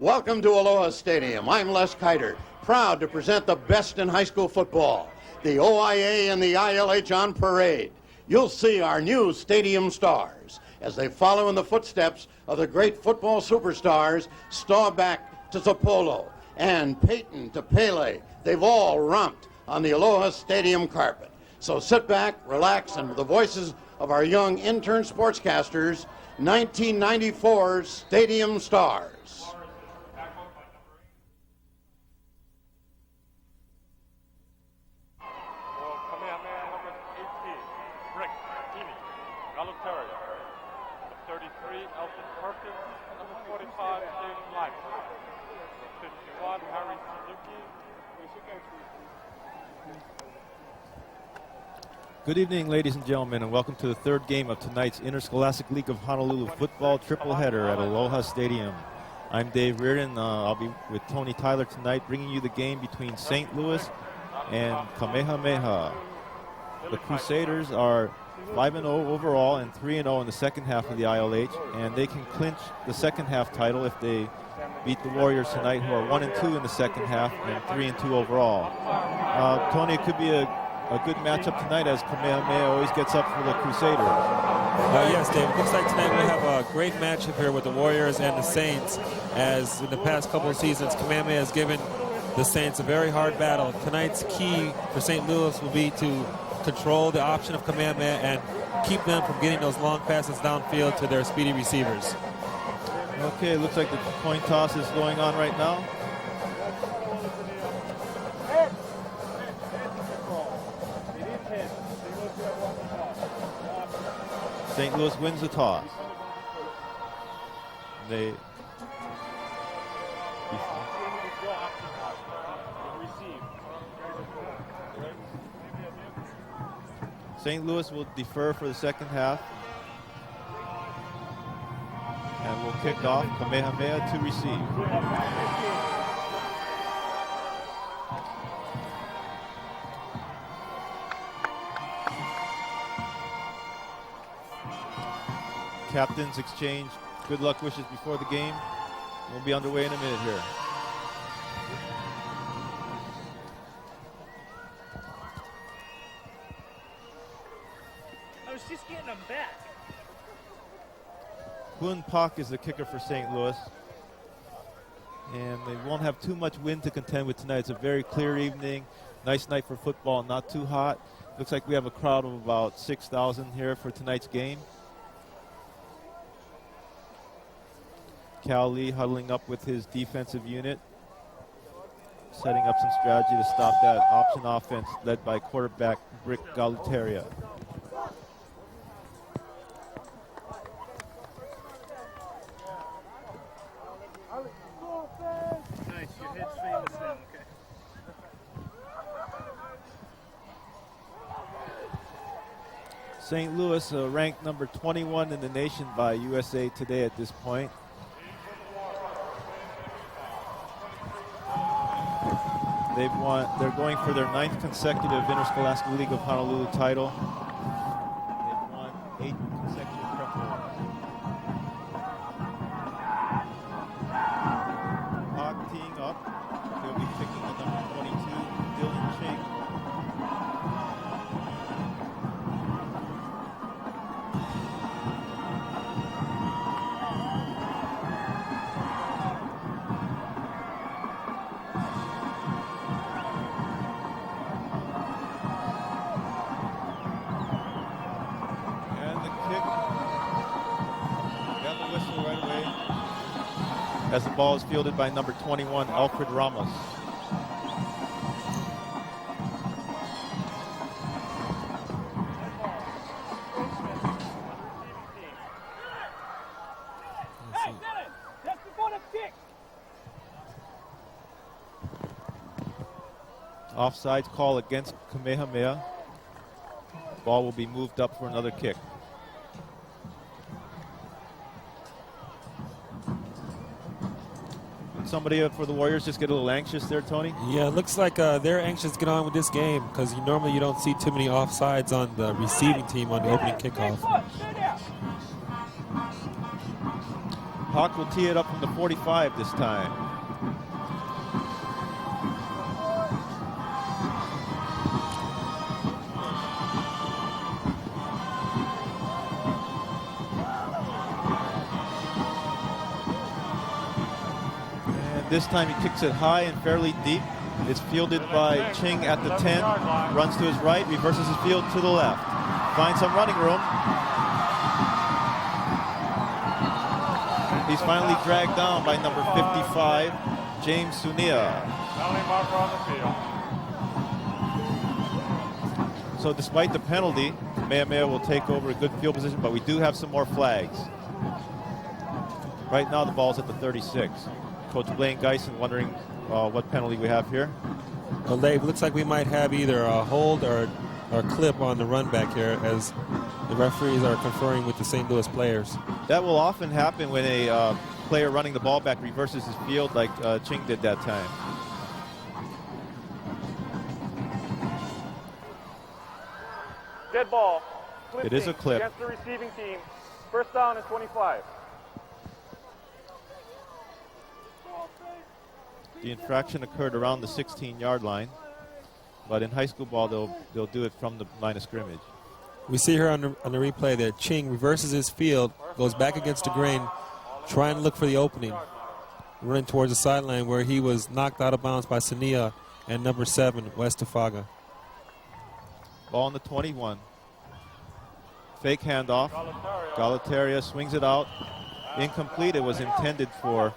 Welcome to Aloha Stadium. I'm Les Kiter, proud to present the best in high school football. The OIA and the ILH on parade. You'll see our new stadium stars as they follow in the footsteps of the great football superstars Staubach to Zapolo and Peyton to Pele. They've all romped on the Aloha Stadium carpet. So sit back, relax, and with the voices of our young intern sportscasters, 1994's Stadium Stars. Good evening, ladies and gentlemen, and welcome to the third game of tonight's Interscholastic League of Honolulu football tripleheader at Aloha Stadium. I'm Dave Reardon. I'll be with Tony Tyler tonight, bringing you the game between St. Louis and Kamehameha. The Crusaders are 5-0 overall and 3-0 in the second half of the ILH, and they can clinch the second half title if they beat the Warriors tonight, who are 1-2 in the second half and 3-2 overall. Tony, it could be a good matchup tonight as Kamehameha always gets up for the Crusaders. Yes, Dave. It looks like tonight we'll have a great matchup here with the Warriors and the Saints, as in the past couple of seasons, Kamehameha has given the Saints a very hard battle. Tonight's key for St. Louis will be to control the option of Kamehameha and keep them from getting those long passes downfield to their speedy receivers. Okay, looks like the coin toss is going on right now. St. Louis wins the toss. St. Louis will defer for the second half and will kick off. Kamehameha to receive. Captains exchange good luck wishes before the game. We'll be underway in a minute here. I was just getting them back. Hun Pak is the kicker for St. Louis. And they won't have too much wind to contend with tonight. It's a very clear evening. Nice night for football, not too hot. Looks like we have a crowd of about 6,000 here for tonight's game. Cal Lee huddling up with his defensive unit, setting up some strategy to stop that option offense led by quarterback Brick Galutaria. Nice, your head's famous now, okay. St. Louis ranked number 21 in the nation by USA Today at this point. They're going for their 9th consecutive Interscholastic League of Honolulu title. They've won 8 consecutive prep awards. Hawk teeing up. He'll be picking the number 22, Dylan Ching. As the ball is fielded by number 21, Alfred Ramos. Offsides call against Kamehameha. Ball will be moved up for another kick. Somebody for the Warriors just get a little anxious there, Tony? Yeah, it looks like they're anxious to get on with this game because normally you don't see too many offsides on the receiving team on the opening kickoff. Hawk will tee it up from the 45 this time. And this time he kicks it high and fairly deep. It's fielded by Ching at the 10, runs to his right, reverses his field to the left. Finds some running room. He's finally dragged down by number 55, James Sunia. So despite the penalty, Kamehameha will take over a good field position, but we do have some more flags. Right now the ball's at the 36. Coach Blaine Geisen wondering what penalty we have here. Well, Dave, looks like we might have either a hold or a clip on the run back here as the referees are conferring with the St. Louis players. That will often happen when a player running the ball back reverses his field like Ching did that time. Dead ball. It is a clip. Against the receiving team. First down and 25. The infraction occurred around the 16-yard line, but in high school ball they'll do it from the line of scrimmage. We see here on the replay that Ching reverses his field, goes back against the grain, trying to look for the opening, running towards the sideline where he was knocked out of bounds by Sania and number 7, Westafaga. Ball on the 21. Fake handoff. Galataria swings it out. Incomplete. It was intended for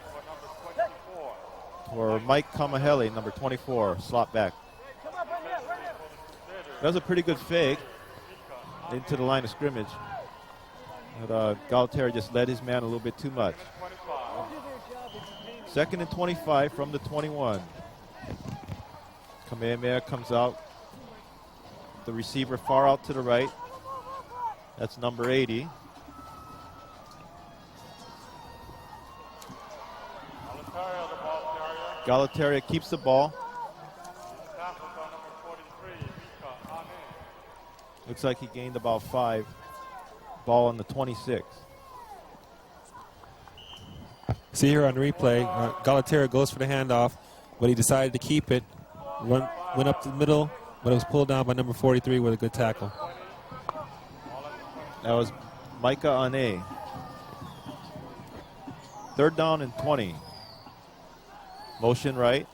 Mike Kamehameha, number 24, slot back. That was a pretty good fake into the line of scrimmage. But Galataria just led his man a little bit too much. Second and 25 from the 21. Kamehameha comes out. The receiver far out to the right. That's number 80. Galataria keeps the ball. Looks like he gained about 5. Ball on the 26. See here on replay, Galataria goes for the handoff, but he decided to keep it. Went up the middle, but it was pulled down by number 43 with a good tackle. That was Micah Ane. Third down and 20. Motion right.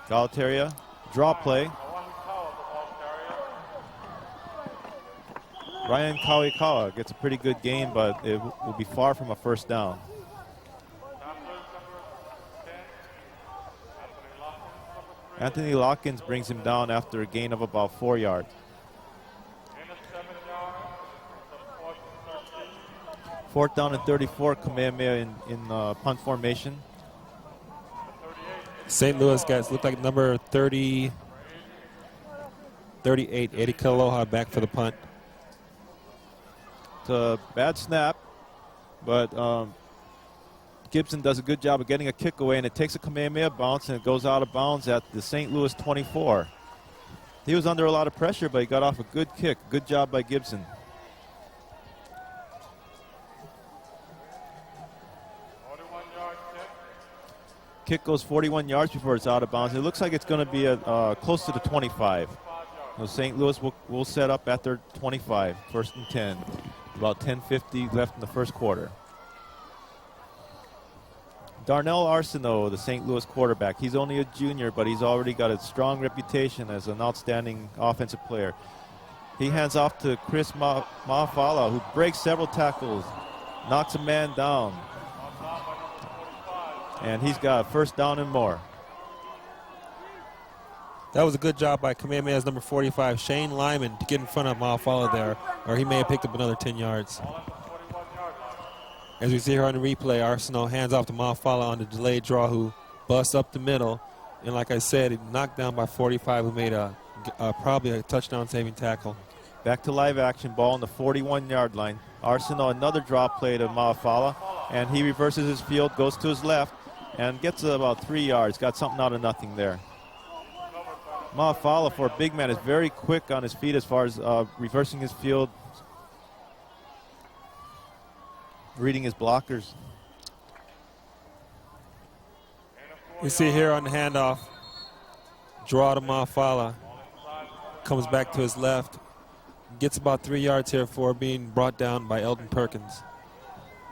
Galataria, draw play. Ryan Kawikawa gets a pretty good gain, but it will be far from a first down. Anthony Lockins brings him down after a gain of about 4 yards. Fourth down and 34, Kamehameha in punt formation. St. Louis guys look like number 38, Eddie Kaloha back for the punt. It's a bad snap, but Gibson does a good job of getting a kick away, and it takes a Kamehameha bounce, and it goes out of bounds at the St. Louis 24. He was under a lot of pressure, but he got off a good kick. Good job by Gibson. Kick goes 41 yards before it's out of bounds. It looks like it's going to be close to the 25. So St. Louis will set up at their 25, first and 10. About 10:50 left in the first quarter. Darnell Arsenault, the St. Louis quarterback, he's only a junior, but he's already got a strong reputation as an outstanding offensive player. He hands off to Chris Maafala, who breaks several tackles, knocks a man down. And he's got a first down and more. That was a good job by Kamehameha's number 45, Shane Lyman, to get in front of Maafala there, or he may have picked up another 10 yards. As we see here on the replay, Arsenal hands off to Maafala on the delayed draw, who busts up the middle. And like I said, he knocked down by 45, who made probably a touchdown-saving tackle. Back to live action, ball on the 41-yard line. Arsenal, another drop play to Maafala, and he reverses his field, goes to his left, and gets about 3 yards. Got something out of nothing there. Maafala, for a big man, is very quick on his feet as far as reversing his field. reading his blockers. We see here on the handoff, draw to Mafala. Comes back to his left. Gets about 3 yards here for being brought down by Eldon Perkins.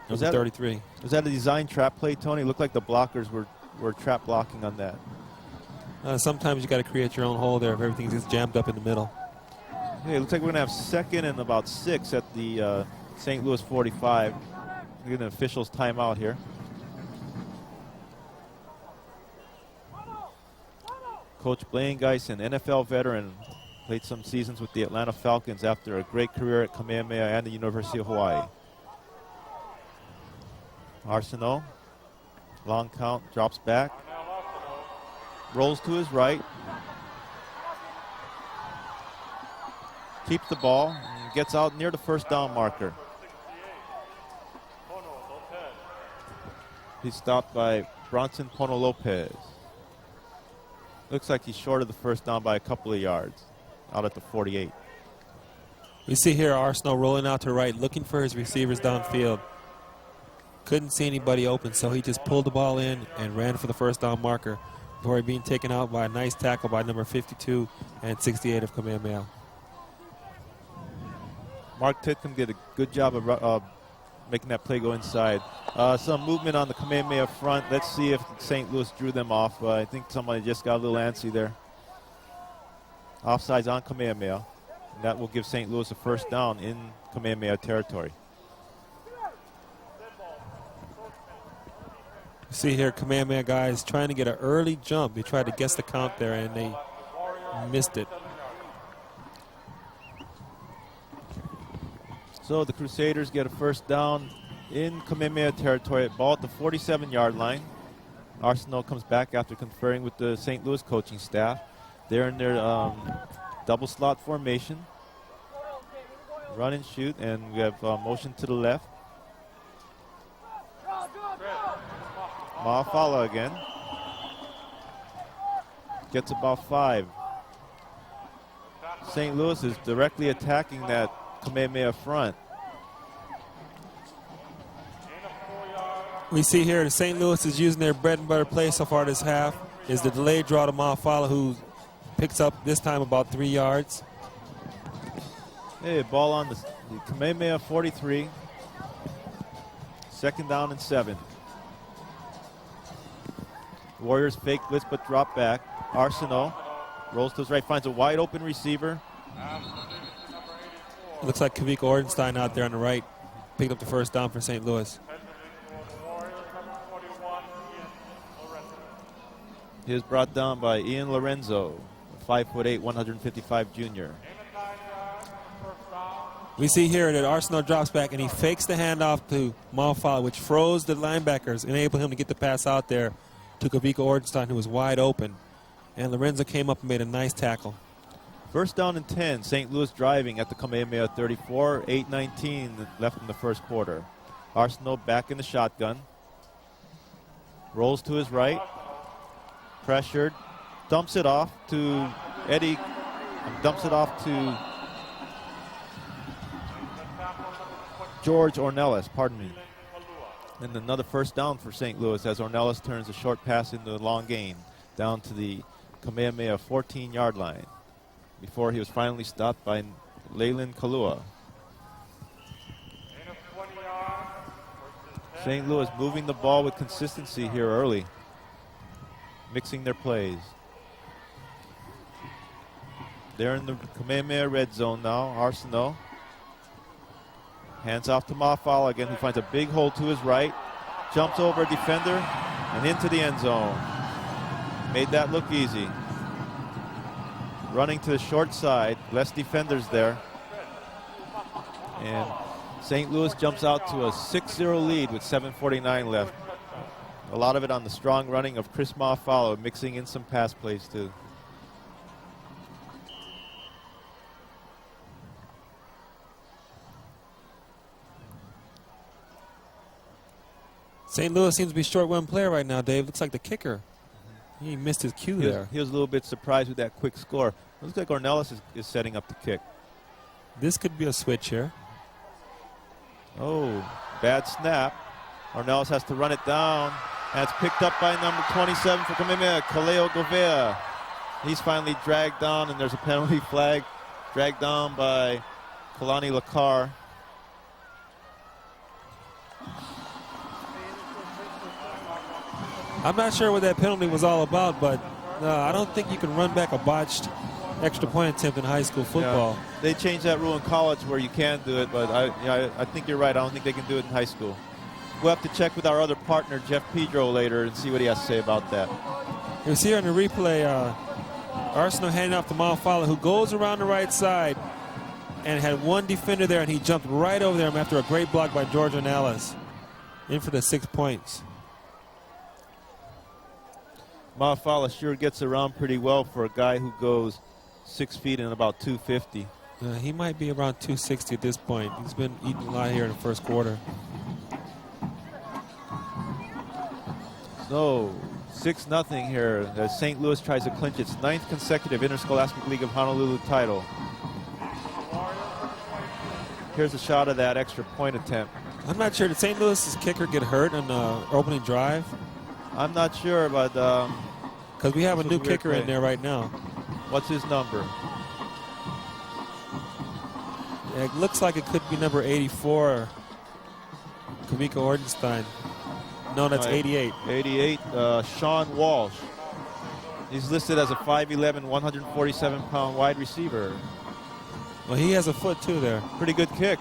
Was Number that 33. Was that a design trap play, Tony? It looked like the blockers were trap blocking on that. Sometimes you got to create your own hole there if everything gets jammed up in the middle. Hey, it looks like we're going to have second and about 6 at the St. Louis 45. We're getting an official's timeout here. Coach Blaine Geis, an NFL veteran, played some seasons with the Atlanta Falcons after a great career at Kamehameha and the University of Hawaii. Arsenault, long count, drops back, rolls to his right, keeps the ball, and gets out near the first down marker. He's stopped by Bronson Pono Lopez. Looks like he's short of the first down by a couple of yards, out at the 48. We see here Arsenault rolling out to right, looking for his receivers downfield. Couldn't see anybody open, so he just pulled the ball in and ran for the first down marker before being taken out by a nice tackle by number 52 and 68 of Kamehameha. Mark Titcomb did a good job of making that play go inside. Some movement on the Kamehameha front. Let's see if St. Louis drew them off. I think somebody just got a little antsy there. Offsides on Kamehameha. And that will give St. Louis a first down in Kamehameha territory. See here, Kamehameha guys trying to get an early jump. They tried to guess the count there, and they missed it. So the Crusaders get a first down in Kamehameha territory, ball at the 47-yard line. Arsenault comes back after conferring with the St. Louis coaching staff. They're in their double slot formation. Run and shoot, and we have motion to the left. Mafala again. Gets about 5. St. Louis is directly attacking that Kamehameha front. We see here that St. Louis is using their bread and butter play so far this half is the delayed draw to Mafala, who picks up this time about 3 yards. Hey, ball on the Kamehameha 43. Second down and 7. Warriors fake blitz but drop back. Arsenault rolls to his right, finds a wide open receiver. It looks like Kavika Ordenstein out there on the right picked up the first down for St. Louis. He is brought down by Ian Lorenzo, 5'8", 155 junior. We see here that Arsenault drops back and he fakes the handoff to Mafala, which froze the linebackers, enabled him to get the pass out there to Kavika Ordenstein, who was wide open. And Lorenzo came up and made a nice tackle. First down and 10, St. Louis driving at the Kamehameha 34, 8:19 left in the first quarter. Arsenault back in the shotgun. Rolls to his right. Pressured. Dumps it off to Eddie. Dumps it off to George Ornelas, pardon me. And another first down for St. Louis as Ornelas turns a short pass into a long gain down to the Kamehameha 14-yard line before he was finally stopped by Leyland Kalua. St. Louis moving the ball with consistency here early, mixing their plays. They're in the Kamehameha red zone now. Arsenault hands off to Mafala again, who finds a big hole to his right, jumps over a defender and into the end zone. Made that look easy. Running to the short side, less defenders there. And St. Louis jumps out to a 6-0 lead with 7:49 left. A lot of it on the strong running of Chris Mafala, mixing in some pass plays too. St. Louis seems to be short one player right now, Dave. Looks like the kicker. He missed his cue there. He was a little bit surprised with that quick score. It looks like Ornelas is setting up the kick. This could be a switch here. Oh, Bad snap. Ornelas has to run it down. And it's picked up by number 27 for Kamehameha, Kaleo Govea. He's finally dragged down, and there's a penalty flag. Dragged down by Kalani Lakar. I'm not sure what that penalty was all about, but I don't think you can run back a botched extra point attempt in high school football. Yeah. They changed that rule in college where you can do it, but I think you're right. I don't think they can do it in high school. We'll have to check with our other partner, Jeff Pedro, later and see what he has to say about that. You see here in the replay, Arsenal handing off to Malfala, who goes around the right side and had one defender there, and he jumped right over there after a great block by George Ornelas. In for the 6 points. Malfala sure gets around pretty well for a guy who goes 6 feet and about 250. He might be around 260 at this point. He's been eating a lot here in the first quarter. So 6-0 here as St. Louis tries to clinch its 9th consecutive Interscholastic League of Honolulu title. Here's a shot of that extra point attempt. I'm not sure. Did St. Louis's kicker get hurt on the opening drive? I'm not sure, but because we have a new kicker in there right now. What's his number? Yeah, it looks like it could be number 84, Kavika Ordenstein. No, that's 88. 88, Sean Walsh. He's listed as a 5'11", 147-pound wide receiver. Well, he has a foot, too, there. Pretty good kick.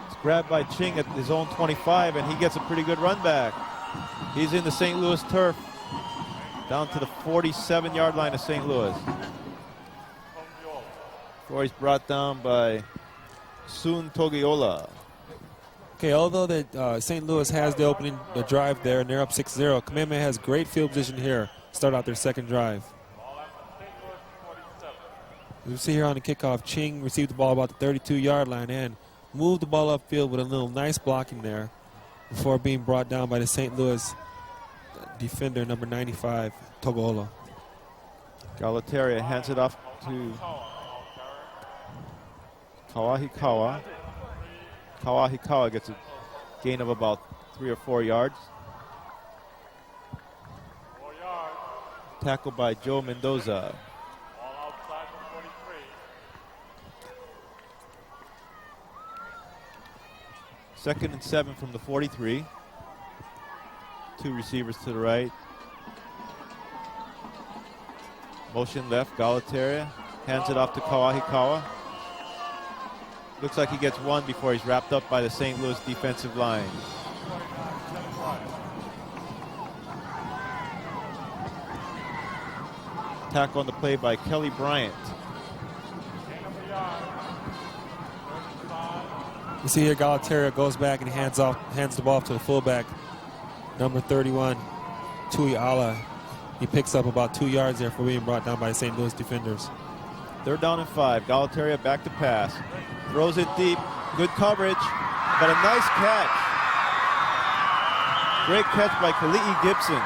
It's grabbed by Ching at his own 25, and he gets a pretty good run back. He's in the St. Louis turf, down to the 47-yard line of St. Louis. Before he's brought down by Sun Togiola. Okay, although that St. Louis has the drive there, and they're up 6-0, Kamehameha has great field position here. Start out their second drive. As we see here on the kickoff, Ching received the ball about the 32-yard line and moved the ball upfield with a little nice blocking there before being brought down by the St. Louis defender, number 95, Togoola. Galataria hands it off to Kawahikawa. Kawahikawa gets a gain of about 3 or 4 yards. Tackled by Joe Mendoza. Second and 7 from the 43. 2 receivers to the right. Motion left, Galataria hands it off to Kawahikawa. Looks like he gets one before he's wrapped up by the St. Louis defensive line. Tackle on the play by Kelly Bryant. You see here Galataria goes back and hands the ball off to the fullback, number 31, Tui Ala. He picks up about 2 yards there for being brought down by the St. Louis defenders. 3rd down and 5. Galataria back to pass. Throws it deep. Good coverage, but a nice catch. Great catch by Kali'i Gibson.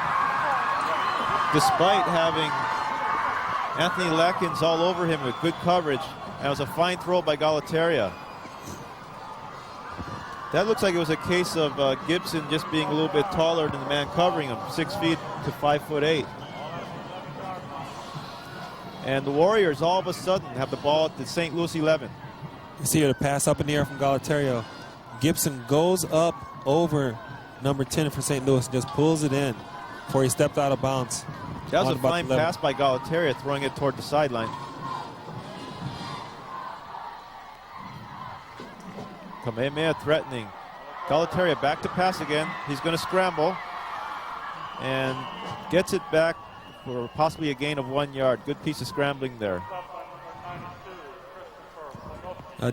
Despite having Anthony Latkins all over him with good coverage, and it was a fine throw by Galataria. That looks like it was a case of Gibson just being a little bit taller than the man covering him, 6 feet to 5'8". And the Warriors all of a sudden have the ball at the St. Louis 11. You see here the pass up in the air from Galataria. Gibson goes up over number 10 for St. Louis and just pulls it in before he stepped out of bounds. That was a fine pass by Galataria, throwing it toward the sideline. Kamehameha threatening. Galataria back to pass again. He's going to scramble and gets it back for possibly a gain of 1 yard. Good piece of scrambling there.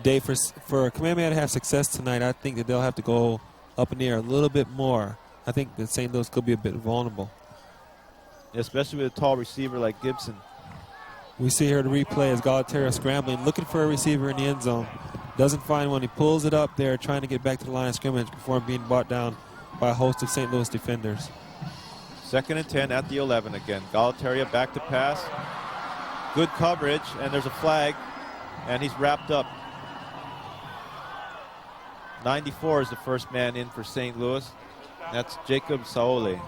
Dave, for Kamehameha to have success tonight, I think that they'll have to go up in the air a little bit more. I think that St. Louis could be a bit vulnerable. Especially with a tall receiver like Gibson. We see here the replay as Galataria scrambling, looking for a receiver in the end zone. Doesn't find one. He pulls it up there, trying to get back to the line of scrimmage before being brought down by a host of St. Louis defenders. 2nd and 10 at the 11 again. Galataria back to pass. Good coverage, and there's a flag, and he's wrapped up. 94 is the first man in for St. Louis. That's Jacob Saole.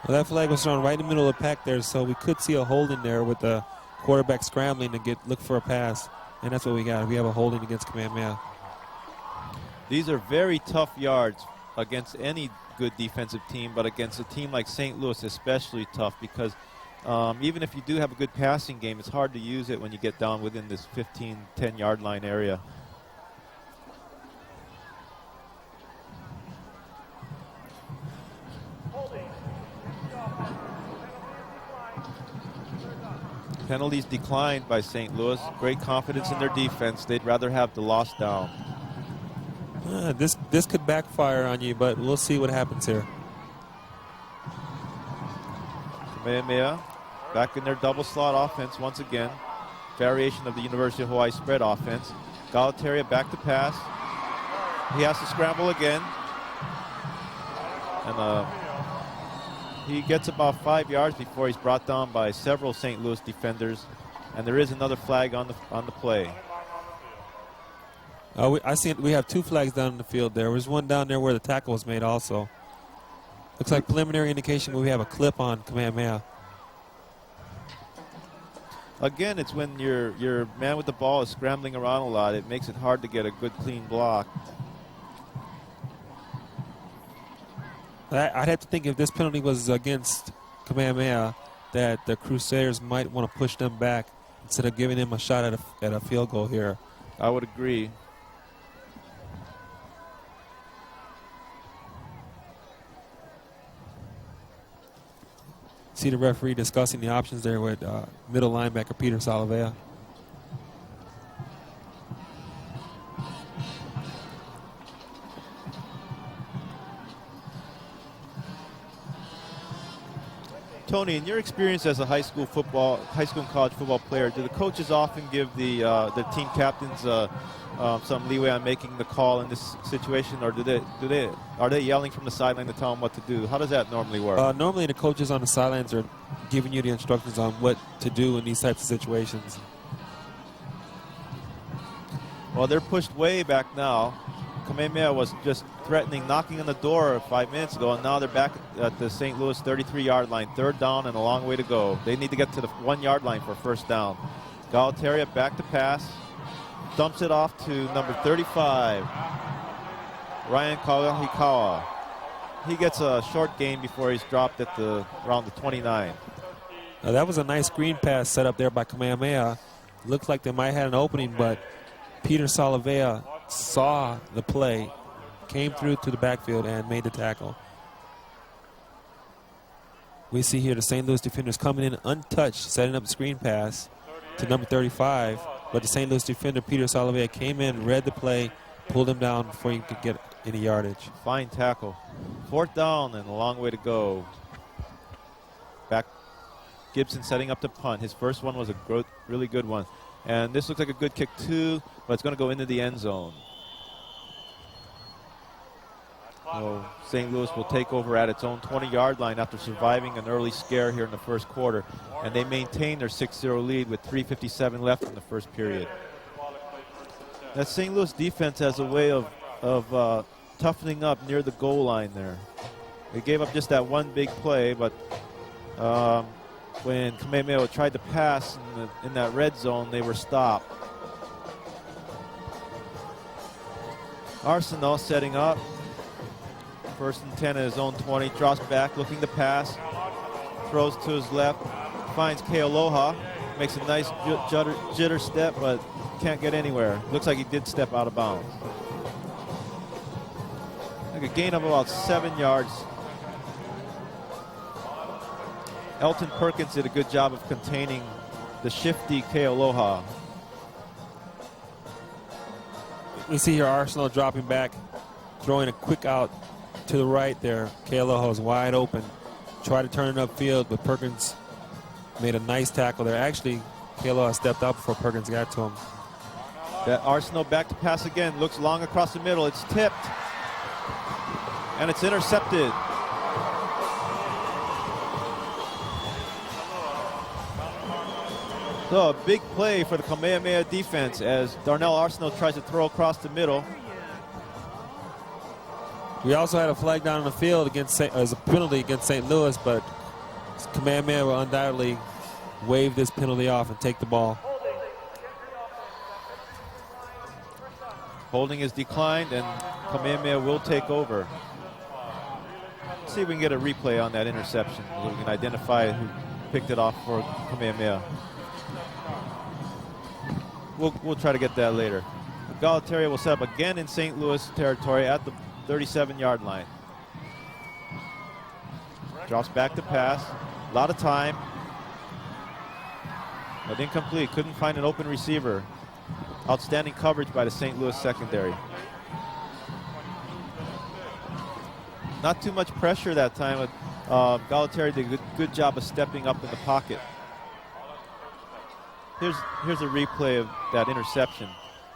Well, that flag was thrown right in the middle of the pack there, so we could see a holding there with the quarterback scrambling to look for a pass. And that's what we got. We have a holding against Kamehameha. These are very tough yards against any good defensive team, but against a team like St. Louis especially tough because even if you do have a good passing game, it's hard to use it when you get down within this 15, 10-yard line area. Penalties declined by St. Louis. Great confidence in their defense. They'd rather have the loss down. This could backfire on you, but we'll see what happens here. Kamehameha back in their double slot offense once again. Variation of the University of Hawaii spread offense. Galataria back to pass. He has to scramble again. And he gets about 5 yards before he's brought down by several St. Louis defenders. And there is another flag on the play. I see we have 2 flags down in the field there. There's one down there where the tackle was made also. Looks like preliminary indication we have a clip on Kamehameha. Again, it's when your man with the ball is scrambling around a lot. It makes it hard to get a good clean block. I'd have to think if this penalty was against Kamehameha that the Crusaders might want to push them back instead of giving them a shot at a field goal here. I would agree. See the referee discussing the options there with middle linebacker Peter Salavea. Tony, in your experience as a high school and college football player, do the coaches often give the team captains some leeway on making the call in this situation, or are they yelling from the sideline to tell them what to do? How does that normally work? Normally, the coaches on the sidelines are giving you the instructions on what to do in these types of situations. Well, they're pushed way back now. Kamehameha was just threatening, knocking on the door 5 minutes ago, and now they're back at the St. Louis 33-yard line. 3rd down and a long way to go. They need to get to the 1-yard line for 1st down. Galataria back to pass. Dumps it off to number 35, Ryan Kawahikawa. He gets a short gain before he's dropped at around the 29. Now that was a nice screen pass set up there by Kamehameha. Looked like they might have had an opening, but Peter Salavea saw the play, came through to the backfield, and made the tackle. We see here the St. Louis defenders coming in untouched, setting up the screen pass to number 35. But the St. Louis defender, Peter Salavea, came in, read the play, pulled him down before he could get any yardage. Fine tackle. 4th down and a long way to go. Back, Gibson setting up to punt. His first one was a really good one. And this looks like a good kick too, but it's going to go into the end zone. So St. Louis will take over at its own 20-yard line after surviving an early scare here in the 1st quarter. And they maintain their 6-0 lead with 3:57 left in the 1st period. That St. Louis defense has a way of toughening up near the goal line there. They gave up just that one big play, but when Kamehameha tried to pass in that red zone, they were stopped. Arsenal setting up. 1st and 10 at his own 20. Drops back, looking to pass. Throws to his left. Finds Kealoha. Makes a nice jitter step, but can't get anywhere. Looks like he did step out of bounds. Like a gain of about 7 yards. Elton Perkins did a good job of containing the shifty Kealoha. We see here Arsenal dropping back, throwing a quick out to the right there. Kealoha is wide open. Tried to turn it upfield, but Perkins made a nice tackle there. Actually, Kealoha stepped up before Perkins got to him. That Arsenal back to pass again. Looks long across the middle. It's tipped. And it's intercepted. So a big play for the Kamehameha defense as Darnell Arsenault tries to throw across the middle. We also had a flag down on the field as a penalty against St. Louis, but Kamehameha will undoubtedly wave this penalty off and take the ball. Holding is declined, and Kamehameha will take over. Let's see if we can get a replay on that interception so we can identify who picked it off for Kamehameha. We'll try to get that later. Galataria will set up again in St. Louis territory at the 37-yard line. Drops back to pass. A lot of time. But incomplete. Couldn't find an open receiver. Outstanding coverage by the St. Louis secondary. Not too much pressure that time. Galataria did a good job of stepping up in the pocket. Here's a replay of that interception.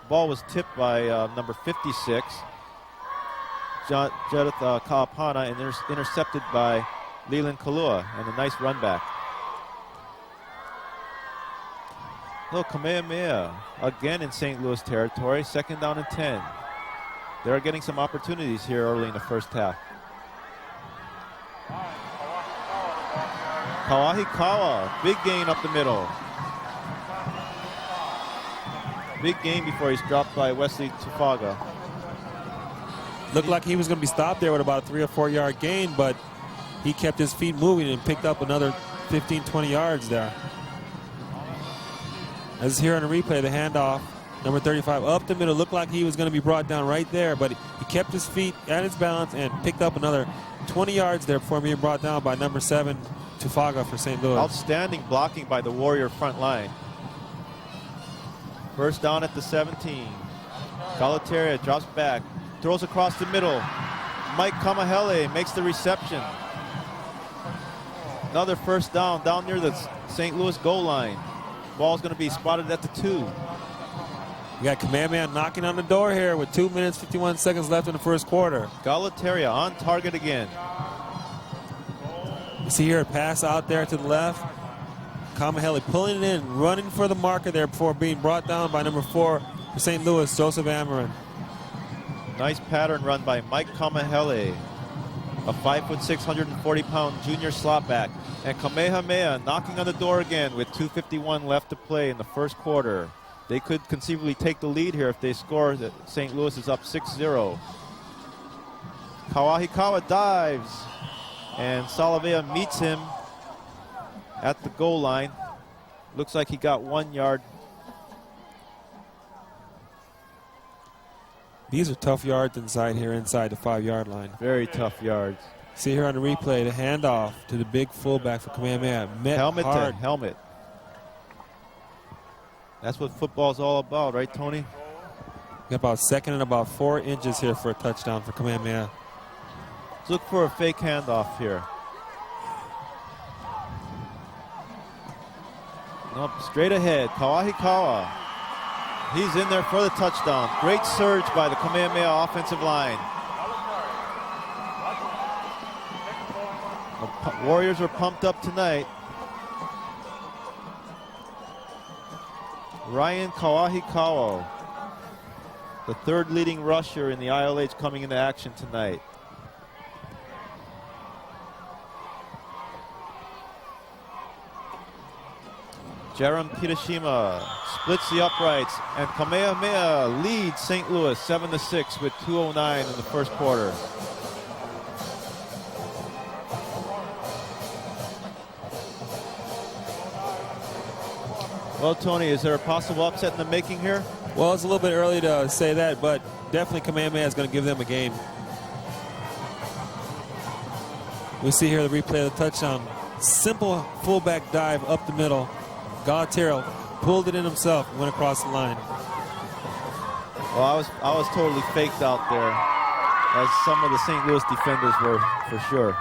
Ball was tipped by number 56, Judith Kaapana, and intercepted by Leland Kalua, and a nice run back. Look, Kamehameha again in St. Louis territory, 2nd down and 10. They're getting some opportunities here early in the first half. Kawahikawa, big gain up the middle. Big gain before he's dropped by Wesley Tufaga. Looked like he was going to be stopped there with about a 3 or 4 yard gain, but he kept his feet moving and picked up another 15, 20 yards there. As here on the replay, the handoff, number 35 up the middle, looked like he was going to be brought down right there, but he kept his feet at his balance and picked up another 20 yards there before being brought down by number 7, Tufaga for St. Louis. Outstanding blocking by the Warrior front line. First down at the 17. Galataria drops back, throws across the middle. Mike Kamehameha makes the reception. Another first down near the St. Louis goal line. Ball's going to be spotted at the 2. You got Kamehameha knocking on the door here with 2 minutes, 51 seconds left in the first quarter. Galataria on target again. You see here a pass out there to the left. Kamehameha pulling it in, running for the marker there before being brought down by number 4 for St. Louis, Joseph Amarin. Nice pattern run by Mike Kamehameha, a 5'6", 140-pound junior slot back. And Kamehameha knocking on the door again with 2:51 left to play in the first quarter. They could conceivably take the lead here if they score. St. Louis is up 6-0. Kawahikawa dives, and Salavea meets him at the goal line. Looks like he got 1 yard. These are tough yards inside the 5-yard line. Very tough yards. See here on the replay, the handoff to the big fullback for Kamehameha. Helmet hard. to helmet. That's what football's all about, right, Tony? Got about 2nd and about 4 inches here for a touchdown for Kamehameha. Let's look for a fake handoff here. Nope, straight ahead, Kawahikawa. He's in there for the touchdown. Great surge by the Kamehameha offensive line. The Warriors are pumped up tonight. Ryan Kawahikawa, the 3rd leading rusher in the ILH, coming into action tonight. Jerem Kitashima splits the uprights, and Kamehameha leads St. Louis 7-6 with 2:09 in the first quarter. Well, Tony, is there a possible upset in the making here? Well, it's a little bit early to say that, but definitely Kamehameha is going to give them a game. We see here the replay of the touchdown. Simple fullback dive up the middle. Galataria pulled it in himself and went across the line. Well, I was totally faked out there, as some of the St. Louis defenders were, for sure.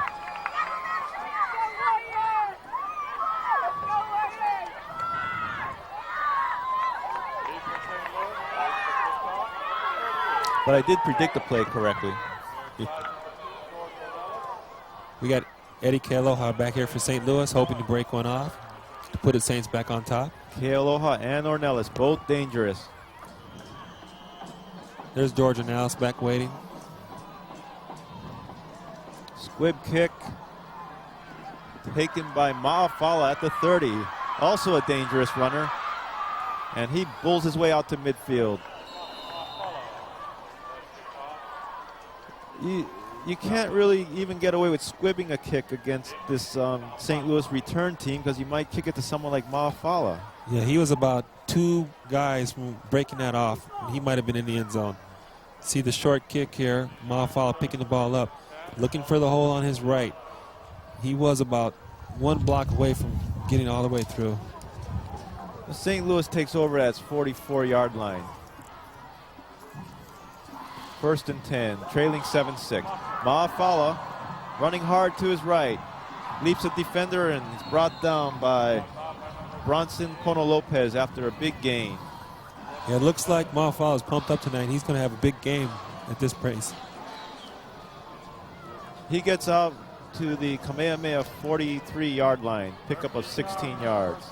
But I did predict the play correctly. We got Eddie Kealoha back here for St. Louis, hoping to break one off to put the Saints back on top. Kealoha and Ornelas, both dangerous. There's George Ornelas back waiting. Squib kick taken by Ma'afala at the 30. Also a dangerous runner. And he bulls his way out to midfield. You can't really even get away with squibbing a kick against this St. Louis return team because you might kick it to someone like Ma'afala. Yeah, he was about 2 guys from breaking that off. He might have been in the end zone. See the short kick here. Ma'afala picking the ball up, looking for the hole on his right. He was about 1 block away from getting all the way through. St. Louis takes over at its 44-yard line. 1st and 10, trailing 7-6. Ma'afala running hard to his right. Leaps a defender and is brought down by Bronson Pono Lopez after a big gain. Yeah, it looks like Ma'afala is pumped up tonight. He's going to have a big game at this pace. He gets out to the Kamehameha 43-yard line, pickup of 16 yards.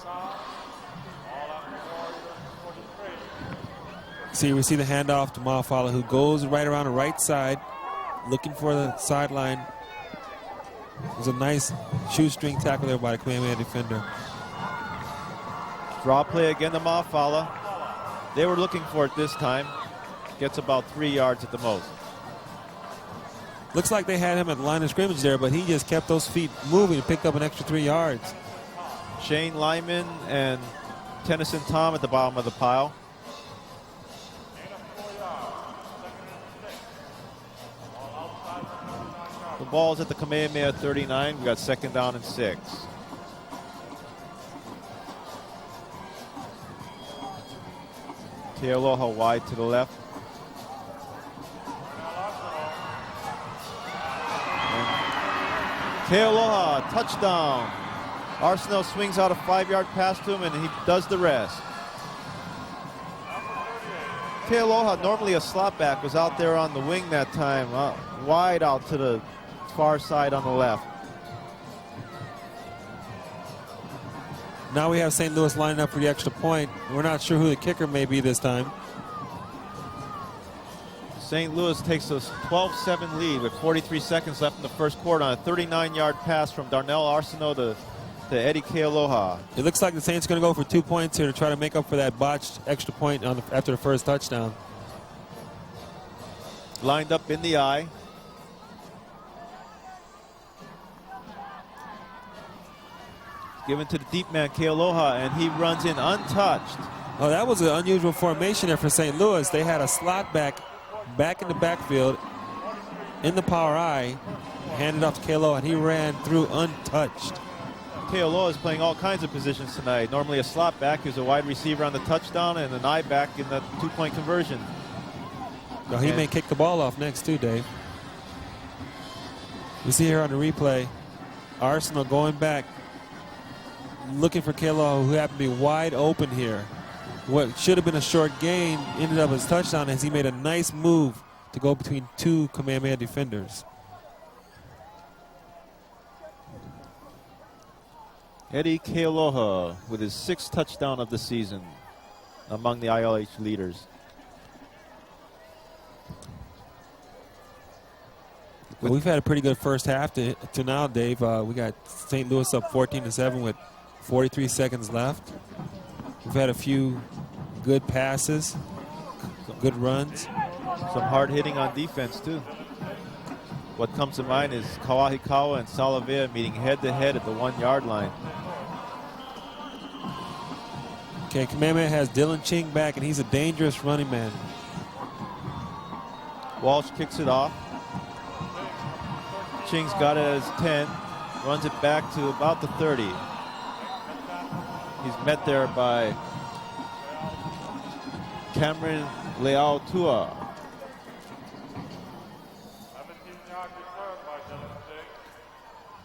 See, we see the handoff to Ma'afala, who goes right around the right side, looking for the sideline. It was a nice shoestring tackle there by the Kamehameha defender. Draw play again to Ma'afala. They were looking for it this time. Gets about 3 yards at the most. Looks like they had him at the line of scrimmage there, but he just kept those feet moving to pick up an extra 3 yards. Shane Lyman and Tennyson Tom at the bottom of the pile. The ball's at the Kamehameha 39. We got 2nd down and 6. Kealoha wide to the left. And Kealoha, touchdown. Arsenal swings out a 5-yard pass to him, and he does the rest. Kealoha, normally a slot back, was out there on the wing that time, wide out to the far side on the left. Now we have St. Louis lining up for the extra point. We're not sure who the kicker may be this time. St. Louis takes a 12-7 lead with 43 seconds left in the first quarter on a 39-yard pass from Darnell Arsenault to Eddie Kealoha. It looks like the Saints are going to go for 2 points here to try to make up for that botched extra point after the first touchdown. Lined up in the eye. Given to the deep man, Kealoha, and he runs in untouched. Oh, that was an unusual formation there for St. Louis. They had a slot back in the backfield, in the power eye, handed off to Kealoha, and he ran through untouched. Kealoha is playing all kinds of positions tonight. Normally a slot back, who's a wide receiver on the touchdown, and an eye back in the 2-point conversion. Now he may kick the ball off next too, Dave. You see here on the replay, Arsenal going back, looking for Kealoha, who happened to be wide open here. What should have been a short gain ended up as a touchdown as he made a nice move to go between 2 Kamehameha defenders. Eddie Kealoha with his 6th touchdown of the season among the ILH leaders. Well, we've had a pretty good first half to now, Dave. We got St. Louis up 14-7 with 43 seconds left. We've had a few good passes, good runs. Some hard hitting on defense too. What comes to mind is Kawahikawa and Salavea meeting head-to-head at the 1-yard line. Okay, Kamehameha has Dylan Ching back, and he's a dangerous running man. Walsh kicks it off. Ching's got it at his 10, runs it back to about the 30. He's met there by Cameron Leao-Tua.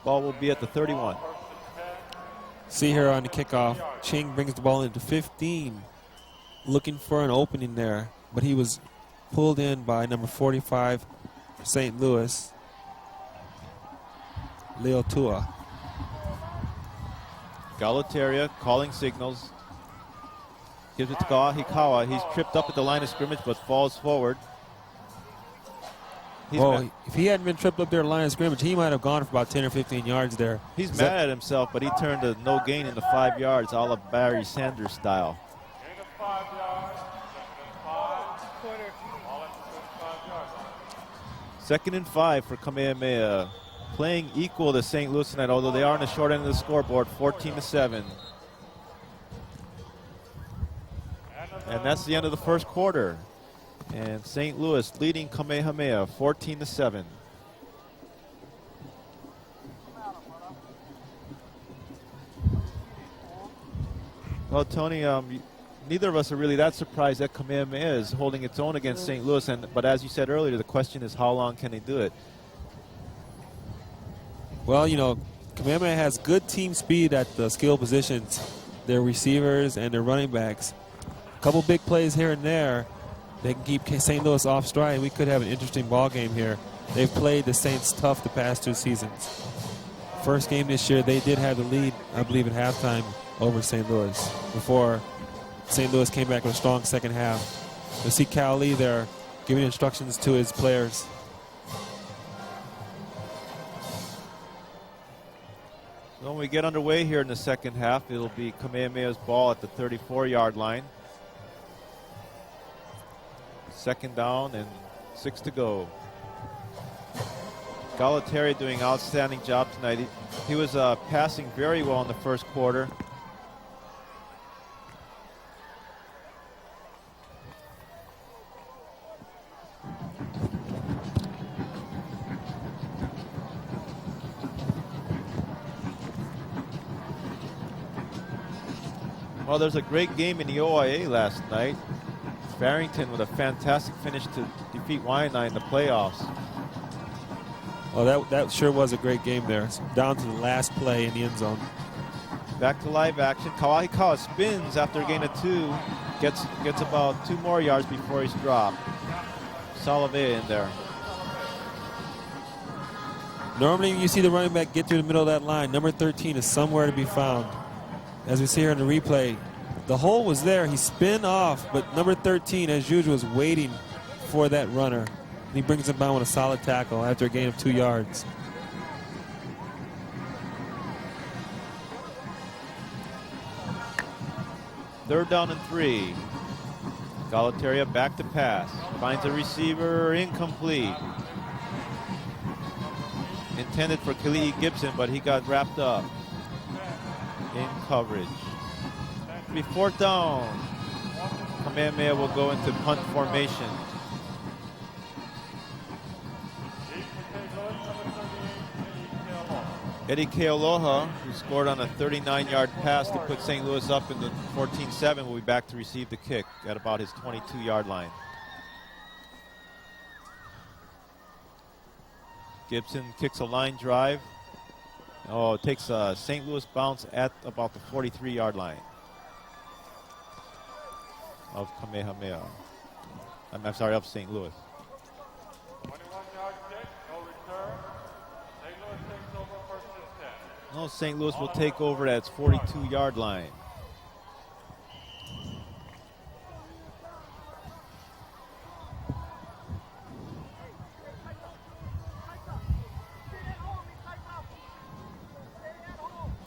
Ball will be at the 31. See here on the kickoff, Ching brings the ball into 15, looking for an opening there, but he was pulled in by number 45 for St. Louis, Leao-Tua. Galataria calling signals. Gives it to Kawahikawa. He's tripped up at the line of scrimmage but falls forward. If he hadn't been tripped up there at line of scrimmage, he might have gone for about 10 or 15 yards there. He's mad at himself, but he turned a no gain into 5 yards, a la Barry Sanders style. Second and 5 for Kamehameha. Playing equal to St. Louis tonight, although they are on the short end of the scoreboard, 14-7. And that's the end of the first quarter. And St. Louis leading Kamehameha 14-7. Well, Tony, neither of us are really that surprised that Kamehameha is holding its own against St. Louis. But as you said earlier, the question is how long can they do it? Well, you know, Kamehameha has good team speed at the skill positions, their receivers and their running backs. A couple big plays here and there. They can keep St. Louis off stride. We could have an interesting ball game here. They've played the Saints tough the past 2 seasons. First game this year, they did have the lead, I believe, at halftime over St. Louis before St. Louis came back with a strong second half. You'll see Cal Lee there giving instructions to his players. When we get underway here in the second half, it'll be Kamehameha's ball at the 34-yard line. Second down and 6 to go. Galateri doing an outstanding job tonight. He was passing very well in the first quarter. Well, there's a great game in the OIA last night. Farrington with a fantastic finish to defeat Waianae in the playoffs. Well, that sure was a great game there. So down to the last play in the end zone. Back to live action. Kawahikawa spins after a gain of 2. Gets about 2 more yards before he's dropped. Salavea in there. Normally you see the running back get through the middle of that line. Number 13 is somewhere to be found. As we see here in the replay, the hole was there. He spun off, but number 13, as usual, was waiting for that runner. And he brings him down with a solid tackle after a gain of 2 yards. Third down and 3. Galateri back to pass. Finds a receiver, incomplete. Intended for Kali'i Gibson, but he got wrapped up in coverage. It'll be 4th down. Kamehameha will go into punt formation. Eddie Kealoha, who scored on a 39-yard pass to put St. Louis up in the 14-7, will be back to receive the kick at about his 22-yard line. Gibson kicks a line drive. Oh, it takes a St. Louis bounce at about the 43-yard line of Kamehameha. I'm sorry, of St. Louis. 21-yard kick, no return. St. Louis takes over first and 10. No, St. Louis will take over at its 42-yard line.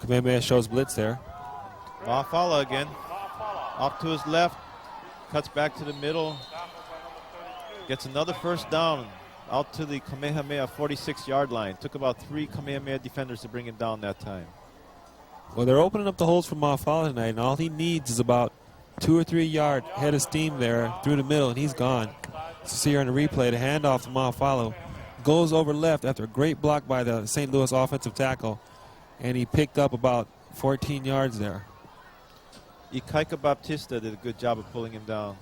Kamehameha shows blitz there. Mafala again. Off to his left. Cuts back to the middle. Gets another first down out to the Kamehameha 46-yard line. Took about 3 Kamehameha defenders to bring him down that time. Well, they're opening up the holes for Mafala tonight, and all he needs is about 2 or 3 yard head of steam there through the middle, and he's gone. So see here on the replay, the handoff to Mafala goes over left after a great block by the St. Louis offensive tackle. And he picked up about 14 yards there. Ikaika Baptista did a good job of pulling him down.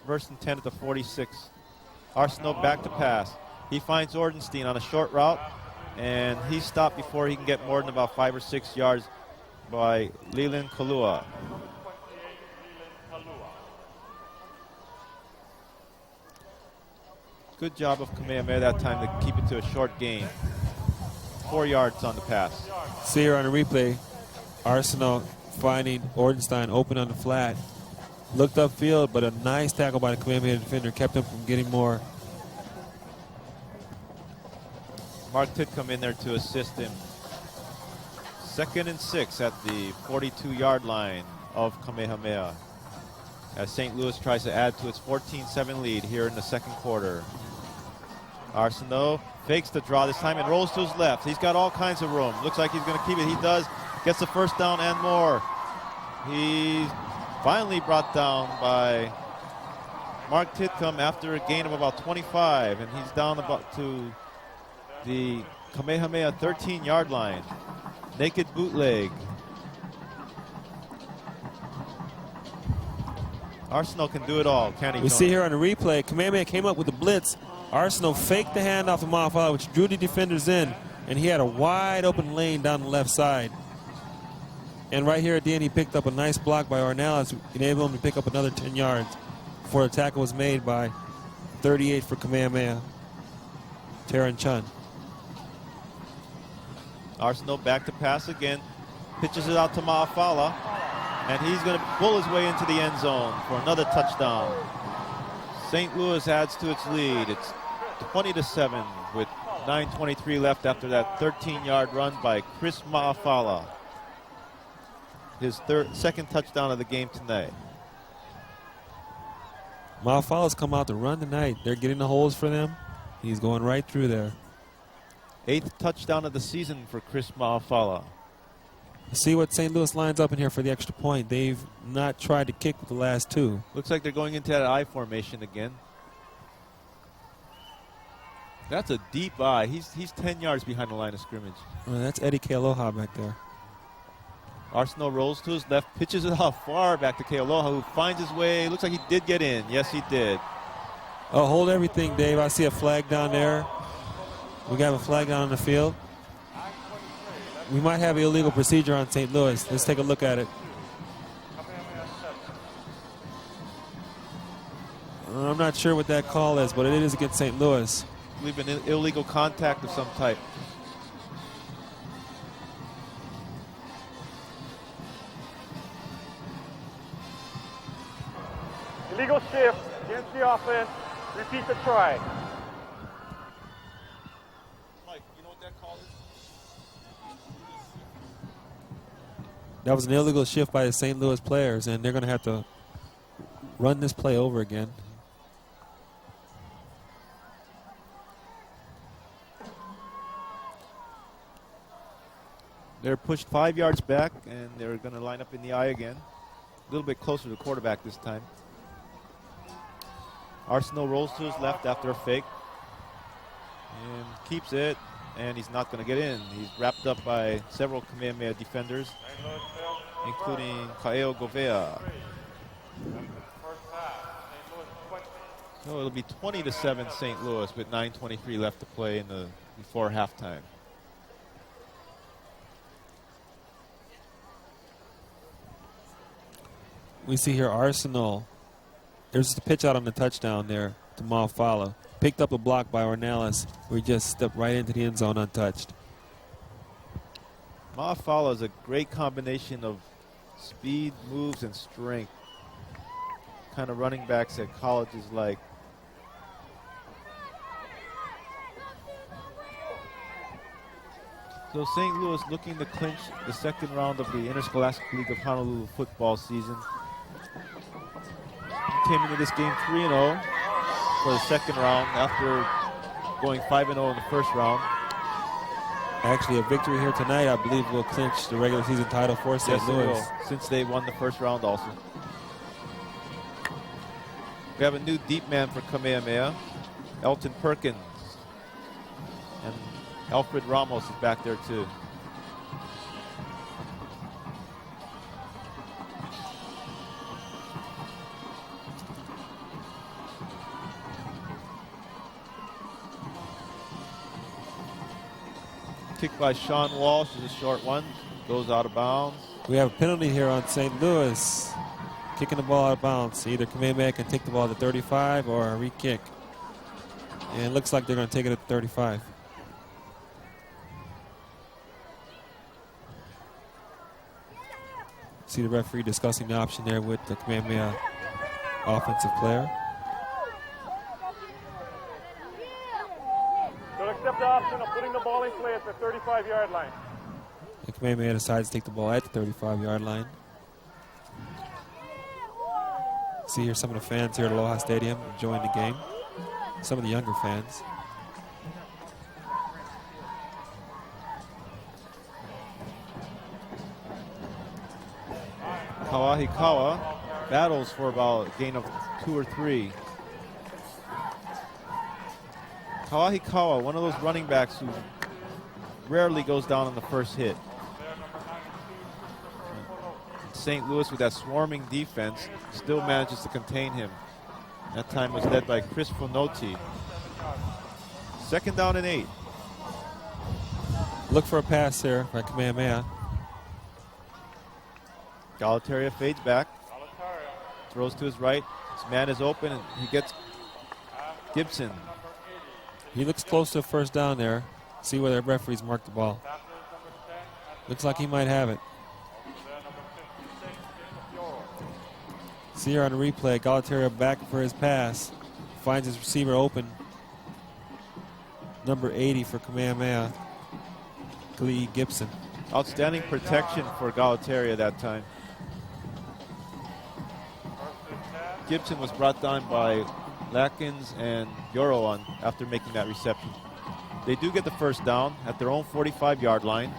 1st and 10 at the 46. Arsenault back to pass. He finds Ordenstein on a short route, and he's stopped before he can get more than about 5 or 6 yards by Leland Kalua. Good job of Kamehameha that time to keep it to a short gain. 4 yards on the pass. See here on the replay, Arsenal finding Ordenstein open on the flat. Looked upfield, but a nice tackle by the Kamehameha defender kept him from getting more. Mark Titcomb in there to assist him. 2nd and 6 at the 42-yard line of Kamehameha, as St. Louis tries to add to its 14-7 lead here in the second quarter. Arsenault fakes the draw this time and rolls to his left. He's got all kinds of room. Looks like he's going to keep it. He does. Gets the first down and more. He's finally brought down by Mark Titcomb after a gain of about 25, and he's down about to the Kamehameha 13-yard line. Naked bootleg. Arsenault can do it all, can he? We Tony? see here on the replay, Kamehameha came up with the blitz. Arsenault faked the handoff to Mahafala, which drew the defenders in, and he had a wide open lane down the left side. And right here at the end, he picked up a nice block by Ornelas, enabled him to pick up another 10 yards before the tackle was made by 38 for Kamehameha, Taron Chun. Arsenault back to pass again, pitches it out to Mahafala, and he's going to pull his way into the end zone for another touchdown. St. Louis adds to its lead. It's 20-7 with 9:23 left after that 13-yard run by Chris Mahafala. His second touchdown of the game tonight. Mahafala's come out to run tonight. They're getting the holes for them. He's going right through there. 8th touchdown of the season for Chris Mahafala. See what St. Louis lines up in here for the extra point. They've not tried to kick with the last two. Looks like they're going into that I formation again. That's a deep I. He's 10 yards behind the line of scrimmage. Well, that's Eddie Kealoha back there. Arsenault rolls to his left, pitches it out far back to Kealoha, who finds his way. Looks like he did get in. Yes, he did. Oh, hold everything, Dave. I see a flag down there. We got a flag down on the field. We might have an illegal procedure on St. Louis. Let's take a look at it. I'm not sure what that call is, but it is against St. Louis. I believe an illegal contact of some type. Illegal shift against the offense. Repeat the try. Mike, you know what that call is? That was an illegal shift by the St. Louis players, and they're going to have to run this play over again. They're pushed 5 yards back, and they're going to line up in the I again. A little bit closer to the quarterback this time. Arsenault rolls to his left after a fake and keeps it, and he's not going to get in. He's wrapped up by several Kamehameha defenders, including Kaeo Govea. So it'll be 20-7 St. Louis with 9:23 left to play in the before halftime. We see here Arsenault. There's the pitch out on the touchdown there to Mahafala. Picked up a block by Ornelas, where he just stepped right into the end zone untouched. Mahafala is a great combination of speed, moves, and strength. Kind of running backs that colleges like. So St. Louis looking to clinch the second round of the Interscholastic League of Honolulu football season. Came into this game 3-0 for the second round after going 5-0 in the first round. Actually, a victory here tonight, I believe, will clinch the regular season title for St. Yes, it Louis. will, since they won the first round also. We have a new deep man for Kamehameha, Elton Perkins. And Alfred Ramos is back there too. Kick by Sean Walsh is a short one. Goes out of bounds. We have a penalty here on St. Louis. Kicking the ball out of bounds. Either Kamehameha can take the ball to 35 or a re-kick. And it looks like they're going to take it at 35. See the referee discussing the option there with the Kamehameha offensive player. Don't accept the option. of putting the ball in play at the 35-yard line. And Kamehameha decides to take the ball at the 35-yard line. See here some of the fans here at Aloha Stadium enjoying the game. Some of the younger fans. Kawahikawa battles for about a gain of 2 or 3. Kawahikawa, one of those running backs who rarely goes down on the first hit. St. Louis, with that swarming defense, still manages to contain him. That time was led by Chris Fonoti. 2nd down and 8. Look for a pass here by Kamehameha. Galataria fades back, throws to his right. His man is open, and he gets Gibson. He looks close to a first down there. See where the referees mark the ball. Looks like he might have it. See here on the replay, Galataria back for his pass. Finds his receiver open. Number 80 for Kamehameha, Glee Gibson. Outstanding protection for Galataria that time. Gibson was brought down by Latkins and Yoroan after making that reception. They do get the first down at their own 45-yard line,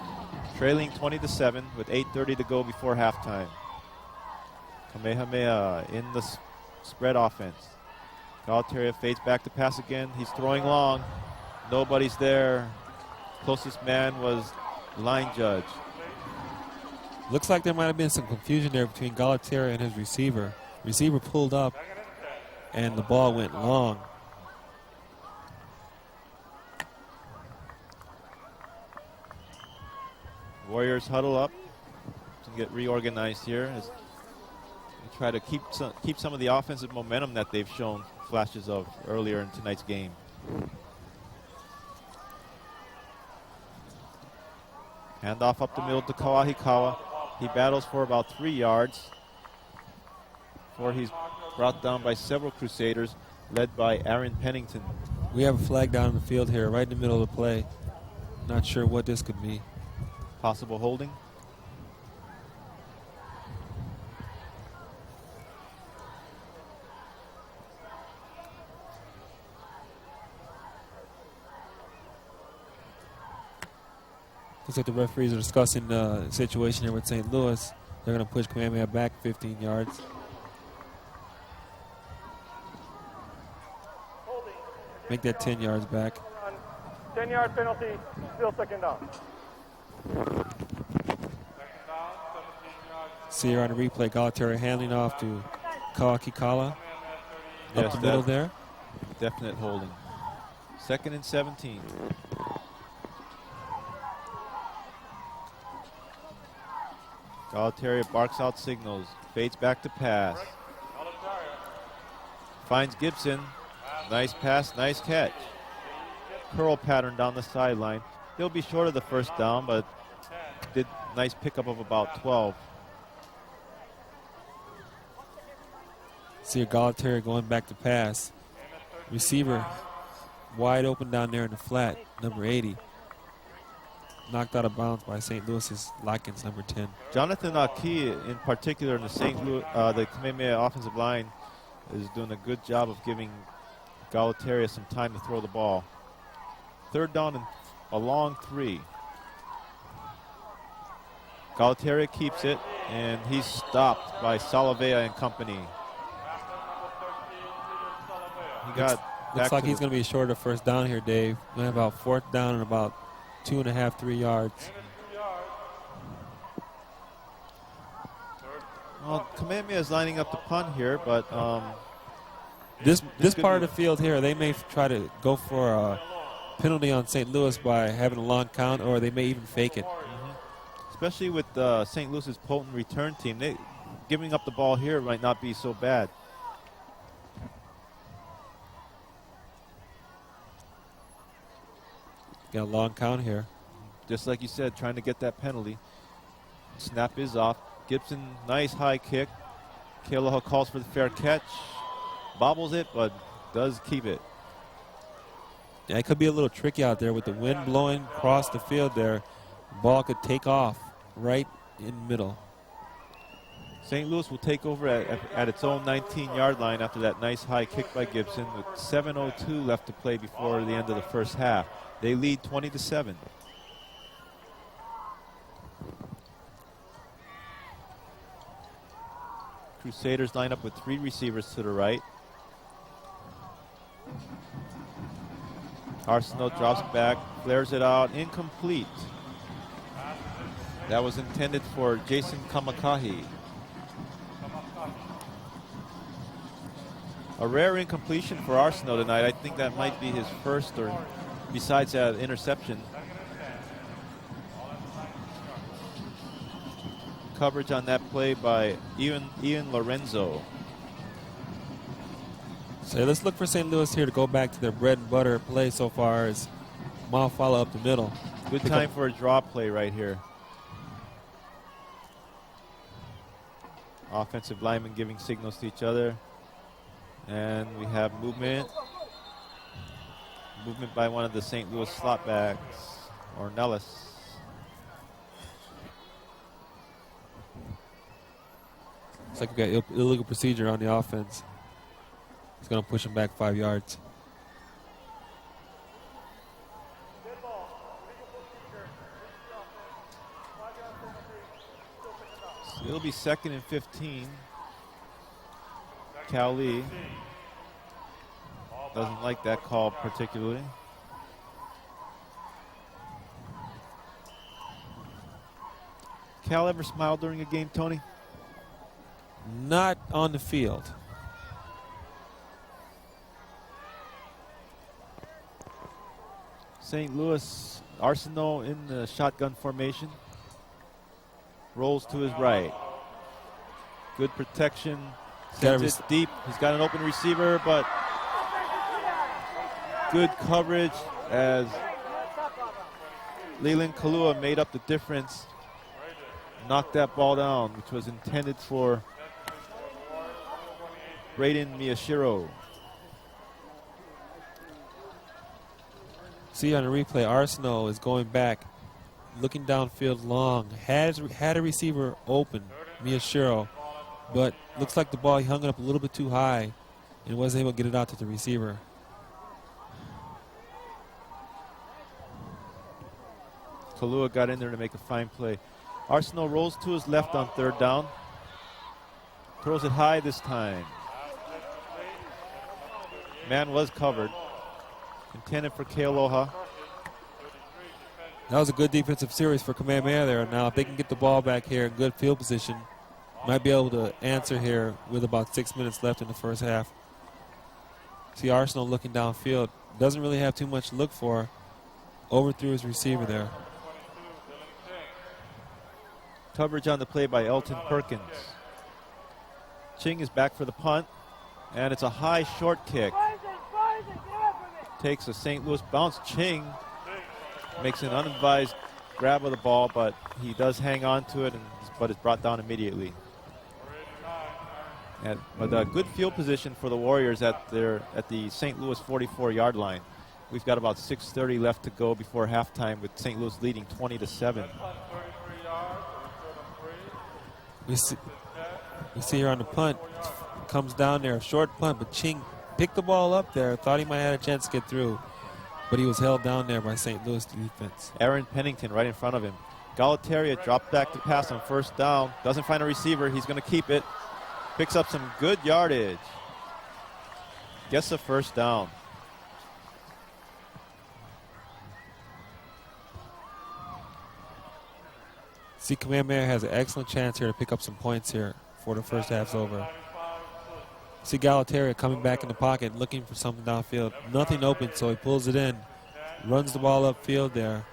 trailing 20-7 with 8:30 to go before halftime. Kamehameha in the spread offense. Galataria fades back to pass again. He's throwing long. Nobody's there. Closest man was line judge. Looks like there might have been some confusion there between Galataria and his receiver. Receiver pulled up, and the ball went long. Warriors huddle up to get reorganized here as they try to keep some of the offensive momentum that they've shown flashes of earlier in tonight's game. Handoff up the middle to Kawahikawa. He battles for about 3 yards before he's brought down by several Crusaders, led by Aaron Pennington. We have a flag down in the field here, right in the middle of the play. Not sure what this could be. Possible holding. Looks like the referees are discussing the situation here with St. Louis. They're going to push Kamehameha back 15 yards. Make that 10 yards back. 10-yard penalty, still 2nd down. See here on the replay, Galataria handing off to Kawahikawa. Yes, Up the middle there. Definite holding. 2nd and 17. Galataria barks out signals, fades back to pass. Finds Gibson. Nice pass, nice catch. Curl pattern down the sideline. They'll be short of the first down, but did nice pickup of about 12. See here, Galataria going back to pass. Receiver wide open down there in the flat, number 80. Knocked out of bounds by St. Louis's Latkins, number 10. Jonathan Aki, in particular, in the St. Louis, the Kamehameha offensive line, is doing a good job of giving Galataria some time to throw the ball. 3rd down and a long 3. Galataria keeps it, and he's stopped by Salavea and company. He got Looks like he's going to be short of first down here, Dave. Going to have about 4th down and about 2.5, 3 yards. Well, Kamehameha is lining up the punt here, but this part of the field here, they may try to go for a penalty on St. Louis by having a long count, or they may even fake it. Especially with St. Louis's potent return team, giving up the ball here might not be so bad. Got a long count here. Just like you said, trying to get that penalty. Snap is off. Gibson, nice high kick. Kealoha calls for the fair catch. Bobbles it, but does keep it. Yeah, it could be a little tricky out there with the wind blowing across the field there. Ball could take off right in the middle. St. Louis will take over at its own 19-yard line after that nice high kick by Gibson with 7:02 left to play before the end of the first half. They lead 20-7. Crusaders line up with 3 receivers to the right. Arsenault drops back, flares it out, incomplete. That was intended for Jason Kamehameha. A rare incompletion for Arsenault tonight. I think that might be his first, or besides that interception. Coverage on that play by Ian Lorenzo. So let's look for St. Louis here to go back to their bread and butter play so far as mile follow up the middle. Good time for a draw play right here. Offensive linemen giving signals to each other. And we have movement. Movement by one of the St. Louis slot backs, Ornelas. Looks like we got illegal procedure on the offense. He's going to push him back 5 yards. So it'll be 2nd and 15. Cal Lee doesn't like that call particularly. Cal ever smile during a game, Tony? Not on the field. St. Louis, Arsenault in the shotgun formation. Rolls to his right. Good protection. Sends it deep. He's got an open receiver, but good coverage as Leland Kalua made up the difference. Knocked that ball down, which was intended for Braden Miyashiro. See on the replay, Arsenault is going back, looking downfield long. Had a receiver open, Miyashiro, but looks like the ball, he hung it up a little bit too high and wasn't able to get it out to the receiver. Kalua got in there to make a fine play. Arsenault rolls to his left on 3rd down. Throws it high this time. Man was covered. Intended for Kealoha. That was a good defensive series for Kamehameha there. Now, if they can get the ball back here in good field position, might be able to answer here with about 6 minutes left in the first half. See Arsenault looking downfield. Doesn't really have too much to look for. Overthrew his receiver there. Coverage on the play by Elton Perkins. Ching is back for the punt, and it's a high short kick. Takes a St. Louis bounce. Ching makes an unadvised grab of the ball, but he does hang on to it, but it's brought down immediately. But a good field position for the Warriors at the St. Louis 44-yard line. We've got about 6:30 left to go before halftime with St. Louis leading 20-7. We see here on the punt, comes down there, a short punt, but Ching picked the ball up there, thought he might have had a chance to get through, but he was held down there by St. Louis defense. Aaron Pennington right in front of him. Galataria dropped back to pass on 1st down. Doesn't find a receiver. He's going to keep it. Picks up some good yardage. Gets the 1st down. See, Kamehameha has an excellent chance here to pick up some points here before the first half's over. See Galataria coming back in the pocket, looking for something downfield. Nothing open, so he pulls it in, runs the ball upfield there,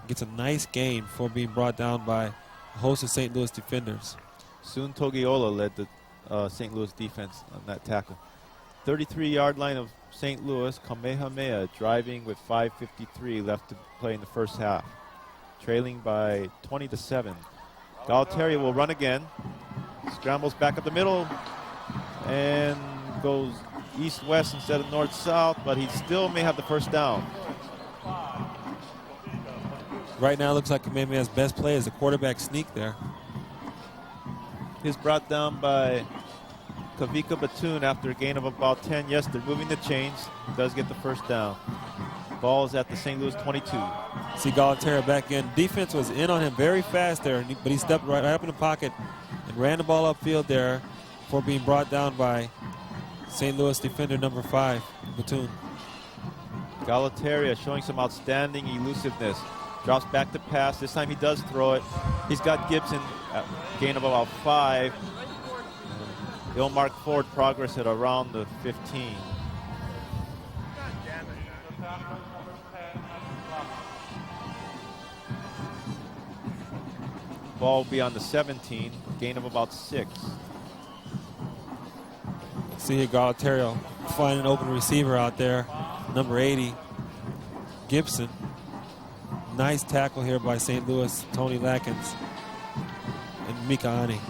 gets a nice gain before being brought down by a host of St. Louis defenders. Soon Togiola led the St. Louis defense on that tackle. 33-yard line of St. Louis. Kamehameha driving with 5:53 left to play in the first half. Trailing by 20-7. Galataria will run again. Scrambles back up the middle and goes east-west instead of north-south, but he still may have the first down. Right now, it looks like Kamehameha's best play is a quarterback sneak there. He's brought down by Kavika Batoon after a gain of about 10. Yes, they're moving the chains. Does get the first down. Ball is at the St. Louis 22. See Galataria back in. Defense was in on him very fast there, but he stepped right up in the pocket and ran the ball upfield there before being brought down by St. Louis defender number 5, Batoon. Galataria showing some outstanding elusiveness. Drops back to pass. This time he does throw it. He's got Gibson at gain of about 5. He'll mark forward progress at around the 15. Ball will be on the 17, gain of about 6. See here Galataria find an open receiver out there, number 80, Gibson. Nice tackle here by St. Louis, Tony Latkins and Mika Ani.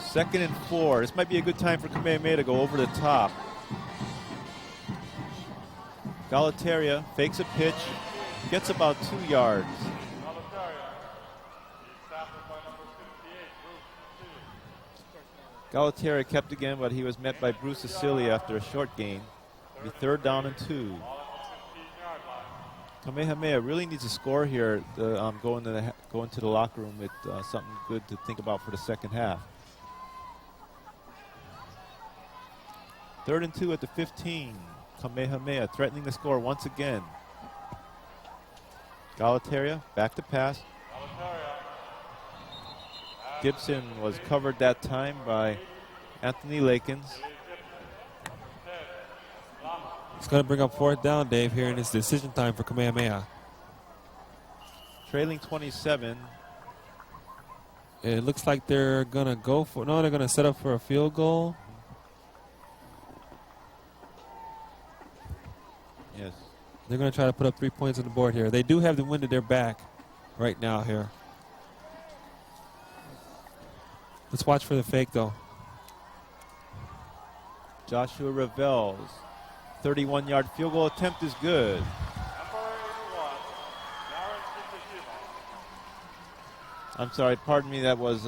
2nd and 4. This might be a good time for Kamehameha to go over the top. Galataria fakes a pitch, gets about 2 yards. Galataria kept again, but he was met by Bruce Asili after a short gain. Be 3rd down and 2. Kamehameha really needs a score here to go into the locker room with something good to think about for the second half. 3rd and 2 at the 15. Kamehameha threatening the score once again. Galataria back to pass. Gibson was covered that time by Anthony Lakins. It's going to bring up 4th down, Dave, here in this decision time for Kamehameha. Trailing 27. It looks like they're going to go for, no, they're going to set up for a field goal. Yes. They're going to try to put up 3 points on the board here. They do have the wind at their back right now here. Let's watch for the fake, though. Joshua Ravel's 31-yard field goal attempt is good. I'm sorry, pardon me, that was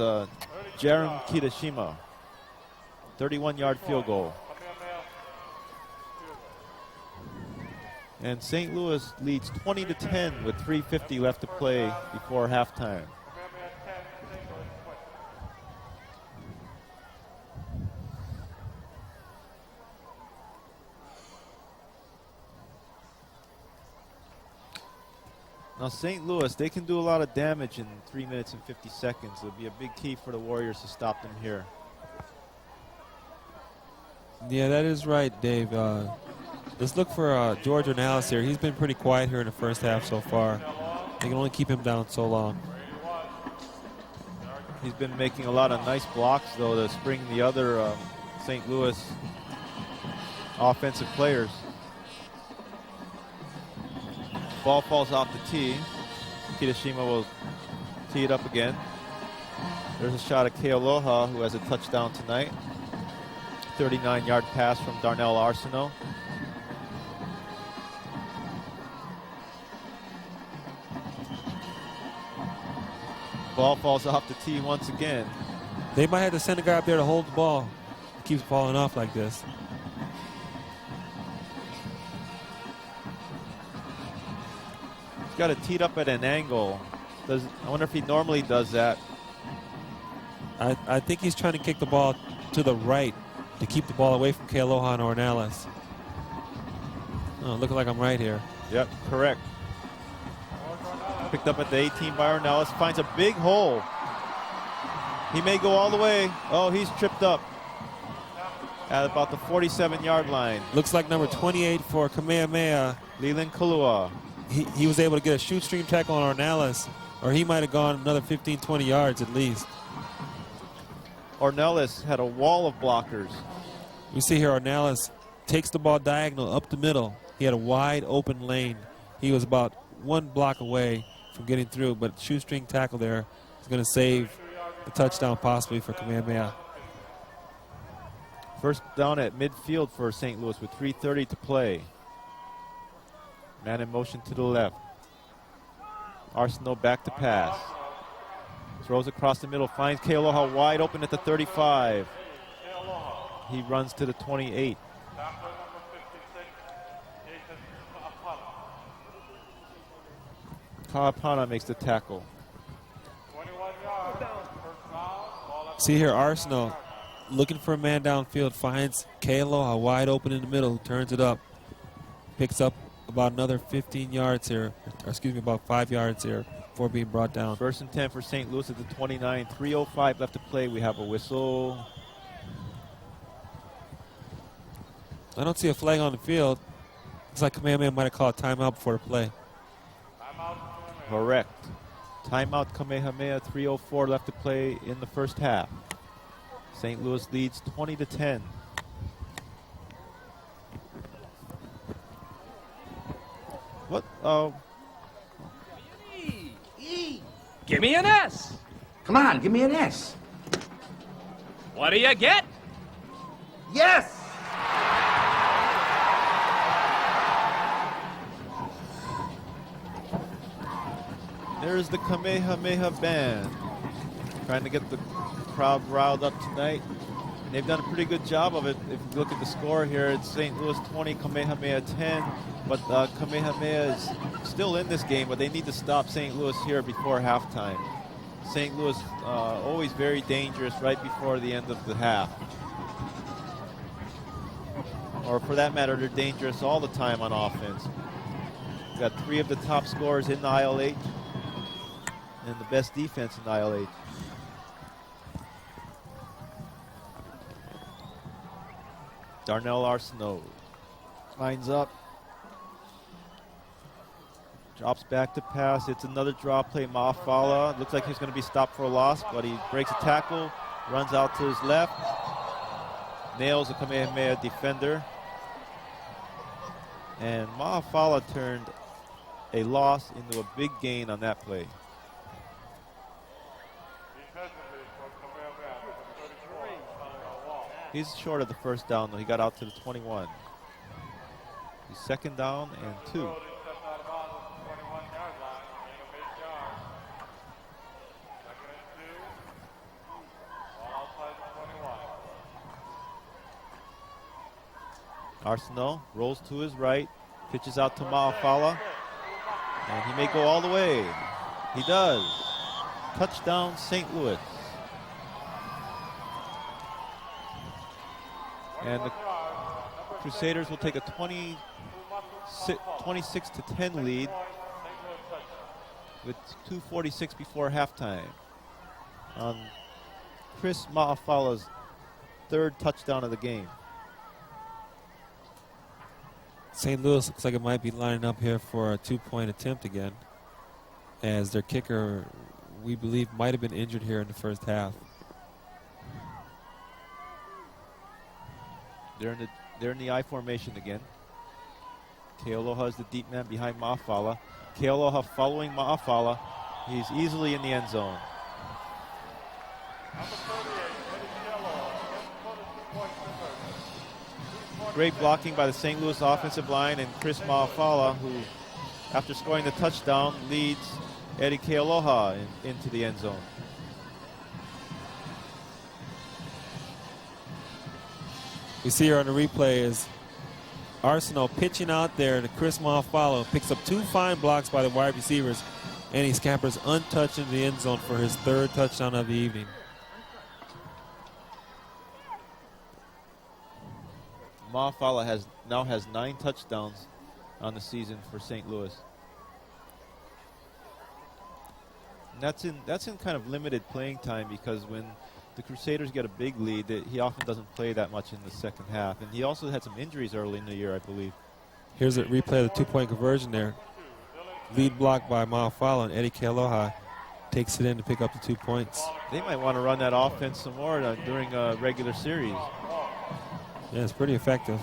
Jaron Kitashima. 31-yard field goal. And St. Louis leads 20-10 with 3:50 left to play before halftime. Now St. Louis, they can do a lot of damage in 3 minutes and 50 seconds. It'll be a big key for the Warriors to stop them here. Yeah, that is right, Dave. Let's look for George Ornelas here. He's been pretty quiet here in the first half so far. They can only keep him down so long. He's been making a lot of nice blocks, though, to spring the other St. Louis offensive players. Ball falls off the tee. Kitashima will tee it up again. There's a shot at Kealoha, who has a touchdown tonight. 39-yard pass from Darnell Arsenault. Ball falls off the tee once again. They might have to send a guy up there to hold the ball. It keeps falling off like this. He's got it teed up at an angle. I wonder if he normally does that. I think he's trying to kick the ball to the right to keep the ball away from Kealoha and Ornelas. Oh, looking like I'm right here. Yep, correct. Picked up at the 18 by Ornelas. Finds a big hole. He may go all the way. Oh, he's tripped up at about the 47-yard line. Looks like number 28 for Kamehameha. Leland Kulua. He was able to get a shoestring tackle on Ornelas, or he might have gone another 15, 20 yards at least. Ornelas had a wall of blockers. We see here Ornelas takes the ball diagonal up the middle. He had a wide open lane. He was about 1 block away from getting through, but shoestring tackle there is going to save the touchdown possibly for Kamehameha. First down at midfield for St. Louis with 3:30 to play. Man in motion to the left. Arsenault back to pass. Throws across the middle, finds Kealoha wide open at the 35. He runs to the 28. Kaapana makes the tackle. See here, Arsenault looking for a man downfield, finds Kealoha wide open in the middle, turns it up, picks up about another 15 yards here, or excuse me, about 5 yards here before being brought down. First and 10 for St. Louis at the 29. 3:05 left to play. We have a whistle. I don't see a flag on the field. Looks like Kamehameha might have called a timeout before the play. Correct. Timeout Kamehameha, 3:04 left to play in the first half. St. Louis leads 20-10. What? Give me an S. Come on, give me an S. What do you get? Yes! There's the Kamehameha band. Trying to get the crowd riled up tonight. And they've done a pretty good job of it. If you look at the score here, it's St. Louis 20, Kamehameha 10. But Kamehameha is still in this game, but they need to stop St. Louis here before halftime. St. Louis always very dangerous right before the end of the half. Or for that matter, they're dangerous all the time on offense. We've got 3 of the top scorers in the ILH and the best defense in the ILH. Darnell Arsenault lines up. Drops back to pass. It's another draw play. Ma'afala looks like he's going to be stopped for a loss, but he breaks a tackle, runs out to his left, nails a Kamehameha defender. And Ma'afala turned a loss into a big gain on that play. He's short of the first down, though. He got out to the 21. He's second down and 2. Arsenault rolls to his right, pitches out to Ma'afala, and he may go all the way. He does. Touchdown, St. Louis. And the Crusaders will take a 26-10 lead with 2:46 before halftime on Chris Ma'afala's 3rd touchdown of the game. St. Louis looks like it might be lining up here for a 2-point attempt again, as their kicker, we believe, might have been injured here in the first half. They're in the I formation again. Kealoha is the deep man behind Ma'afala. Kealoha following Ma'afala. He's easily in the end zone. Great blocking by the St. Louis offensive line and Chris Ma'afala, who, after scoring the touchdown, leads Eddie Kealoha into the end zone. We see here on the replay is Arsenault pitching out there, and Chris Ma'afala picks up 2 fine blocks by the wide receivers, and he scampers untouched into the end zone for his 3rd touchdown of the evening. Ma'afala now has 9 touchdowns on the season for St. Louis. And that's in kind of limited playing time, because when the Crusaders get a big lead, he often doesn't play that much in the second half. And he also had some injuries early in the year, I believe. Here's a replay of the 2-point conversion there. Lead block by Ma'afala, and Eddie Kealoha takes it in to pick up the 2 points. They might want to run that offense some more during a regular series. Yeah, it's pretty effective.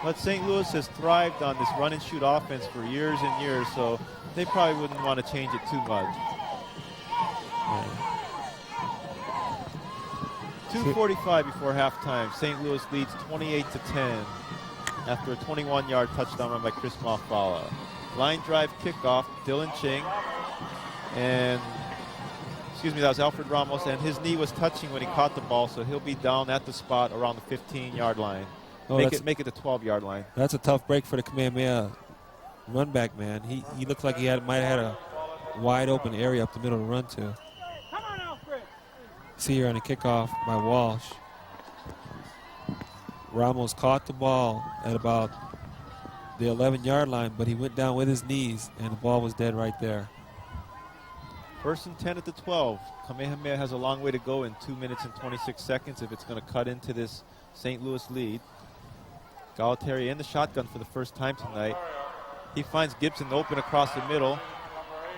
But St. Louis has thrived on this run and shoot offense for years and years, so they probably wouldn't want to change it too much. Yeah. 2:45 before halftime. St. Louis leads 28-10 after a 21-yard touchdown run by Chris Mafala. Line drive kickoff, Dylan Ching. And, that was Alfred Ramos, and his knee was touching when he caught the ball, so he'll be down at the spot around the 15-yard line. Make it the 12-yard line. That's a tough break for the Kamehameha run back, man. He looked like he might have had a wide open area up the middle to run to. Come on, Alfred. See here on the kickoff by Walsh. Ramos caught the ball at about the 11-yard line, but he went down with his knees, and the ball was dead right there. 1st and 10 at the 12. Kamehameha has a long way to go in 2 minutes and 26 seconds if it's going to cut into this St. Louis lead. Galataria in the shotgun for the first time tonight. He finds Gibson open across the middle,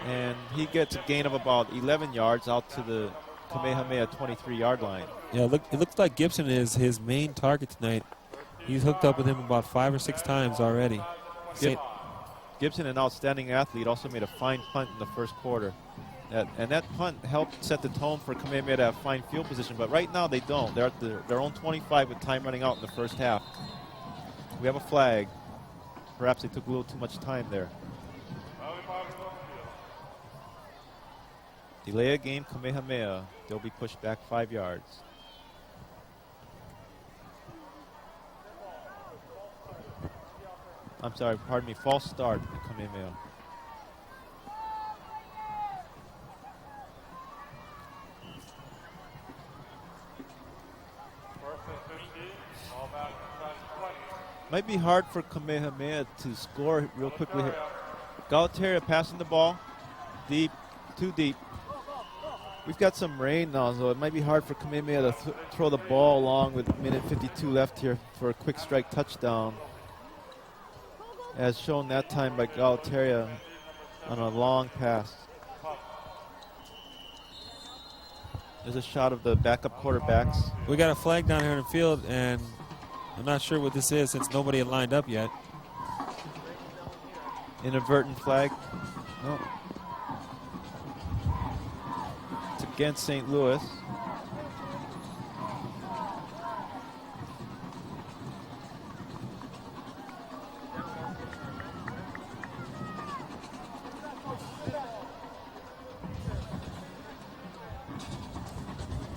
and he gets a gain of about 11 yards out to the Kamehameha 23-yard line. Yeah, it looks like Gibson is his main target tonight. He's hooked up with him about 5 or 6 times already. Gibson, an outstanding athlete, also made a fine punt in the first quarter. And that punt helped set the tone for Kamehameha to have fine field position, but right now they don't. They're at their own 25 with time running out in the first half. We have a flag. Perhaps they took a little too much time there. Delay a game, Kamehameha. They'll be pushed back 5 yards. I'm sorry, pardon me, false start for Kamehameha. Might be hard for Kamehameha to score real quickly here. Galataria passing the ball. Deep, too deep. We've got some rain now, so it might be hard for Kamehameha to throw the ball along with a minute 52 left here for a quick strike touchdown. As shown that time by Galataria on a long pass. There's a shot of the backup quarterbacks. We got a flag down here in the field, and I'm not sure what this is since nobody had lined up yet. Inadvertent flag. No. It's against St. Louis.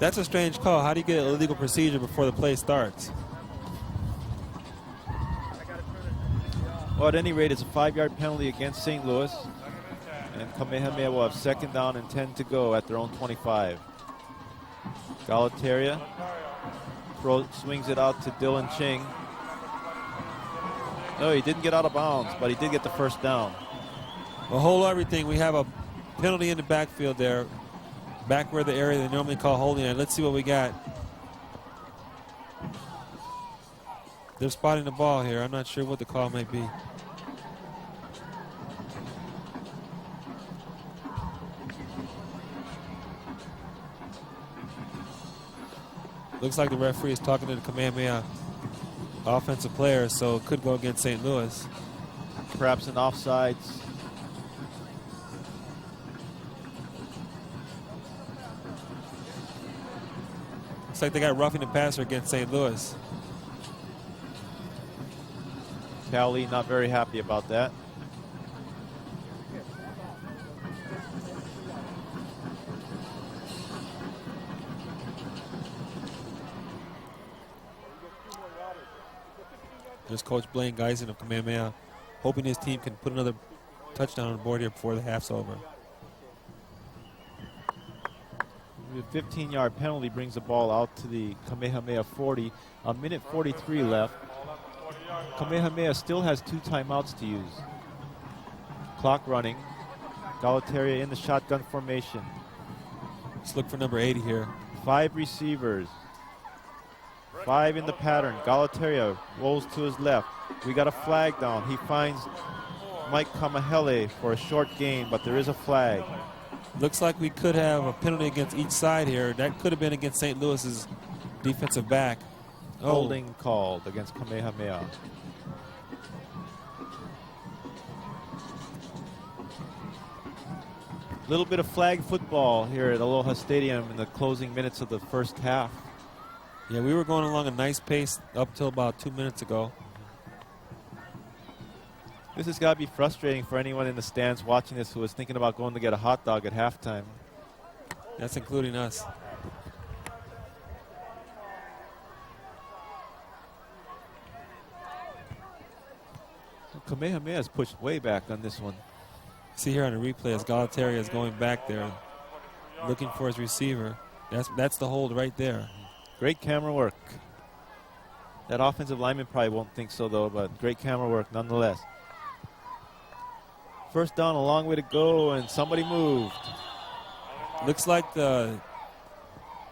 That's a strange call. How do you get an illegal procedure before the play starts? Well, at any rate, it's a 5-yard penalty against St. Louis. And Kamehameha will have 2nd down and 10 to go at their own 25. Galataria swings it out to Dylan Ching. No, he didn't get out of bounds, but he did get the first down. Well, hold everything. We have a penalty in the backfield there, back where the area they normally call holding it. Let's see what we got. They're spotting the ball here. I'm not sure what the call may be. Looks like the referee is talking to the Kamehameha offensive player, so it could go against St. Louis. Perhaps an offsides. Looks like they got roughing the passer against St. Louis. Cali not very happy about that. There's Coach Blaine Geisen of Kamehameha, hoping his team can put another touchdown on the board here before the half's over. The 15-yard penalty brings the ball out to the Kamehameha 40. A minute 43 left. Kamehameha still has 2 timeouts to use. Clock running. Galataria in the shotgun formation. Let's look for number 80 here. 5 receivers. 5 in the pattern. Galataria rolls to his left. We got a flag down. He finds Mike Kamehameha for a short gain, but there is a flag. Looks like we could have a penalty against each side here. That could have been against St. Louis's defensive back. Holding called against Kamehameha. Little bit of flag football here at Aloha Stadium in the closing minutes of the first half. Yeah, we were going along a nice pace up till about 2 minutes ago. This has got to be frustrating for anyone in the stands watching this who was thinking about going to get a hot dog at halftime. That's including us. Kamehameha is pushed way back on this one. See here on the replay as Galataria is going back there, looking for his receiver. That's the hold right there. Great camera work. That offensive lineman probably won't think so, though, but great camera work nonetheless. First down, a long way to go, and somebody moved. Looks like the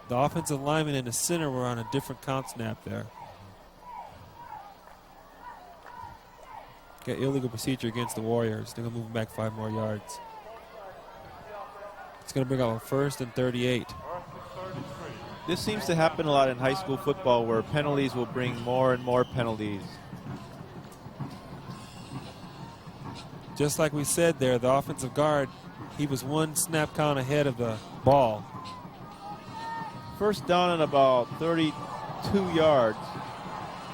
offensive lineman in the center were on a different count snap there. Got illegal procedure against the Warriors. They're going to move him back 5 more yards. It's going to bring up a 1st and 38. This seems to happen a lot in high school football where penalties will bring more and more penalties. Just like we said there, the offensive guard, he was 1 snap count ahead of the ball. First down at about 32 yards.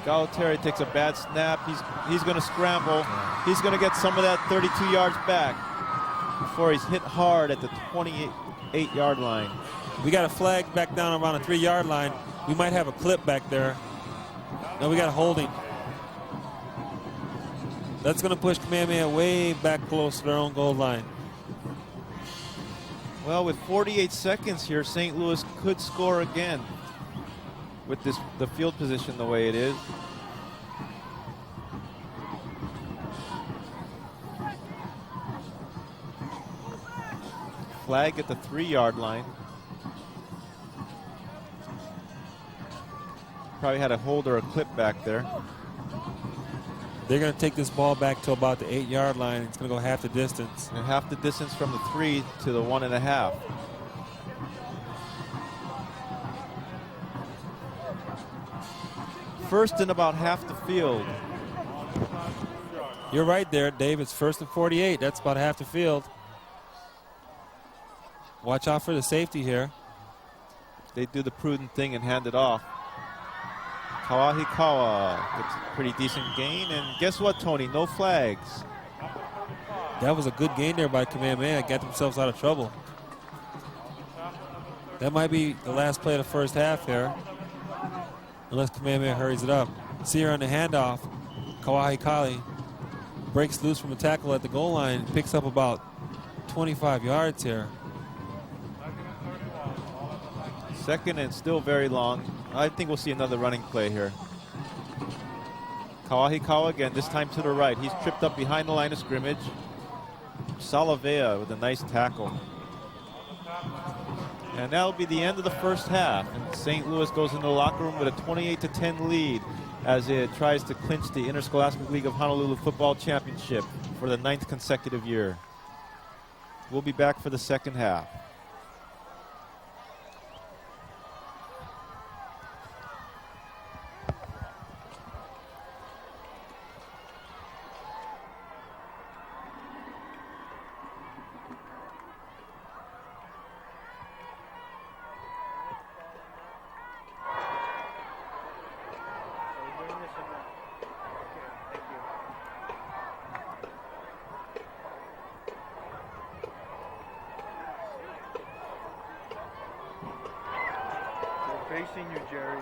Galataria takes a bad snap. He's going to scramble. He's going to get some of that 32 yards back before he's hit hard at the 28-yard line. We got a flag back down around the 3-yard line. We might have a clip back there. No, we got a holding. That's going to push Kamehameha way back close to their own goal line. Well, with 48 seconds here, St. Louis could score again with the field position the way it is. Flag at the 3-yard line. Probably had a hold or a clip back there. They're going to take this ball back to about the 8-yard line. It's going to go half the distance. And half the distance from the 3 to the 1.5. First and about half the field. You're right there, Dave. It's 1st and 48. That's about half the field. Watch out for the safety here. They do the prudent thing and hand it off. Kawahikawa gets a pretty decent gain. And guess what, Tony? No flags. That was a good gain there by Kamehameha. Got themselves out of trouble. That might be the last play of the first half here, unless Kamehameha hurries it up. See here on the handoff, Kawahikawa breaks loose from a tackle at the goal line, picks up about 25 yards here. Second and still very long. I think we'll see another running play here. Kawahikawa again, this time to the right. He's tripped up behind the line of scrimmage. Salavea with a nice tackle. And that'll be the end of the first half. And St. Louis goes into the locker room with a 28-10 lead as it tries to clinch the Interscholastic League of Honolulu Football Championship for the 9th consecutive year. We'll be back for the second half. Facing you, Jerry.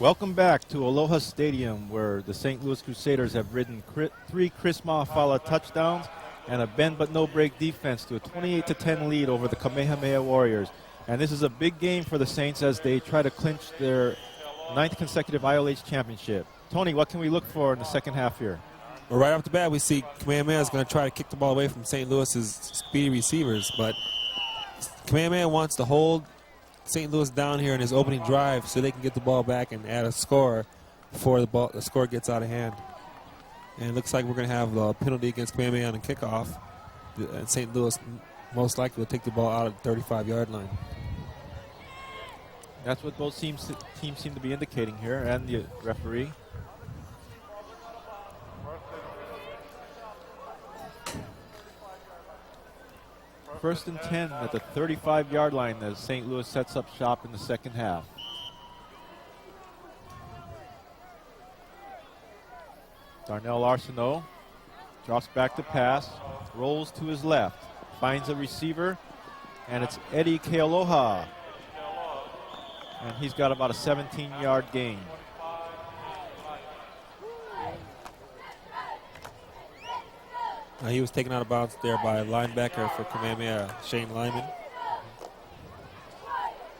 Welcome back to Aloha Stadium, where the St. Louis Crusaders have ridden 3 Chris Mahafala touchdowns and a bend but no break defense to a 28-10 lead over the Kamehameha Warriors. And this is a big game for the Saints as they try to clinch their 9th consecutive ILH championship. Tony, what can we look for in the second half here? Well, right off the bat, we see Kamehameha is going to try to kick the ball away from St. Louis's speedy receivers, but Kamehameha wants to hold St. Louis down here in his opening drive so they can get the ball back and add a score before the score gets out of hand. And it looks like we're going to have a penalty against Kamehameha on the kickoff. And St. Louis most likely will take the ball out at the 35-yard line. That's what both teams seem to be indicating here, and the referee. First and 10 at the 35-yard line as St. Louis sets up shop in the second half. Darnell Arsenault drops back to pass, rolls to his left, finds a receiver, and it's Eddie Kealoha. And he's got about a 17-yard gain. He was taken out of bounds there by a linebacker for Kamehameha, Shane Lyman.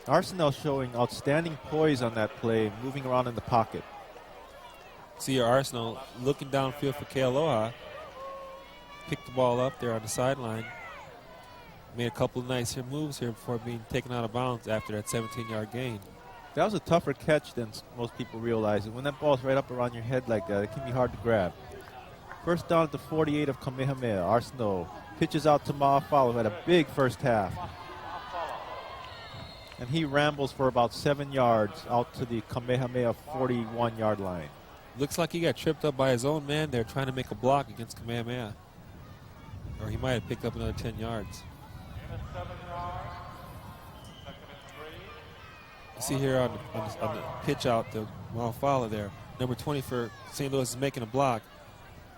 Arsenault showing outstanding poise on that play, moving around in the pocket. See your Arsenault looking downfield for Kealoha. Picked the ball up there on the sideline. Made a couple of nice moves here before being taken out of bounds after that 17-yard gain. That was a tougher catch than most people realize. And when that ball's right up around your head like that, it can be hard to grab. First down at the 48 of Kamehameha. Arsenault pitches out to Mahafala, who had a big first half. And he rambles for about 7 yards out to the Kamehameha 41-yard line. Looks like he got tripped up by his own man there trying to make a block against Kamehameha. Or he might have picked up another 10 yards. You see here on the pitch out to Mahafala there. Number 20 for St. Louis is making a block.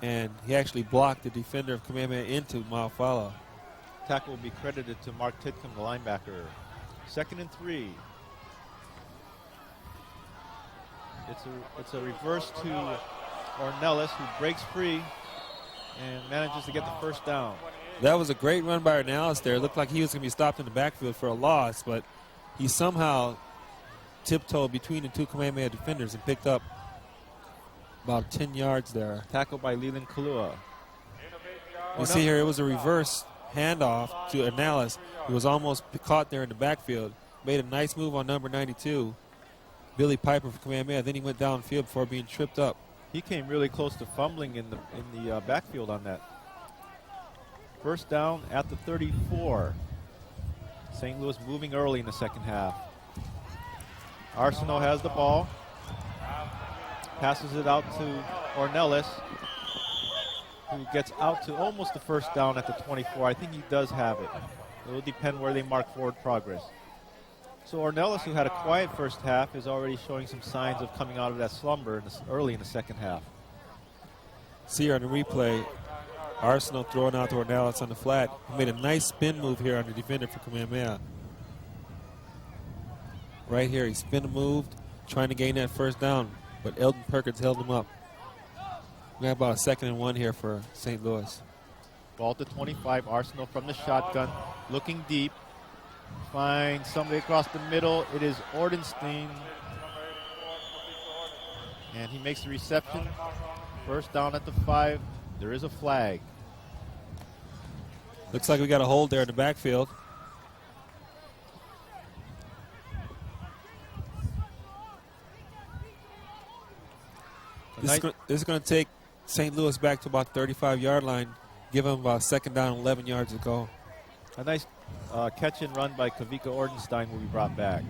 And he actually blocked the defender of Kamehameha into Mahafala. Tackle will be credited to Mark Titcomb, the linebacker. 2nd and 3. It's a reverse to Ornelas, who breaks free and manages to get the first down. That was a great run by Ornelas there. It looked like he was going to be stopped in the backfield for a loss, but he somehow tiptoed between the two Kamehameha defenders and picked up about 10 yards there. Tackled by Leland Kalua. You see here, it was a reverse handoff to Ornelas, who was almost caught there in the backfield. Made a nice move on number 92, Billy Piper for Kamehameha. Then he went downfield before being tripped up. He came really close to fumbling in the backfield on that. First down at the 34. St. Louis moving early in the second half. Arsenault has the ball. Passes it out to Ornelas, who gets out to almost the first down at the 24. I think he does have it. It will depend where they mark forward progress. So Ornelas, who had a quiet first half, is already showing some signs of coming out of that slumber early in the second half. See here on the replay, Arsenault throwing out to Ornelas on the flat. He made a nice spin move here on the defender for Kamehameha. Right here, he spin moved, trying to gain that first down, but Eldon Perkins held him up. We have about a 2nd and 1 here for St. Louis. Ball to 25, Arsenault from the shotgun, looking deep. Finds somebody across the middle. It is Ordenstein. And he makes the reception. First down at the 5. There is a flag. Looks like we got a hold there in the backfield. This is going to take St. Louis back to about 35-yard line, give them about 2nd down, 11 yards to go. A nice catch and run by Kavika Ordenstein will be brought back.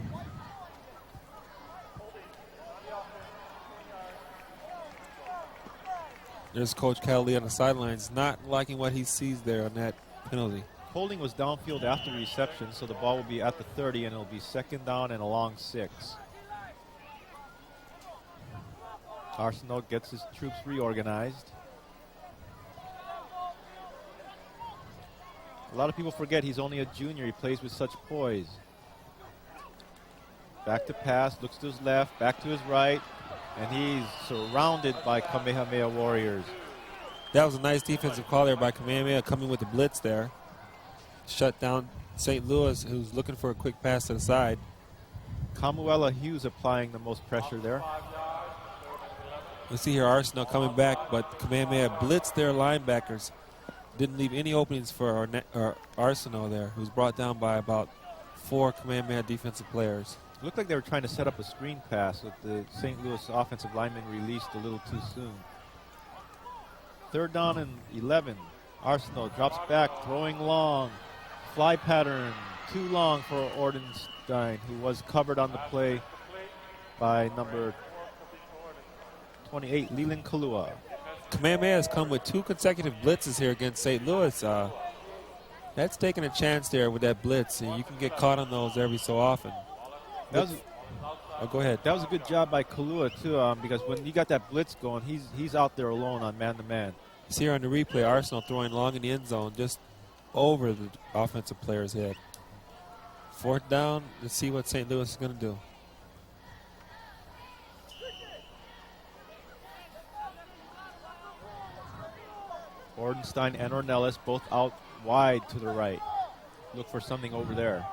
There's Coach Calley on the sidelines, not liking what he sees there on that penalty. Holding was downfield after the reception, so the ball will be at the 30, and it'll be 2nd down and a long 6. Arsenault gets his troops reorganized. A lot of people forget he's only a junior. He plays with such poise. Back to pass, looks to his left, back to his right, and he's surrounded by Kamehameha Warriors. That was a nice defensive call there by Kamehameha, coming with the blitz there. Shut down St. Louis, who's looking for a quick pass to the side. Kamuela Hughes applying the most pressure there. You see here Arsenal coming back, but Kamehameha blitzed their linebackers. Didn't leave any openings for our Arsenal there, who's brought down by about 4 Kamehameha defensive players. It looked like they were trying to set up a screen pass, but the St. Louis offensive lineman released a little too soon. 3rd down and 11. Arsenal drops back, throwing long. Fly pattern, too long for Ordenstein, who was covered on the play by number 28, Leland Kalua. Kamehameha has come with 2 consecutive blitzes here against St. Louis. That's taking a chance there with that blitz, and you can get caught on those every so often. Go ahead. That was a good job by Kalua, too, because when you got that blitz going, he's out there alone on man-to-man. See here on the replay, Arsenal throwing long in the end zone, just over the offensive player's head. 4th down, let's see what St. Louis is going to do. Ordenstein and Ornelas both out wide to the right. Look for something over there.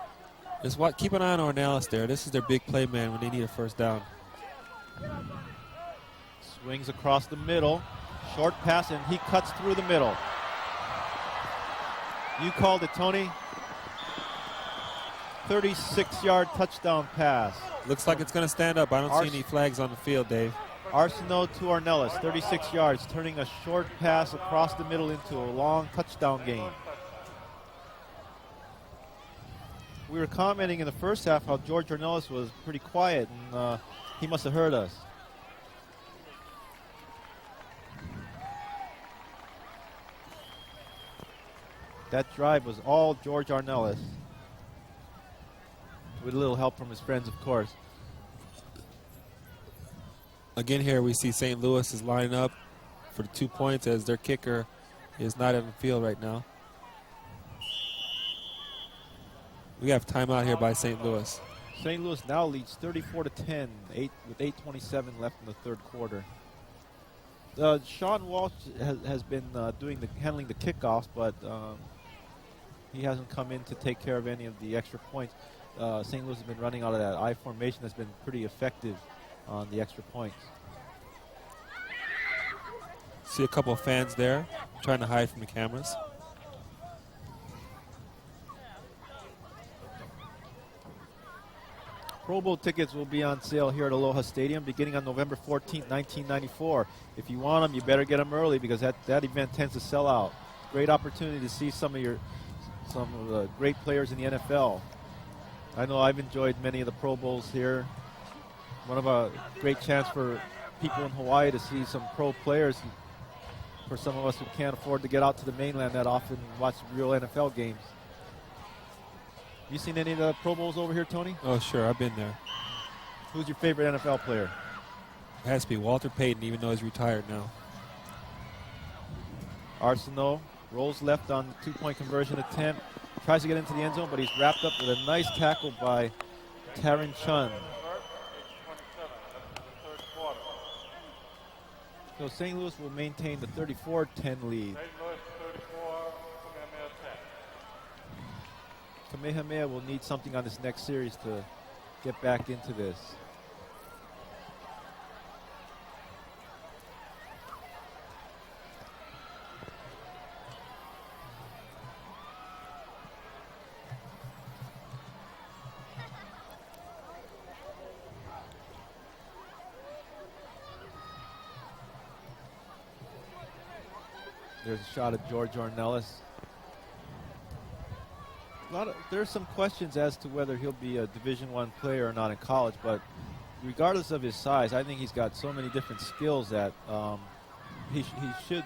Just keep an eye on Ornelas there. This is their big play man when they need a 1st down. Swings across the middle. Short pass, and he cuts through the middle. You called it, Tony. 36-yard touchdown pass. Looks like it's going to stand up. I don't see any flags on the field, Dave. Arsenault to Ornelas, 36 yards, turning a short pass across the middle into a long touchdown gain. We were commenting in the first half how George Ornelas was pretty quiet, and he must have heard us. That drive was all George Ornelas, with a little help from his friends, of course. Again here we see St. Louis is lining up for the 2 points as their kicker is not in the field right now. We have timeout here by St. Louis. St. Louis now leads 34-10 with 8:27 left in the 3rd quarter. Sean Walsh has been handling the kickoffs, but he hasn't come in to take care of any of the extra points. St. Louis has been running out of that I formation that's been pretty effective on the extra points. See a couple of fans there trying to hide from the cameras. Pro Bowl tickets will be on sale here at Aloha Stadium beginning on November 14th, 1994. If you want them, you better get them early because that event tends to sell out. Great opportunity to see some of the great players in the NFL. I know I've enjoyed many of the Pro Bowls here. One of a great chance for people in Hawaii to see some pro players. For some of us who can't afford to get out to the mainland that often watch real NFL games. You seen any of the Pro Bowls over here, Tony? Oh, sure. I've been there. Who's your favorite NFL player? It has to be Walter Payton, even though he's retired now. Arsenault rolls left on the 2-point conversion attempt. Tries to get into the end zone, but he's wrapped up with a nice tackle by Taron Chun. So St. Louis will maintain the 34-10 lead. Kamehameha will need something on this next series to get back into this. There's a shot at George Ornelas. There's some questions as to whether he'll be a Division I player or not in college, but regardless of his size, I think he's got so many different skills that he should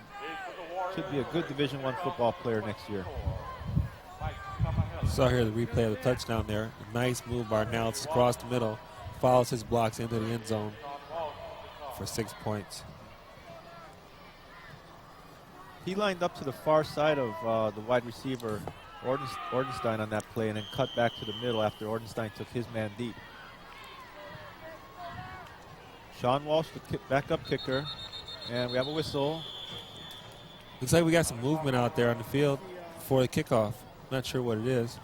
be a good Division I football player next year. Saw here the replay of the touchdown there. A nice move by Ornelas across the middle. Follows his blocks into the end zone for 6 points. He lined up to the far side of the wide receiver, Ordenstein, on that play, and then cut back to the middle after Ordenstein took his man deep. Sean Walsh, the backup kicker. And we have a whistle. Looks like we got some movement out there on the field before the kickoff. Not sure what it is.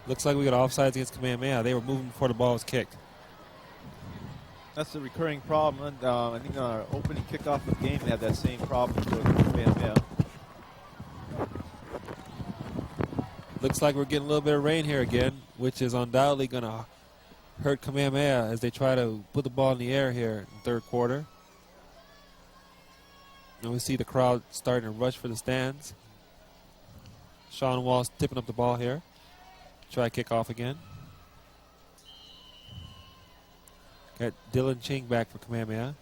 Looks like we got offsides against Kamehameha. They were moving before the ball was kicked. That's a recurring problem. And, I think on our opening kickoff of the game, they had that same problem with Kamehameha. Looks like we're getting a little bit of rain here again, which is undoubtedly going to hurt Kamehameha as they try to put the ball in the air here in the third quarter. And we see the crowd starting to rush for the stands. Sean Walsh tipping up the ball here. Try kick off again. Got Dylan Ching back for Kamehameha.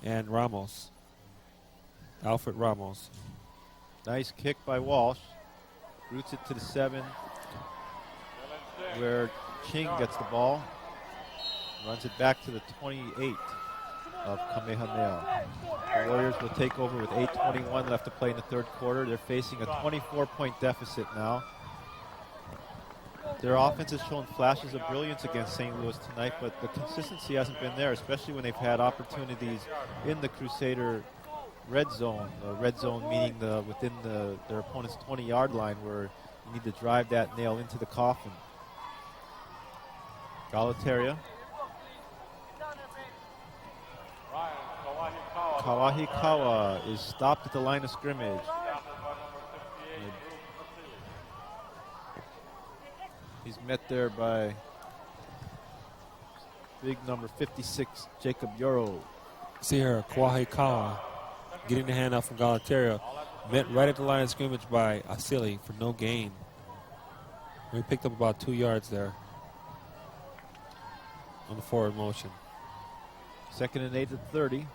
And Ramos. Alfred Ramos. Nice kick by Walsh. Roots it to the 7, where Ching gets the ball. Runs it back to the 28 of Kamehameha. The Warriors will take over with 8:21 left to play in the third quarter. They're facing a 24-point deficit now. Their offense has shown flashes of brilliance against St. Louis tonight, but the consistency hasn't been there, especially when they've had opportunities in the Crusader red zone. Red zone meaning within their opponent's 20-yard line, where you need to drive that nail into the coffin. Galataria. Kawahikawa is stopped at the line of scrimmage. He's met there by big number 56, Jacob Yoro. See here, Kawahikawa getting the handoff from Galataria. Met right at the line of scrimmage by Asili for no gain. We picked up about 2 yards there on the forward motion. 2nd and 8 at 30.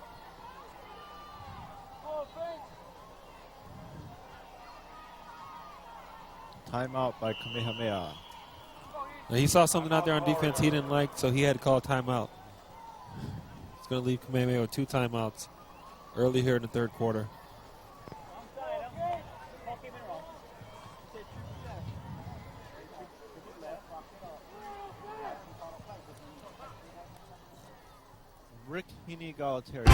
Timeout by Kamehameha. Now he saw something out there on defense he didn't like, so he had to call a timeout. It's going to leave Kamehameha with 2 timeouts early here in the third quarter. Rick Heaney Galataria.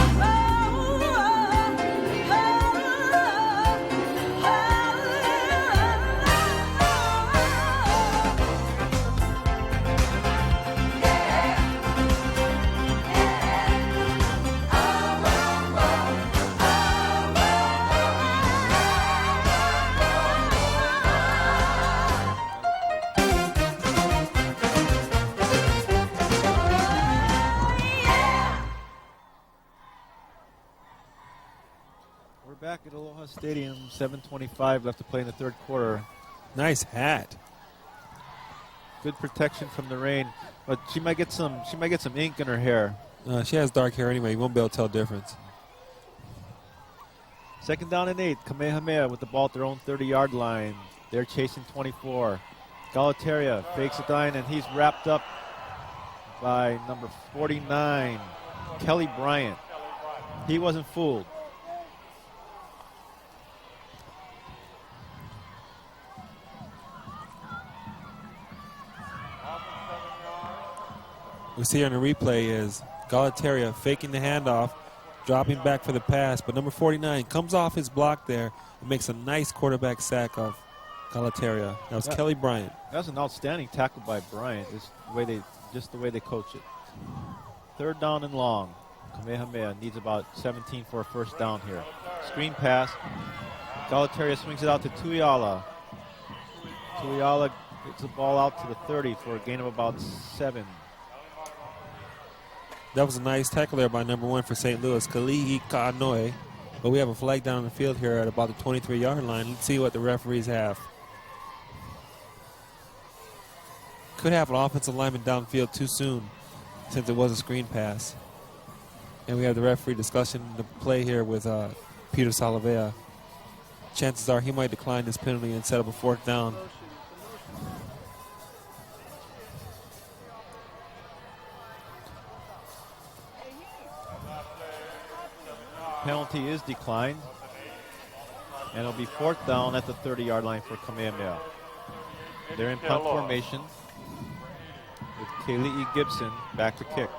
Back at Aloha Stadium, 7:25 left to play in the third quarter. Nice hat. Good protection from the rain, but she might get some ink in her hair. She has dark hair anyway. You won't be able to tell the difference. 2nd down and 8. Kamehameha with the ball at their own 30-yard line. They're chasing 24. Galataria fakes a dime, and he's wrapped up by number 49, Kelly Bryant. He wasn't fooled. We see on the replay is Galataria faking the handoff, dropping back for the pass, but number 49 comes off his block there and makes a nice quarterback sack of Galataria. That was Kelly Bryant. That was an outstanding tackle by Bryant. Just the way they coach it. 3rd down and long. Kamehameha needs about 17 for a first down here. Screen pass. Galataria swings it out to Tuiala. Tuiala gets the ball out to the 30 for a gain of about 7. That was a nice tackle there by number 1 for St. Louis, Kalihi Ka'anoe. But we have a flag down on the field here at about the 23-yard line. Let's see what the referees have. Could have an offensive lineman downfield too soon since it was a screen pass. And we have the referee discussing the play here with Peter Salavea. Chances are he might decline this penalty and set up a 4th down. Penalty is declined. And it'll be 4th down at the 30-yard line for Kamehameha. They're in punt formation with Kaylee E. Gibson back to kick.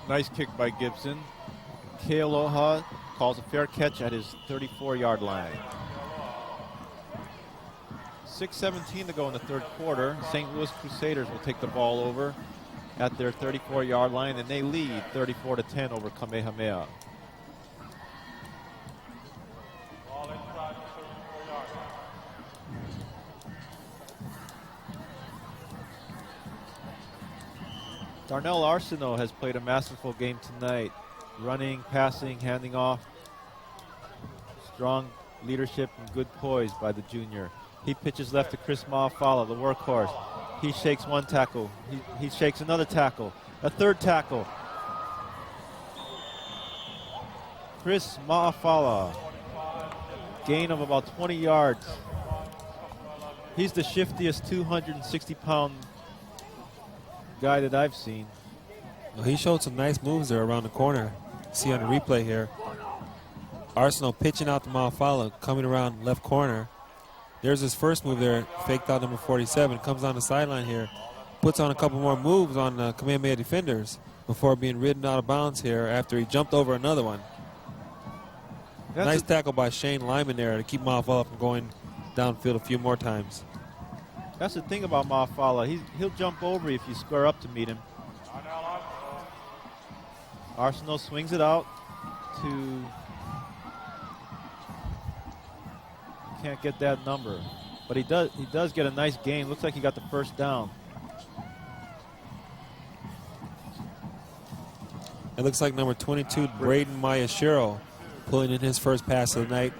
Nice kick by Gibson. Kealoha calls a fair catch at his 34-yard line. 6:17 to go in the third quarter. St. Louis Crusaders will take the ball over at their 34-yard line, and they lead 34-10 over Kamehameha. Ball inside the 34-yard line. Darnell Arsenault has played a masterful game tonight. Running, passing, handing off. Strong leadership and good poise by the junior. He pitches left to Chris Maafala, the workhorse. He shakes one tackle. He shakes another tackle. A third tackle. Chris Maafala. Gain of about 20 yards. He's the shiftiest 260-pound guy that I've seen. Well, he showed some nice moves there around the corner. See on the replay here. Arsenault pitching out to Maafala, coming around left corner. There's his first move there, faked out number 47. Comes on the sideline here, puts on a couple more moves on the Kamehameha defenders before being ridden out of bounds here after he jumped over another one. Nice tackle by Shane Lyman there to keep Maafala from going downfield a few more times. That's the thing about Maafala. He'll jump over you if you square up to meet him. Arsenault swings it out to... Can't get that number, but he does get a nice gain. Looks like he got the first down. It looks like number 22, Braden Mayashiro, pulling in his first pass of the night.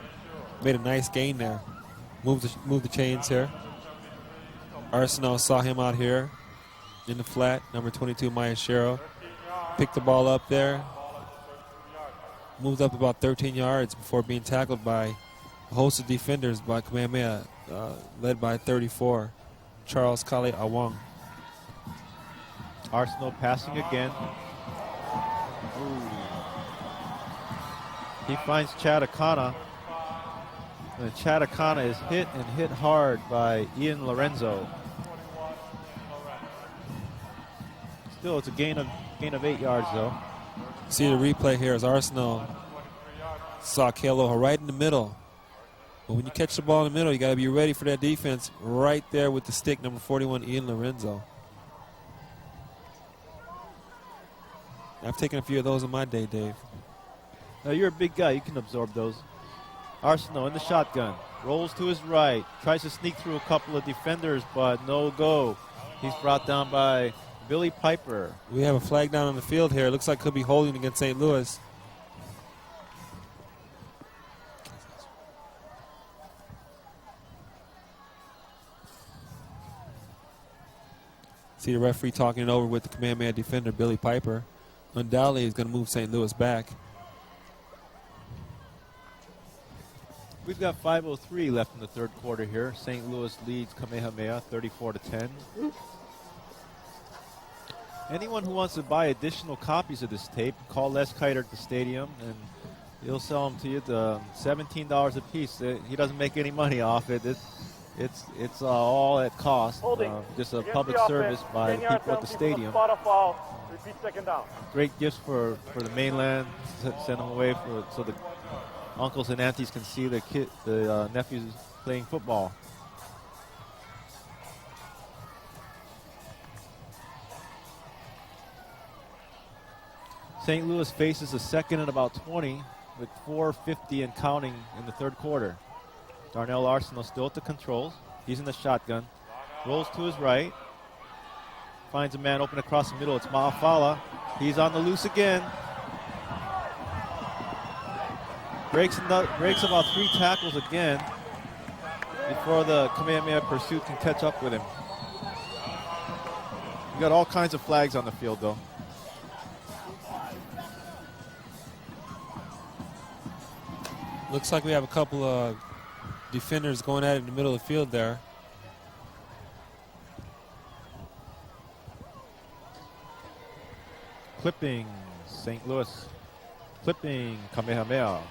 Made a nice gain there. Move the chains here. Arsenault saw him out here in the flat. Number 22, Mayashiro, picked the ball up there. Moved up about 13 yards before being tackled by a host of defenders by Kamehameha, led by 34, Charles Kale Awang. Arsenault passing again. Ooh. He finds Chatakana. And Chatakana is hit and hit hard by Ian Lorenzo. Still, it's a gain of 8 yards though. See the replay here as Arsenault saw Kealoha right in the middle. But when you catch the ball in the middle, you got to be ready for that defense right there with the stick, number 41, Ian Lorenzo. I've taken a few of those in my day, Dave. Now, you're a big guy. You can absorb those. Arsenault in the shotgun. Rolls to his right. Tries to sneak through a couple of defenders, but no go. He's brought down by Billy Piper. We have a flag down on the field here. It looks like could be holding against St. Louis. See the referee talking it over with the Kamehameha defender, Billy Piper. Undoubtedly, he's going to move St. Louis back. We've got 5:03 left in the third quarter here. St. Louis leads Kamehameha 34-10. Anyone who wants to buy additional copies of this tape, call Les Kiter at the stadium, and he'll sell them to you at $17 a piece. He doesn't make any money off it. It's all at cost. Just a public service by the people at the stadium. Repeat second down. Great gifts for the mainland. Send them away so the uncles and aunties can see the nephews playing football. St. Louis faces a second and about 20 with 4:50 and counting in the third quarter. Darnell Arsenault still at the controls. He's in the shotgun. Rolls to his right. Finds a man open across the middle. It's Maafala. He's on the loose again. Breaks about 3 tackles again before the Kamehameha pursuit can catch up with him. We got all kinds of flags on the field, though. Looks like we have a couple of defenders going at it in the middle of the field there. Clipping, St. Louis. Clipping, Kamehameha.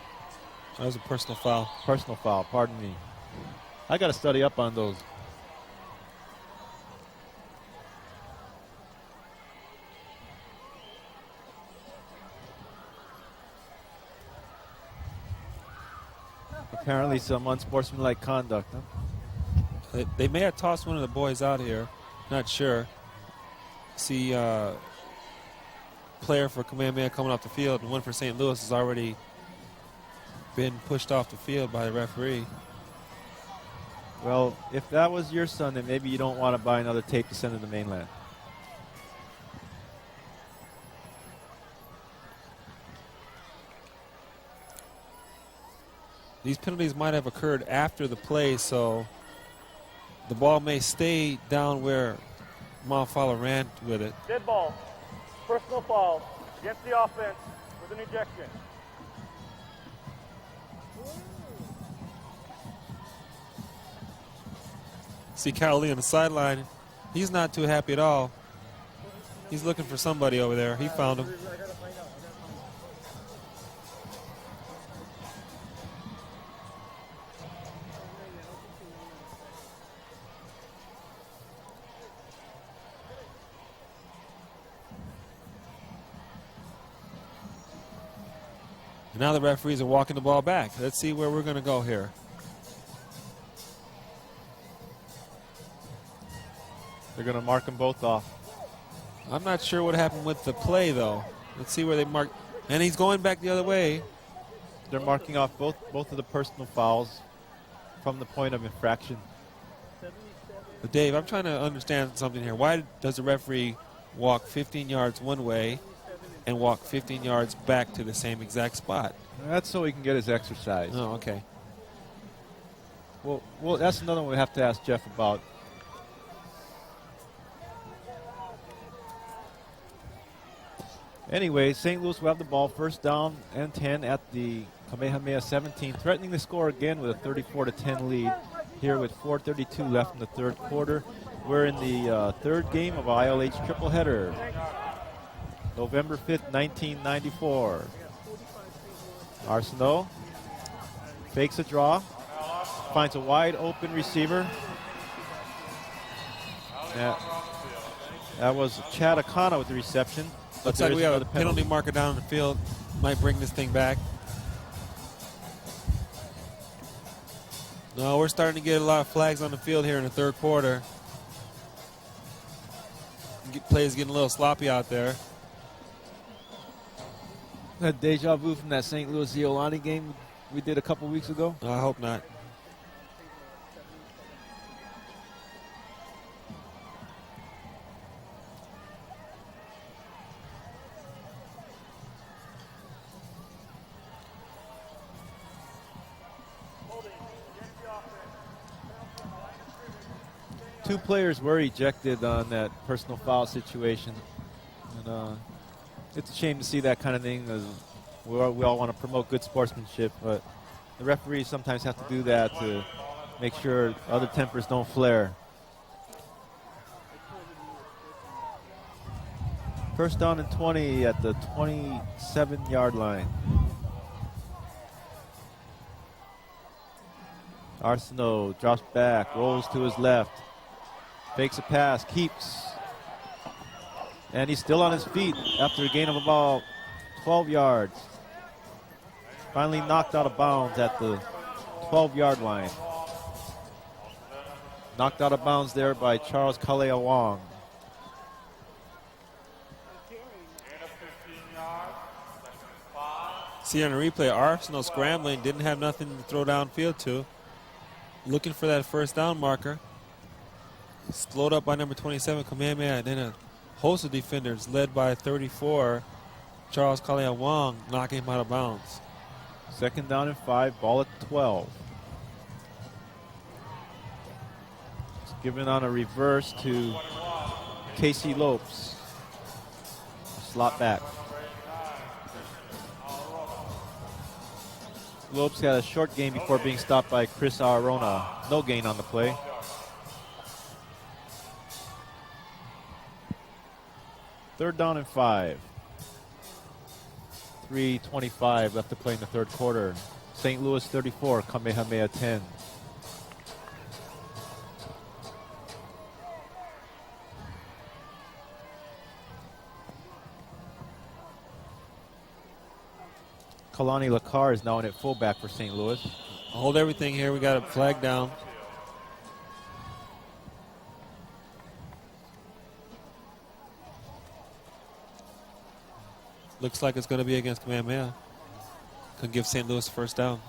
That was a personal foul. Personal foul, pardon me. I got to study up on those. Apparently some unsportsmanlike conduct. Huh? They may have tossed one of the boys out here. Not sure. See player for Kamehameha coming off the field, and one for St. Louis has already been pushed off the field by the referee. Well, if that was your son, then maybe you don't want to buy another tape to send to the mainland. These penalties might have occurred after the play, so the ball may stay down where Malfala ran with it. Dead ball. Personal foul against the offense with an ejection. See Kyle Lee on the sideline. He's not too happy at all. He's looking for somebody over there. He found him. And now the referees are walking the ball back. Let's see where we're going to go here. They're going to mark them both off. I'm not sure what happened with the play, though. Let's see where they mark. And he's going back the other way. They're marking off both of the personal fouls from the point of infraction. But Dave, I'm trying to understand something here. Why does the referee walk 15 yards one way and walk 15 yards back to the same exact spot? That's so he can get his exercise. Oh, okay. Well, that's another one we have to ask Jeff about. Anyway, St. Louis will have the ball, first down and 10 at the Kamehameha 17, threatening to score again with a 34-10 lead here with 4:32 left in the third quarter. We're in the third game of ILH triple header. November 5th, 1994. Arsenault fakes a draw, finds a wide open receiver. That was Chad Akana with the reception. Looks like we have a penalty marker down in the field. Might bring this thing back. No, we're starting to get a lot of flags on the field here in the third quarter. Players getting a little sloppy out there. That deja vu from that St. Louis Iolani game we did a couple weeks ago? I hope not. Two players were ejected on that personal foul situation. And it's a shame to see that kind of thing. We all want to promote good sportsmanship, but the referees sometimes have to do that to make sure other tempers don't flare. First down and 20 at the 27-yard line. Arsenault drops back, rolls to his left. Fakes a pass, keeps. And he's still on his feet after a gain of about 12 yards. Finally knocked out of bounds at the 12-yard line. Knocked out of bounds there by Charles Kalea Wong. See on the replay, Arsenault scrambling, didn't have nothing to throw downfield to. Looking for that first down marker. Slowed up by number 27, Kamehameha, and then a host of defenders led by 34, Charles Kalea Wong, knocking him out of bounds. Second down and 5, ball at 12. It's given on a reverse to Casey Lopes. Slot back. Lopes had a short gain before being stopped by Chris Arona. No gain on the play. Third down and 5. 3:25 left to play in the third quarter. St. Louis 34, Kamehameha 10. Kalani Lakar is now in at fullback for St. Louis. Hold everything here. We got a flag down. Looks like it's going to be against Kamehameha. Could give St. Louis first down.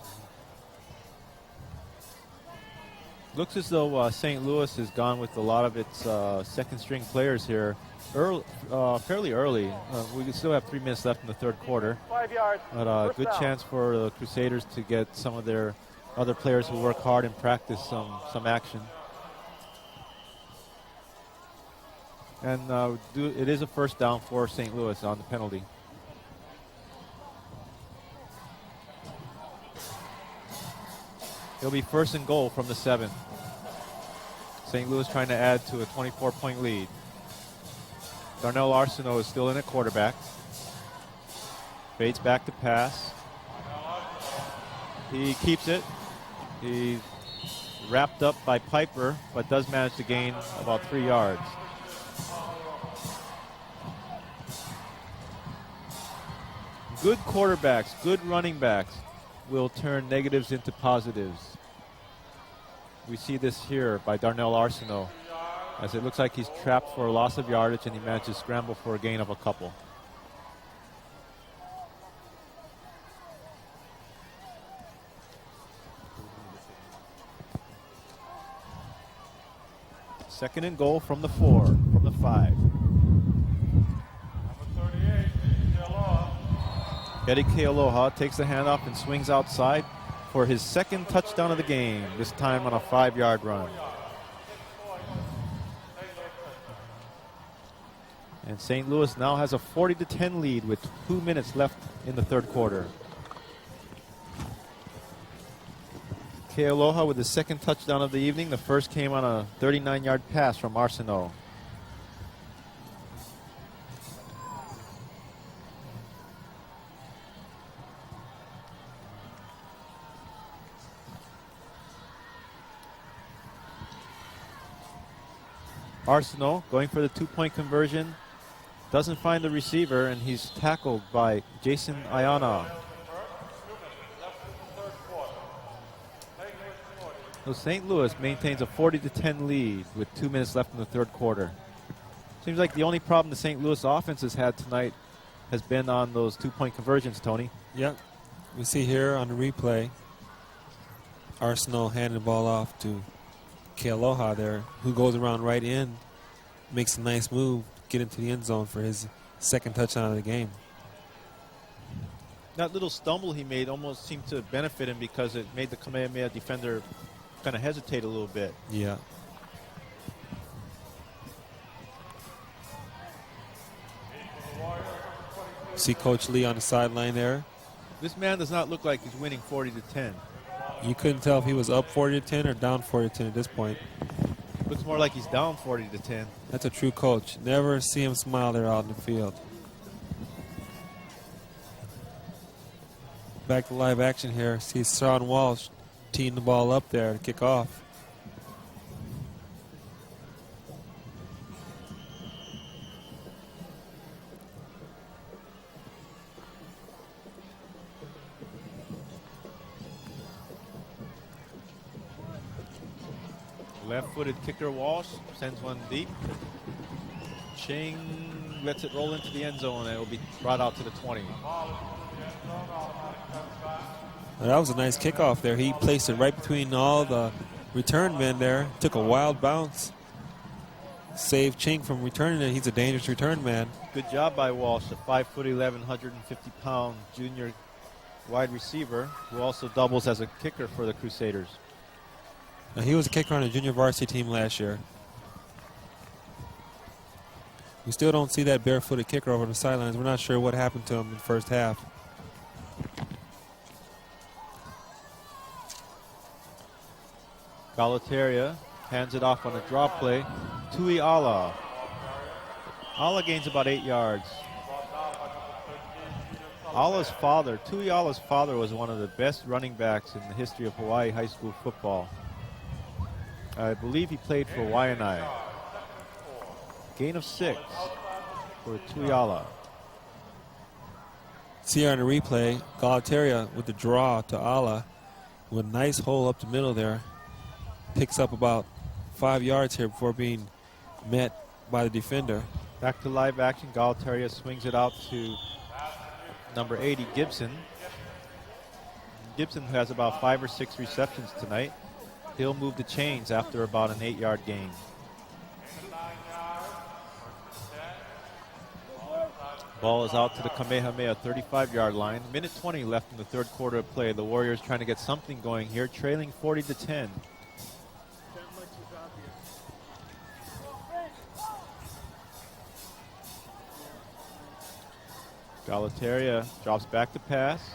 Looks as though St. Louis has gone with a lot of its second-string players here fairly early. We still have 3 minutes left in the third quarter. 5 yards. But good chance for the Crusaders to get some of their other players who work hard and practice some action. And it is a first down for St. Louis on the penalty. It'll be first and goal from the 7. St. Louis trying to add to a 24-point lead. Darnell Arsenault is still in at quarterback. Fades back to pass. He keeps it. He's wrapped up by Piper, but does manage to gain about 3 yards. Good quarterbacks, good running backs will turn negatives into positives. We see this here by Darnell Arsenault, as it looks like he's trapped for a loss of yardage and he manages to scramble for a gain of a couple. Second and goal from the 4, from the 5. Number 38, Eddie Kealoha takes the handoff and swings outside for his second touchdown of the game, this time on a 5-yard run. And St. Louis now has a 40-10 lead with 2 minutes left in the third quarter. Kealoha with the second touchdown of the evening. The first came on a 39-yard pass from Arsenault. Arsenault going for the 2-point conversion. Doesn't find the receiver, and he's tackled by Jason Ayana. So St. Louis maintains a 40-10 lead with 2 minutes left in the third quarter. Seems like the only problem the St. Louis offense has had tonight has been on those 2-point conversions, Tony. Yep. We see here on the replay, Arsenault handing the ball off to Kealoha there, who goes around right in, makes a nice move, get into the end zone for his second touchdown of the game. That little stumble he made almost seemed to benefit him because it made the Kamehameha defender kind of hesitate a little bit. Yeah. See Coach Lee on the sideline there. This man does not look like he's winning 40-10. You couldn't tell if he was up 40-10 or down 40-10 at this point. Looks more like he's down 40-10. That's a true coach. Never see him smile there out in the field. Back to live action here. See Sean Walsh teeing the ball up there to kick off. Left-footed kicker Walsh sends one deep. Ching lets it roll into the end zone, and it will be brought out to the 20. That was a nice kickoff there. He placed it right between all the return men there. Took a wild bounce. Saved Ching from returning it. He's a dangerous return man. Good job by Walsh, a 5'11", 150-pound junior wide receiver who also doubles as a kicker for the Crusaders. Now, he was a kicker on a junior varsity team last year. We still don't see that barefooted kicker over the sidelines. We're not sure what happened to him in the first half. Galataria hands it off on a draw play. Tui Ala gains about 8 yards. Ala's father, Tui Ala's father, was one of the best running backs in the history of Hawaii high school football. I believe he played for Waianae. Gain of 6 for Tui Ala. See here on the replay, Galataria with the draw to Ala with a nice hole up the middle there. Picks up about 5 yards here before being met by the defender. Back to live action. Galataria swings it out to number 80, Gibson. Gibson has about 5 or 6 receptions tonight. He'll move the chains after about an 8-yard gain. Ball is out to the Kamehameha 35-yard line. Minute 20 left in the third quarter of play. The Warriors trying to get something going here, trailing 40-10. Galataria drops back to pass,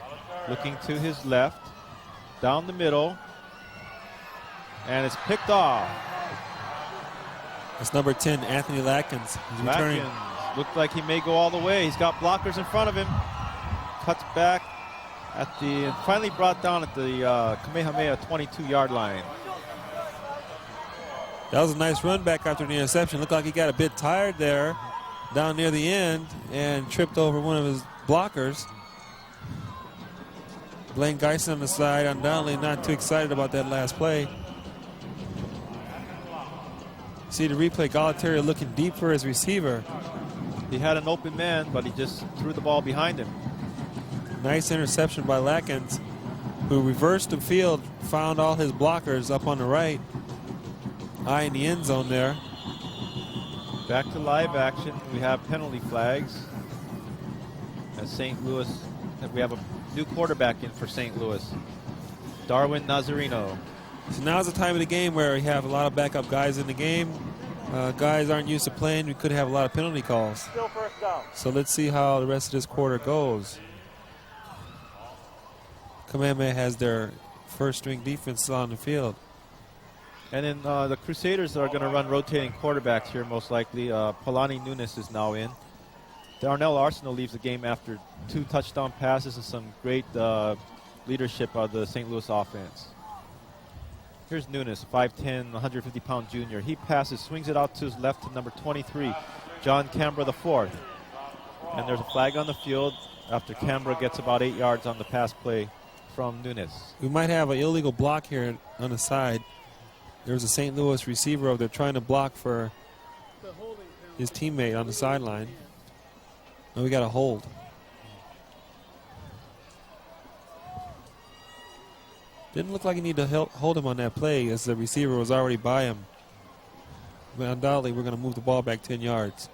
looking to his left, down the middle, and it's picked off. It's number 10, Anthony Latkins. He's returning. Latkins looked like he may go all the way. He's got blockers in front of him. Cuts back at the, finally brought down at the Kamehameha 22-yard line. That was a nice run back after the interception. Looked like he got a bit tired there down near the end and tripped over one of his blockers. Blaine Geisen on the side, undoubtedly not too excited about that last play. See the replay, Galataria looking deep for his receiver. He had an open man, but he just threw the ball behind him. Nice interception by Latkins, who reversed the field, found all his blockers up on the right. Eye in the end zone there. Back to live action. We have penalty flags. As St. Louis, we have a new quarterback in for St. Louis, Darwin Nazarino. So now's the time of the game where we have a lot of backup guys in the game. Guys aren't used to playing. We could have a lot of penalty calls. Still first down. So let's see how the rest of this quarter goes. Kamehameha has their first string defense on the field. And then the Crusaders are going to run rotating quarterbacks here, most likely. Palani Nunes is now in. Darnell Arsenal leaves the game after 2 touchdown passes and some great leadership of the St. Louis offense. Here's Nunes, 5'10", 150-pound junior. He passes, swings it out to his left to number 23, John Canberra IV. And there's a flag on the field after Canberra gets about 8 yards on the pass play from Nunes. We might have an illegal block here on the side. There's a St. Louis receiver over there trying to block for his teammate on the sideline. And we got a hold. Didn't look like he needed to hold him on that play as the receiver was already by him. But undoubtedly, we're going to move the ball back 10 yards.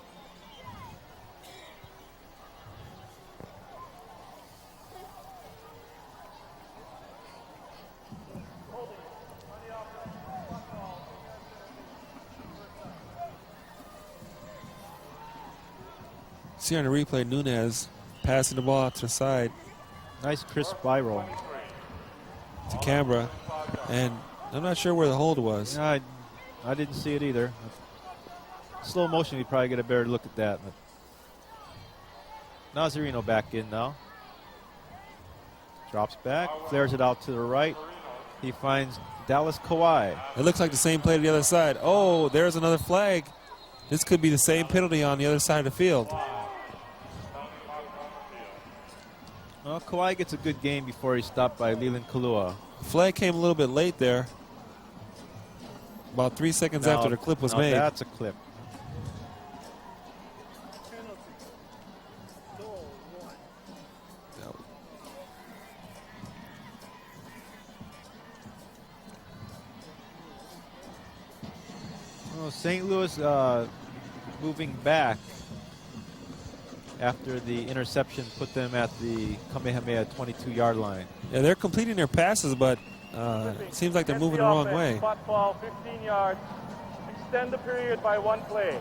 See on the replay, Nunes passing the ball out to the side. Nice crisp fly roll. To Canberra, and I'm not sure where the hold was. I didn't see it either. Slow motion, we probably get a better look at that. But Nazarino back in now. Drops back, flares it out to the right. He finds Dallas Kawhi. It looks like the same play to the other side. Oh, there's another flag. This could be the same penalty on the other side of the field. Well, Kawhi gets a good game before he's stopped by Leland Kalua. The flag came a little bit late there. About 3 seconds after the clip was made. That's a clip. Well, St. Louis moving back after the interception put them at the Kamehameha 22-yard line. Yeah, they're completing their passes, but it seems like they're moving the wrong way. Spot ball, 15 yards. Extend the period by 1 play.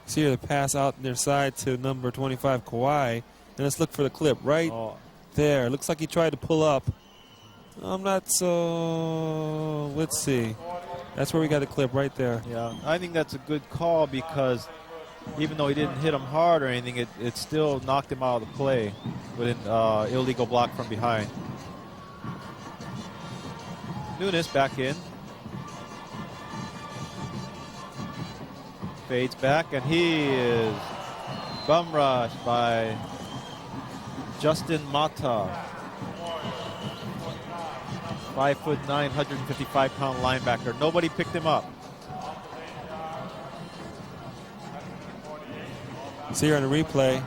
See here the pass out near side to number 25, Kawhi. And let's look for the clip right there. Looks like he tried to pull up. I'm not so... Let's see. That's where we got the clip right there. Yeah, I think that's a good call because even though he didn't hit him hard or anything, it still knocked him out of the play with an illegal block from behind. Nunes back in. Fades back, and he is bum rushed by Justin Mata. 5'9", 155-pound linebacker. Nobody picked him up. See here on the replay,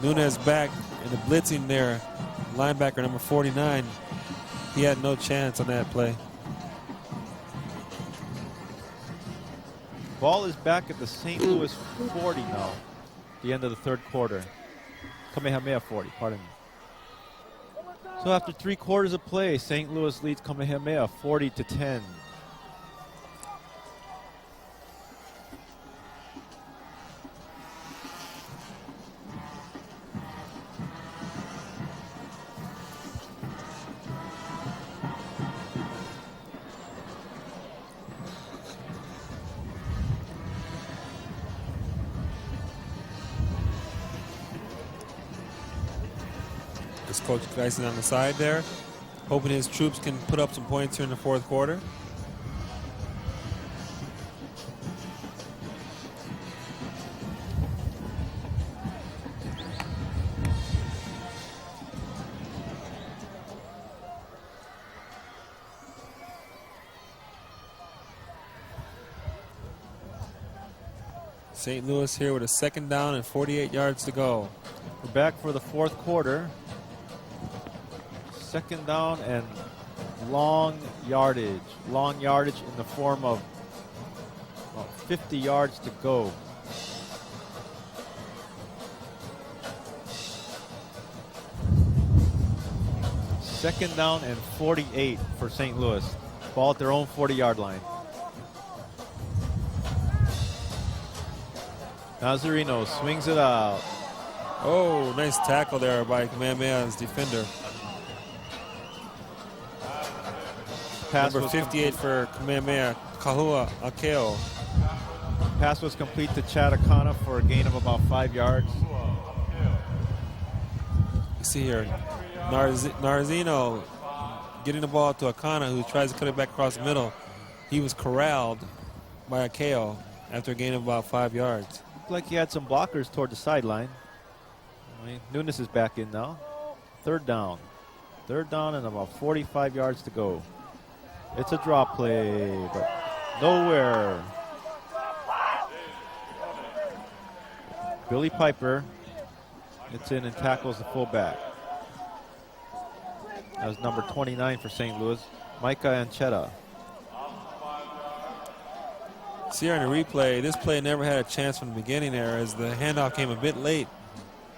Nunes back in the blitzing there. Linebacker number 49. He had no chance on that play. Ball is back at the St. Louis 40 now. The end of the third quarter. Kamehameha 40, pardon me. So after 3 quarters of play, St. Louis leads Kamehameha 40-10. Coach Dyson on the side there, hoping his troops can put up some points here in the fourth quarter. St. Louis here with a 2nd down and 48 yards to go. We're back for the fourth quarter. 2nd down and long yardage. Long yardage in the form of 50 yards to go. Second down and 48 for St. Louis. Ball at their own 40-yard line. Nazarino swings it out. Oh, nice tackle there by Kamehameha's defender. Number 58 for Kamehameha, Kahua Akeo. Pass was complete to Chatakana for a gain of about 5 yards. You see here, Narzino getting the ball to Akana, who tries to cut it back across the middle. He was corralled by Akeo after a gain of about 5 yards. Looked like he had some blockers toward the sideline. Nunes is back in now. 3rd down. 3rd down and about 45 yards to go. It's a drop play, but nowhere. Billy Piper gets in and tackles the fullback. That was number 29 for St. Louis, Micah Anchetta. See here in the replay, this play never had a chance from the beginning there as the handoff came a bit late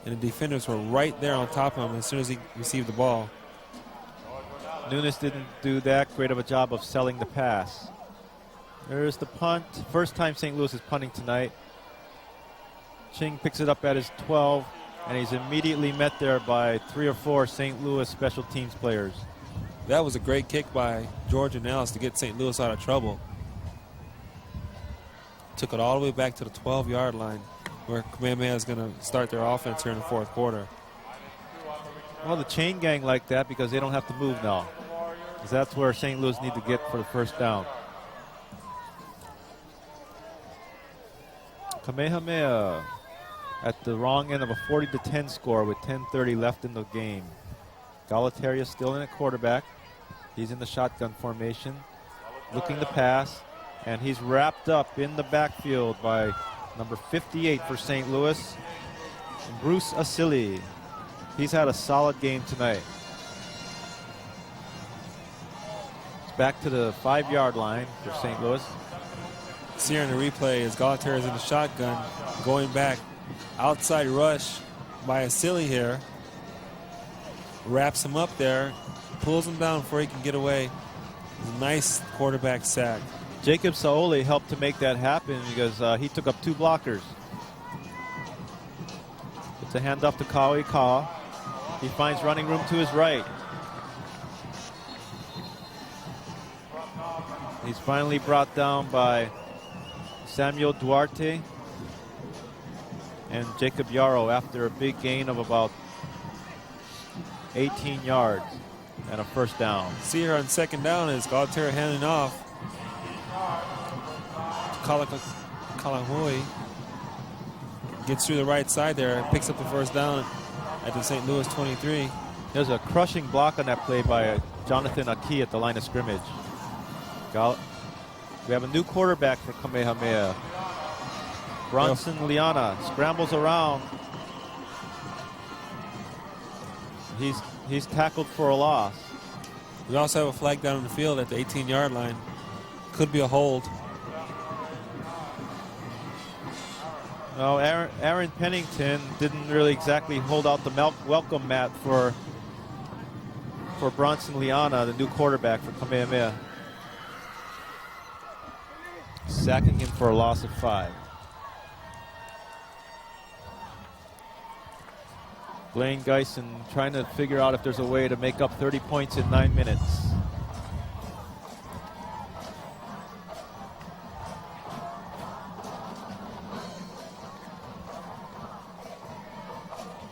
and the defenders were right there on top of him as soon as he received the ball. Nunes didn't do that great of a job of selling the pass. There's the punt. First time St. Louis is punting tonight. Ching picks it up at his 12, and he's immediately met there by 3 or 4 St. Louis special teams players. That was a great kick by George and Ellis to get St. Louis out of trouble. Took it all the way back to the 12-yard line where Kamehameha is going to start their offense here in the fourth quarter. Well, the chain gang like that because they don't have to move now. Because that's where St. Louis need to get for the first down. Kamehameha at the wrong end of a 40-10 score with 10:30 left in the game. Galataria still in at quarterback. He's in the shotgun formation, looking to pass, and he's wrapped up in the backfield by number 58 for St. Louis, Bruce Asili. He's had a solid game tonight. It's back to the 5-yard line for St. Louis. See here in the replay as Galataria is in the shotgun, going back. Outside rush by Asili here. Wraps him up there, pulls him down before he can get away. Nice quarterback sack. Jacob Saoli helped to make that happen because he took up 2 blockers. It's a handoff to Kaui Ka. He finds running room to his right. He's finally brought down by Samuel Duarte and Jacob Yarrow after a big gain of about 18 yards and a first down. See here on second down is Galtier handing off to Kamehameha. Gets through the right side there, picks up the first down at the St. Louis 23. There's a crushing block on that play by Jonathan Aki at the line of scrimmage. We have a new quarterback for Kamehameha. Bronson Liana scrambles around. He's tackled for a loss. We also have a flag down in the field at the 18-yard line. Could be a hold. No, Aaron Pennington didn't really exactly hold out the welcome mat for Bronson Liana, the new quarterback for Kamehameha. Sacking him for a loss of 5. Blaine Geisen trying to figure out if there's a way to make up 30 points in 9 minutes.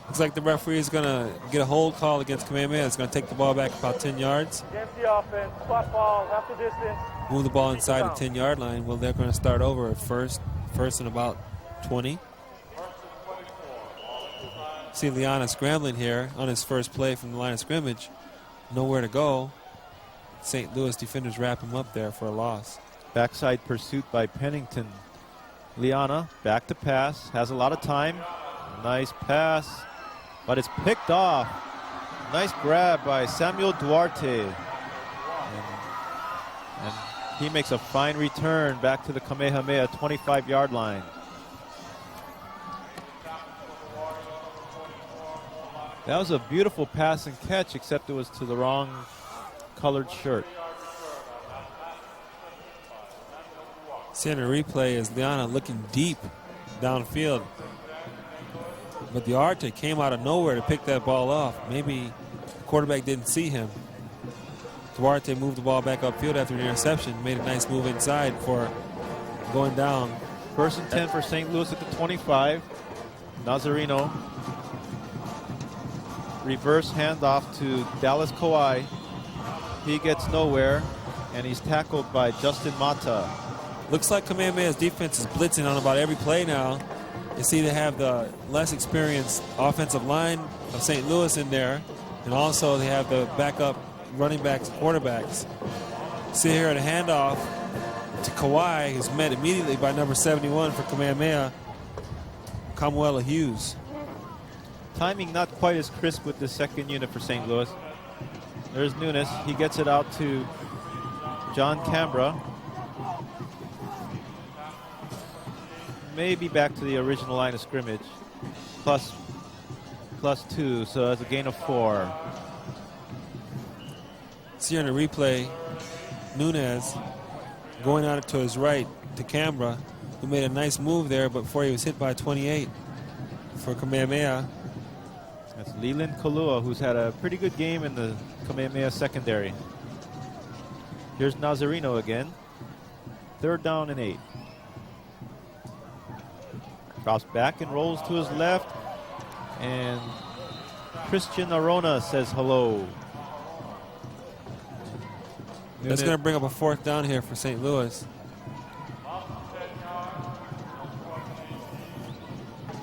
Looks like the referee is going to get a hold call against Kamehameha. It's going to take the ball back about 10 yards. Against the offense, spot ball, half the distance. Move the ball inside the 10-yard line. Well, they're going to start over at first and about 20. See Liana scrambling here on his first play from the line of scrimmage. Nowhere to go. St. Louis defenders wrap him up there for a loss. Backside pursuit by Pennington. Liana back to pass, has a lot of time. Nice pass, but it's picked off. Nice grab by Samuel Duarte. And he makes a fine return back to the Kamehameha 25-yard line. That was a beautiful pass and catch, except it was to the wrong colored shirt. See on the replay is Liana looking deep downfield. But Duarte came out of nowhere to pick that ball off. Maybe the quarterback didn't see him. Duarte moved the ball back upfield after the interception, made a nice move inside for going down. First and 10 for St. Louis at the 25. Nazareno. Reverse handoff to Dallas Kawhi. He gets nowhere, and he's tackled by Justin Mata. Looks like Kamehameha's defense is blitzing on about every play now. You see they have the less experienced offensive line of St. Louis in there, and also they have the backup running backs, quarterbacks. See here at a handoff to Kawhi, who's met immediately by number 71 for Kamehameha, Kamuela Hughes. Timing not quite as crisp with the second unit for St. Louis. There's Nunes. He gets it out to John Cambra. Maybe back to the original line of scrimmage. Plus 2, so that's a gain of 4. See on the replay, Nunes going out to his right to Cambra, who made a nice move there, but before he was hit by 28 for Kamehameha. That's Leland Kalua, who's had a pretty good game in the Kamehameha secondary. Here's Nazareno again. 3rd down and 8. Drops back and rolls to his left. And Christian Arona says hello. That's going to bring up a 4th down here for St. Louis.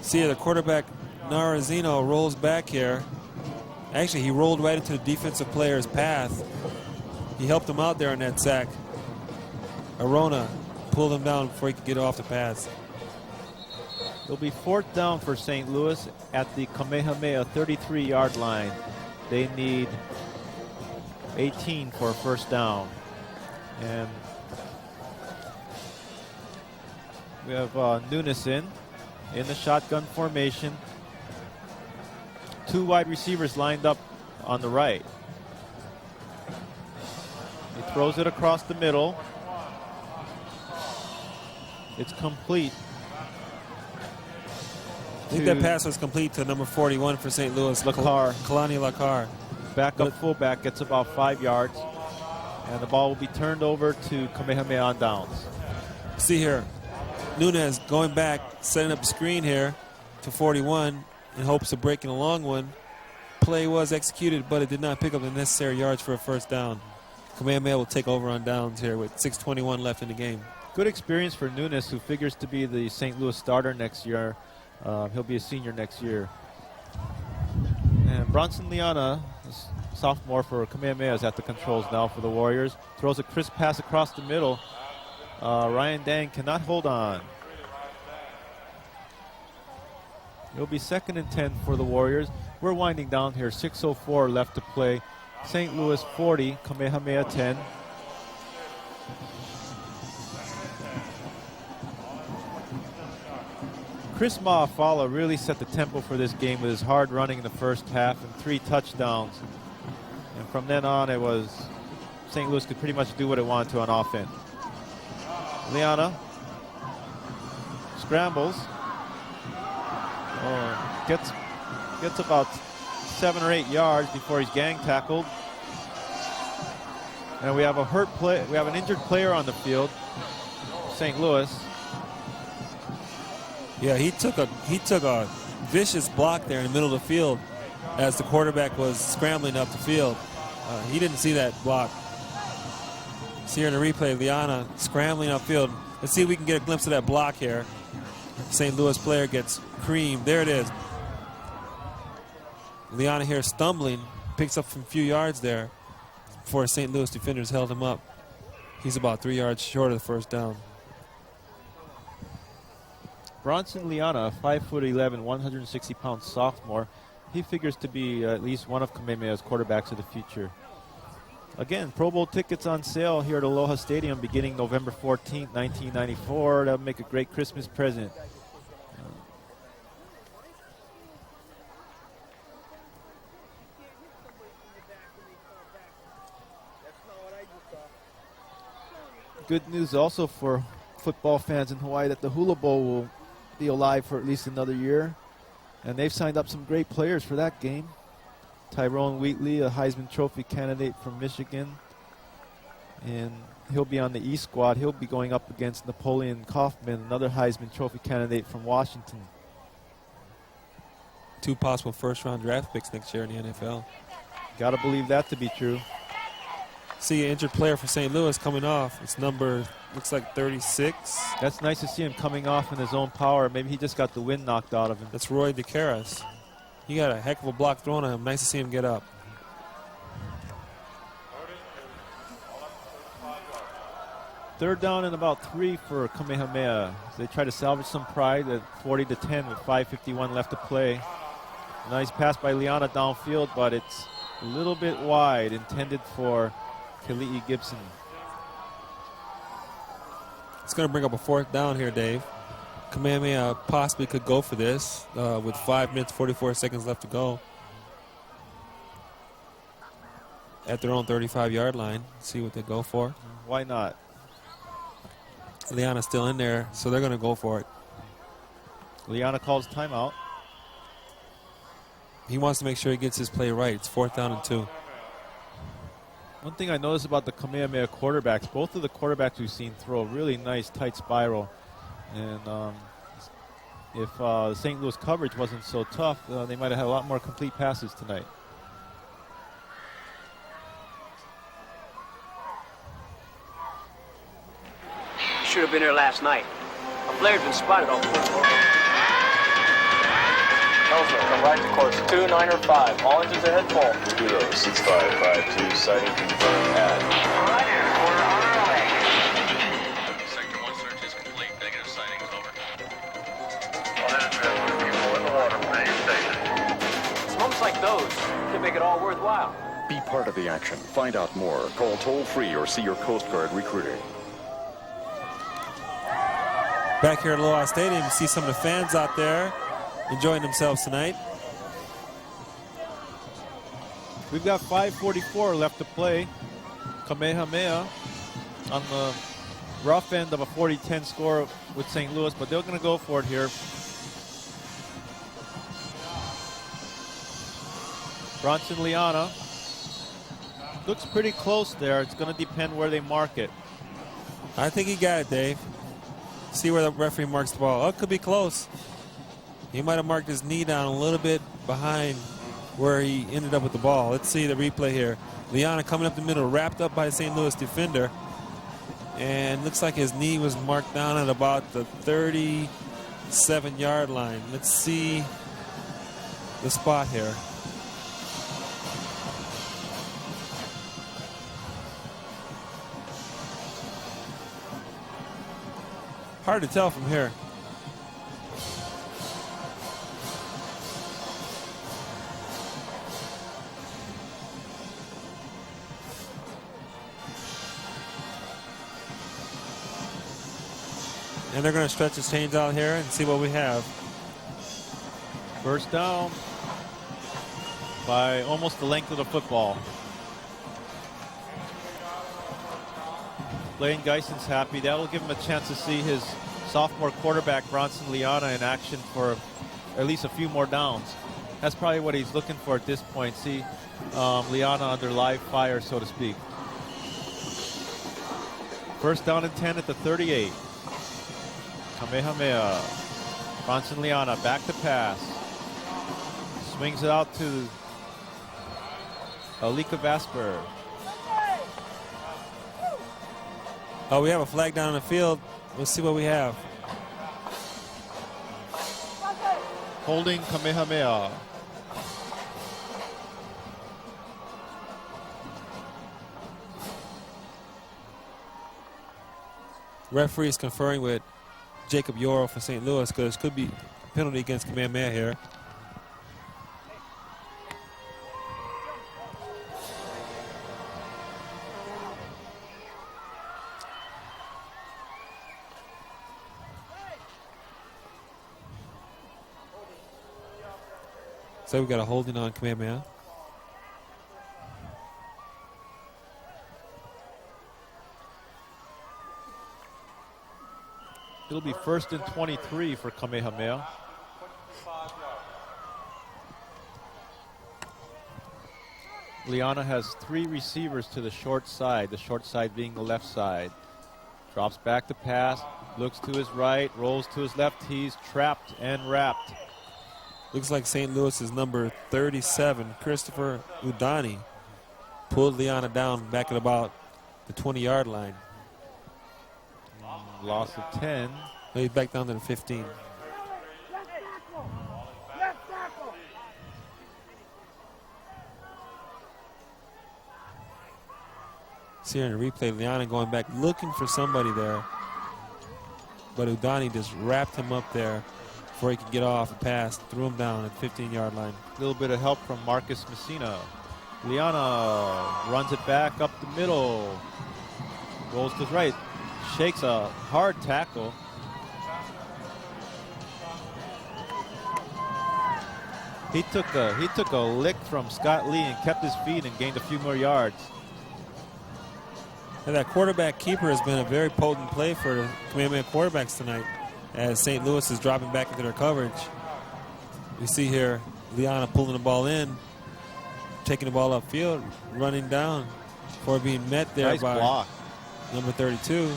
See the quarterback Narazino rolls back here. Actually, he rolled right into the defensive player's path. He helped him out there on that sack. Arona pulled him down before he could get off the pass. It'll be 4th down for St. Louis at the Kamehameha 33-yard line. They need 18 for a first down. And we have Nunes in the shotgun formation. 2 wide receivers lined up on the right. He throws it across the middle. It's complete. I think that pass was complete to number 41 for St. Louis, Kalani Lakar. Backup fullback gets about 5 yards, and the ball will be turned over to Kamehameha on downs. See here, Nunez going back, setting up a screen here to 41 in hopes of breaking a long one. Play was executed, but it did not pick up the necessary yards for a first down. Kamehameha will take over on downs here with 6:21 left in the game. Good experience for Nunez, who figures to be the St. Louis starter next year. He'll be a senior next year. And Bronson Liana, sophomore for Kamehameha, is at the controls now for the Warriors. Throws a crisp pass across the middle. Ryan Dang cannot hold on. It'll be 2nd and 10 for the Warriors. We're winding down here. 6:04 left to play. St. Louis 40, Kamehameha 10. Chris Maafala really set the tempo for this game with his hard running in the first half and 3 touchdowns. And from then on, it was St. Louis could pretty much do what it wanted to on offense. Liana scrambles. Gets about 7 or 8 yards before he's gang tackled. And we have an injured player on the field, St. Louis. Yeah, he took a vicious block there in the middle of the field as the quarterback was scrambling up the field. He didn't see that block. See here in the replay, Liana scrambling upfield. Let's see if we can get a glimpse of that block here. St. Louis player gets creamed. There it is. Liana here stumbling, picks up a few yards there before St. Louis defenders held him up. He's about 3 yards short of the first down. Bronson Liana, 5'11", 160-pound sophomore. He figures to be at least one of Kamehameha's quarterbacks of the future. Again, Pro Bowl tickets on sale here at Aloha Stadium beginning November 14th, 1994. That'll make a great Christmas present. Good news also for football fans in Hawaii that the Hula Bowl will be alive for at least another year. And they've signed up some great players for that game. Tyrone Wheatley, a Heisman Trophy candidate from Michigan. And he'll be on the E squad. He'll be going up against Napoleon Kaufman, another Heisman Trophy candidate from Washington. 2 possible first-round draft picks next year in the NFL. Got to believe that to be true. See an injured player for St. Louis coming off. It's number, looks like 36. That's nice to see him coming off in his own power. Maybe he just got the wind knocked out of him. That's Roy DeCaras. He got a heck of a block thrown on him. Nice to see him get up. Third down and about 3 for Kamehameha. They try to salvage some pride at 40-10 with 5:51 left to play. Nice pass by Liana downfield, but it's a little bit wide, intended for Kali'i Gibson. It's going to bring up a 4th down here, Dave. Kamehameha possibly could go for this with 5 minutes, 44 seconds left to go. At their own 35-yard line. See what they go for. Why not? Liana's still in there, so they're going to go for it. Liana calls timeout. He wants to make sure he gets his play right. It's 4th down and 2. One thing I noticed about the Kamehameha quarterbacks, both of the quarterbacks we've seen throw a really nice tight spiral. And if St. Louis coverage wasn't so tough, they might have had a lot more complete passes tonight. Should have been here last night. A flare's been spotted off football. Elsner, come right to course 295. All engines ahead full. Kilo 6552, sighting confirmed at. Roger, we're on our way. Sector 1 search is complete. Negative sightings, over. All engines people in the water for your station. Moments like those can make it all worthwhile. Be part of the action. Find out more. Call toll-free or see your Coast Guard recruiter. Back here at Aloha Stadium, you see some of the fans out there enjoying themselves tonight. We've got 5:44 left to play. Kamehameha on the rough end of a 40-10 score with St. Louis, but they're going to go for it here. Bronson Liana looks pretty close there. It's going to depend where they mark it. I think he got it, Dave. See where the referee marks the ball. Oh, it could be close. He might have marked his knee down a little bit behind where he ended up with the ball. Let's see the replay here. Liana coming up the middle, wrapped up by the St. Louis defender. And looks like his knee was marked down at about the 37-yard line. Let's see the spot here. Hard to tell from here. And they're going to stretch his chains out here and see what we have. First down by almost the length of the football. Blaine Geison's happy. That will give him a chance to see his sophomore quarterback, Bronson Liana, in action for at least a few more downs. That's probably what he's looking for at this point. See Liana under live fire, so to speak. First down and 10 at the 38. Kamehameha. Bronson Liana back to pass. Swings it out to Alika Vasper. Oh, we have a flag down on the field. We'll see what we have. Holding Kamehameha. Referee is conferring with Jacob Yoro for St. Louis because could be a penalty against Kamehameha here. So we got a holding on Kamehameha. It'll be 1st and 23 for Kamehameha. Liana has 3 receivers to the short side being the left side. Drops back to pass, looks to his right, rolls to his left. He's trapped and wrapped. Looks like St. Louis's number 37, Christopher Udani, pulled Liana down back at about the 20-yard line. Loss of 10. He's back down to the 15. See here in the replay, Liana going back looking for somebody there. But Udani just wrapped him up there before he could get off and pass, threw him down at the 15-yard line. A little bit of help from Marcus Messina. Liana runs it back up the middle. Rolls to his right. Shakes a hard tackle. He took a lick from Scott Lee and kept his feet and gained a few more yards. And that quarterback keeper has been a very potent play for the Kamehameha quarterbacks tonight as St. Louis is dropping back into their coverage. You see here Liana pulling the ball in, taking the ball upfield, running down before being met there nice by block. Number 32.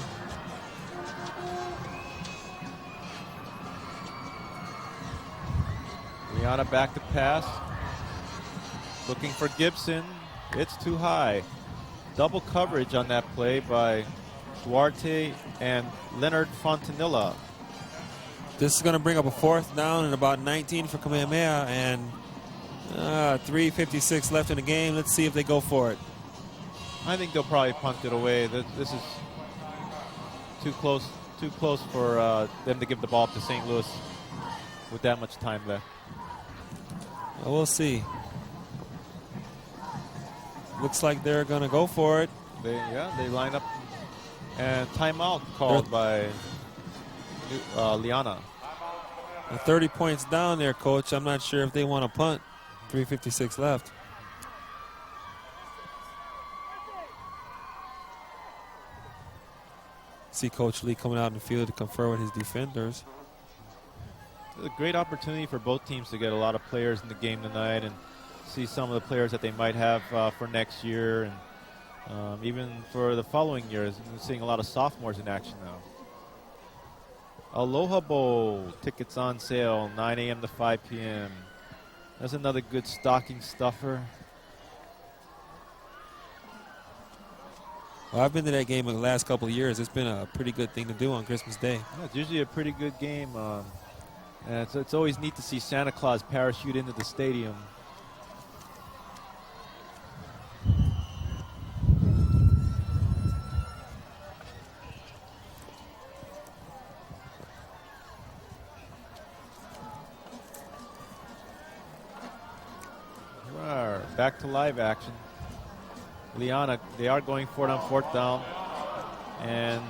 Liana back to pass. Looking for Gibson. It's too high. Double coverage on that play by Duarte and Leonard Fontanilla. This is going to bring up a 4th down and about 19 for Kamehameha, and 3:56 left in the game. Let's see if they go for it. I think they'll probably punt it away. This is too close for them to give the ball up to St. Louis with that much time left. Well, we'll see. Looks like they're going to go for it. They line up, and timeout called by Liana. 30 points down there, Coach. I'm not sure if they want to punt. 3:56 left. See Coach Lee coming out in the field to confer with his defenders. It's a great opportunity for both teams to get a lot of players in the game tonight and see some of the players that they might have for next year and even for the following years. We're seeing a lot of sophomores in action now. Aloha Bowl. Tickets on sale, 9 a.m. to 5 p.m. That's another good stocking stuffer. Well, I've been to that game in the last couple of years. It's been a pretty good thing to do on Christmas Day. Yeah, it's usually a pretty good game. And it's always neat to see Santa Claus parachute into the stadium. Back to live action. Liana, they are going for it on 4th down. And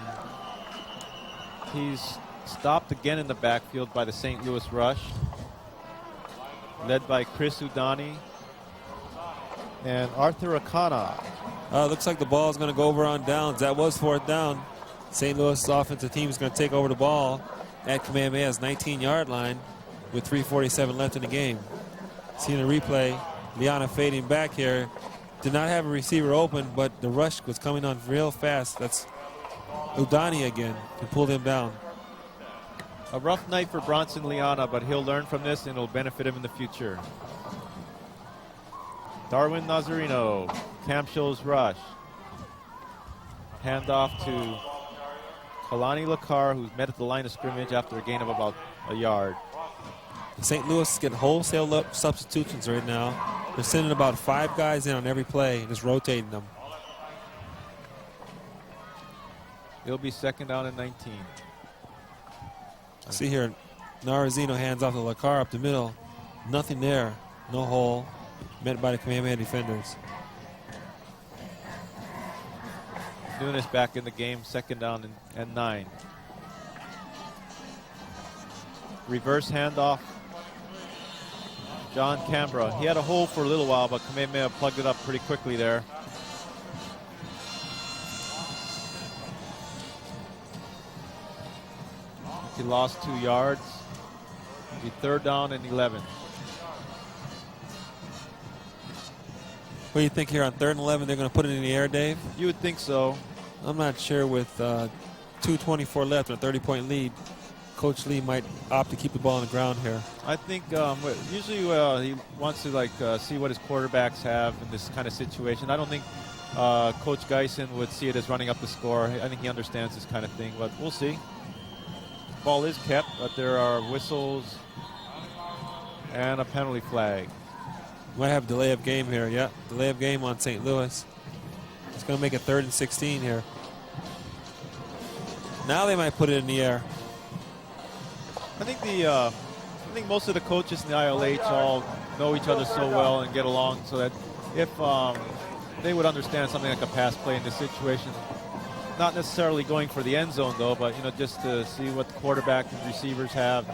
he's stopped again in the backfield by the St. Louis rush, led by Chris Udani and Arthur Akana. Looks like the ball is going to go over on downs. That was 4th down. St. Louis offensive team is going to take over the ball at Kamehameha's 19-yard line with 3:47 left in the game. Seeing a replay, Liana fading back here. Did not have a receiver open, but the rush was coming on real fast. That's Udani again to pull him down. A rough night for Bronson Liana, but he'll learn from this and it'll benefit him in the future. Darwin Nazarino, Camshow's rush. Handoff to Kalani Lakar, who's met at the line of scrimmage after a gain of about a yard. St. Louis is getting wholesale substitutions right now. They're sending about 5 guys in on every play and just rotating them. It'll be 2nd down and 19. See here, Narazino hands off to Lakar up the middle. Nothing there. No hole. Met by the Kamehameha defenders. Nunes back in the game, 2nd down and 9. Reverse handoff. John Canberra. He had a hole for a little while, but Kamehameha plugged it up pretty quickly there. He lost 2 yards. It'll be 3rd down and 11. What do you think here on 3rd and 11? They're going to put it in the air, Dave? You would think so. I'm not sure with 2:24 left and a 30-point lead. Coach Lee might opt to keep the ball on the ground here. I think usually he wants to see what his quarterbacks have in this kind of situation. I don't think Coach Geisen would see it as running up the score. I think he understands this kind of thing, but we'll see. Ball is kept, but there are whistles and a penalty flag. Might have delay of game here. Yeah, delay of game on St. Louis. It's going to make it 3rd and 16 here. Now they might put it in the air. I think most of the coaches in the ILH all know each other so well and get along, so that if they would understand something like a pass play in this situation, not necessarily going for the end zone though, but just to see what the quarterback and receivers have.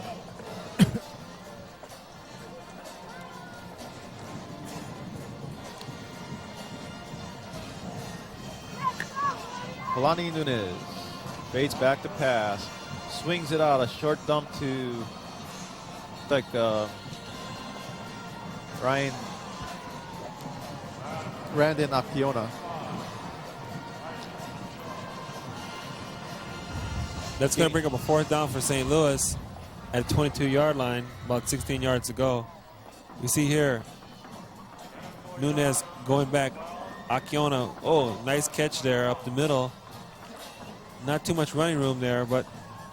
Kalani Nunes fades back to pass. Swings it out, a short dump to Brandon Apiona. That's going to bring up a 4th down for St. Louis at the 22-yard line, about 16 yards to go. You see here, Nunes going back. Akiona, nice catch there up the middle. Not too much running room there, but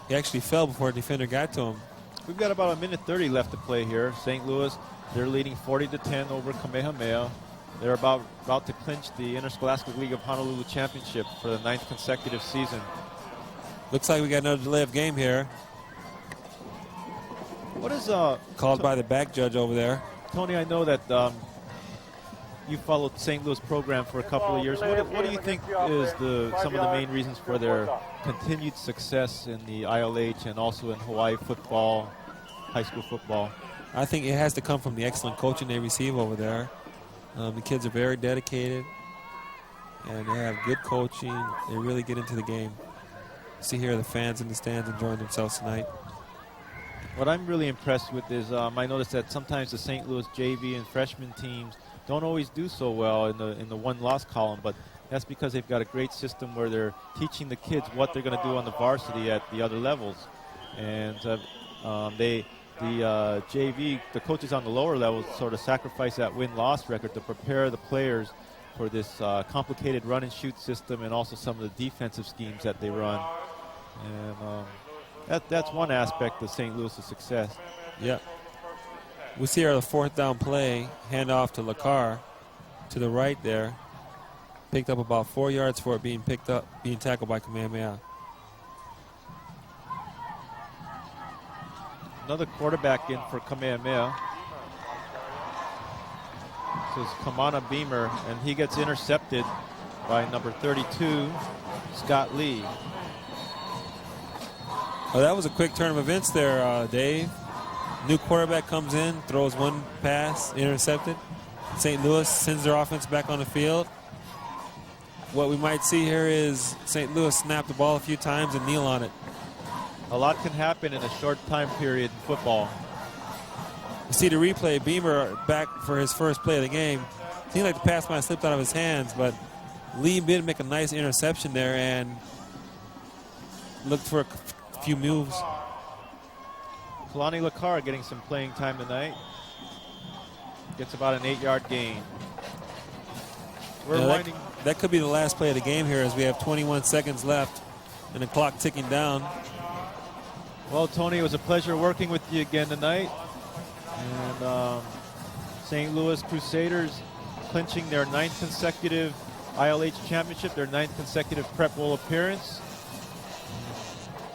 he actually fell before a defender got to him. We've got about 1:30 left to play here. St. Louis, they're leading 40-10 over Kamehameha. They're about to clinch the Interscholastic League of Honolulu Championship for the 9th consecutive season. Looks like we got another delay of game here. What is called by the back judge over there? Tony, I know that you followed St. Louis program for a couple of years. What do you think is some of the main reasons for their continued success in the ILH and also in Hawaii football, high school football? I think it has to come from the excellent coaching they receive over there. The kids are very dedicated, and they have good coaching. They really get into the game. See here the fans in the stands enjoying themselves tonight. What I'm really impressed with is I noticed that sometimes the St. Louis JV and freshman teams don't always do so well in the one-loss column, but that's because they've got a great system where they're teaching the kids what they're going to do on the varsity at the other levels. And the JV, the coaches on the lower level sort of sacrifice that win-loss record to prepare the players for this complicated run-and-shoot system and also some of the defensive schemes that they run. And that's one aspect of St. Louis' success. Yeah. We see here the 4th down play, handoff to Lacar to the right there. Picked up about 4 yards for it being tackled by Kamehameha. Another quarterback in for Kamehameha. This is Kamana Beamer, and he gets intercepted by number 32, Scott Lee. Oh, that was a quick turn of events there, Dave. New quarterback comes in, throws one pass, intercepted. St. Louis sends their offense back on the field. What we might see here is St. Louis snap the ball a few times and kneel on it. A lot can happen in a short time period in football. You see the replay, Beamer back for his first play of the game. Seemed like the pass might have slipped out of his hands, but Lee did make a nice interception there and looked for a few moves. Kalani Lacar getting some playing time tonight. Gets about an 8-yard gain. That could be the last play of the game here as we have 21 seconds left and the clock ticking down. Well, Tony, it was a pleasure working with you again tonight. And St. Louis Crusaders clinching their 9th consecutive ILH championship, their 9th consecutive Prep Bowl appearance.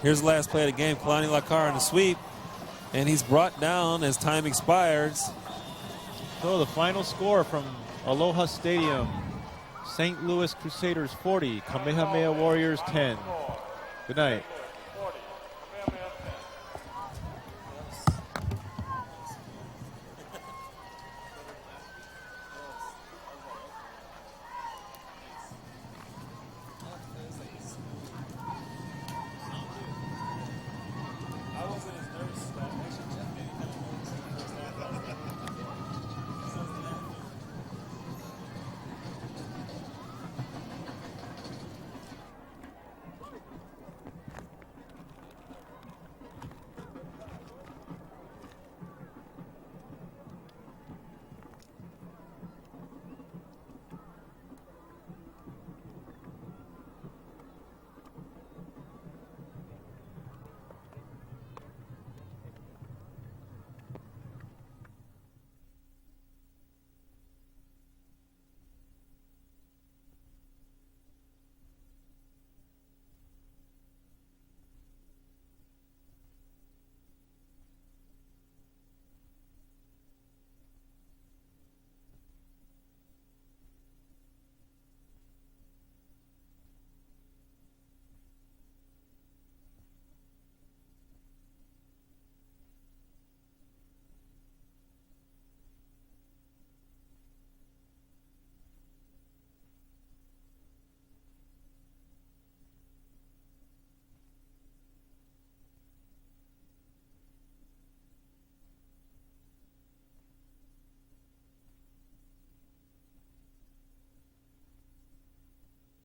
Here's the last play of the game. Kalani Lacar on the sweep. And he's brought down as time expires. So the final score from Aloha Stadium, St. Louis Crusaders 40, Kamehameha Warriors 10. Good night.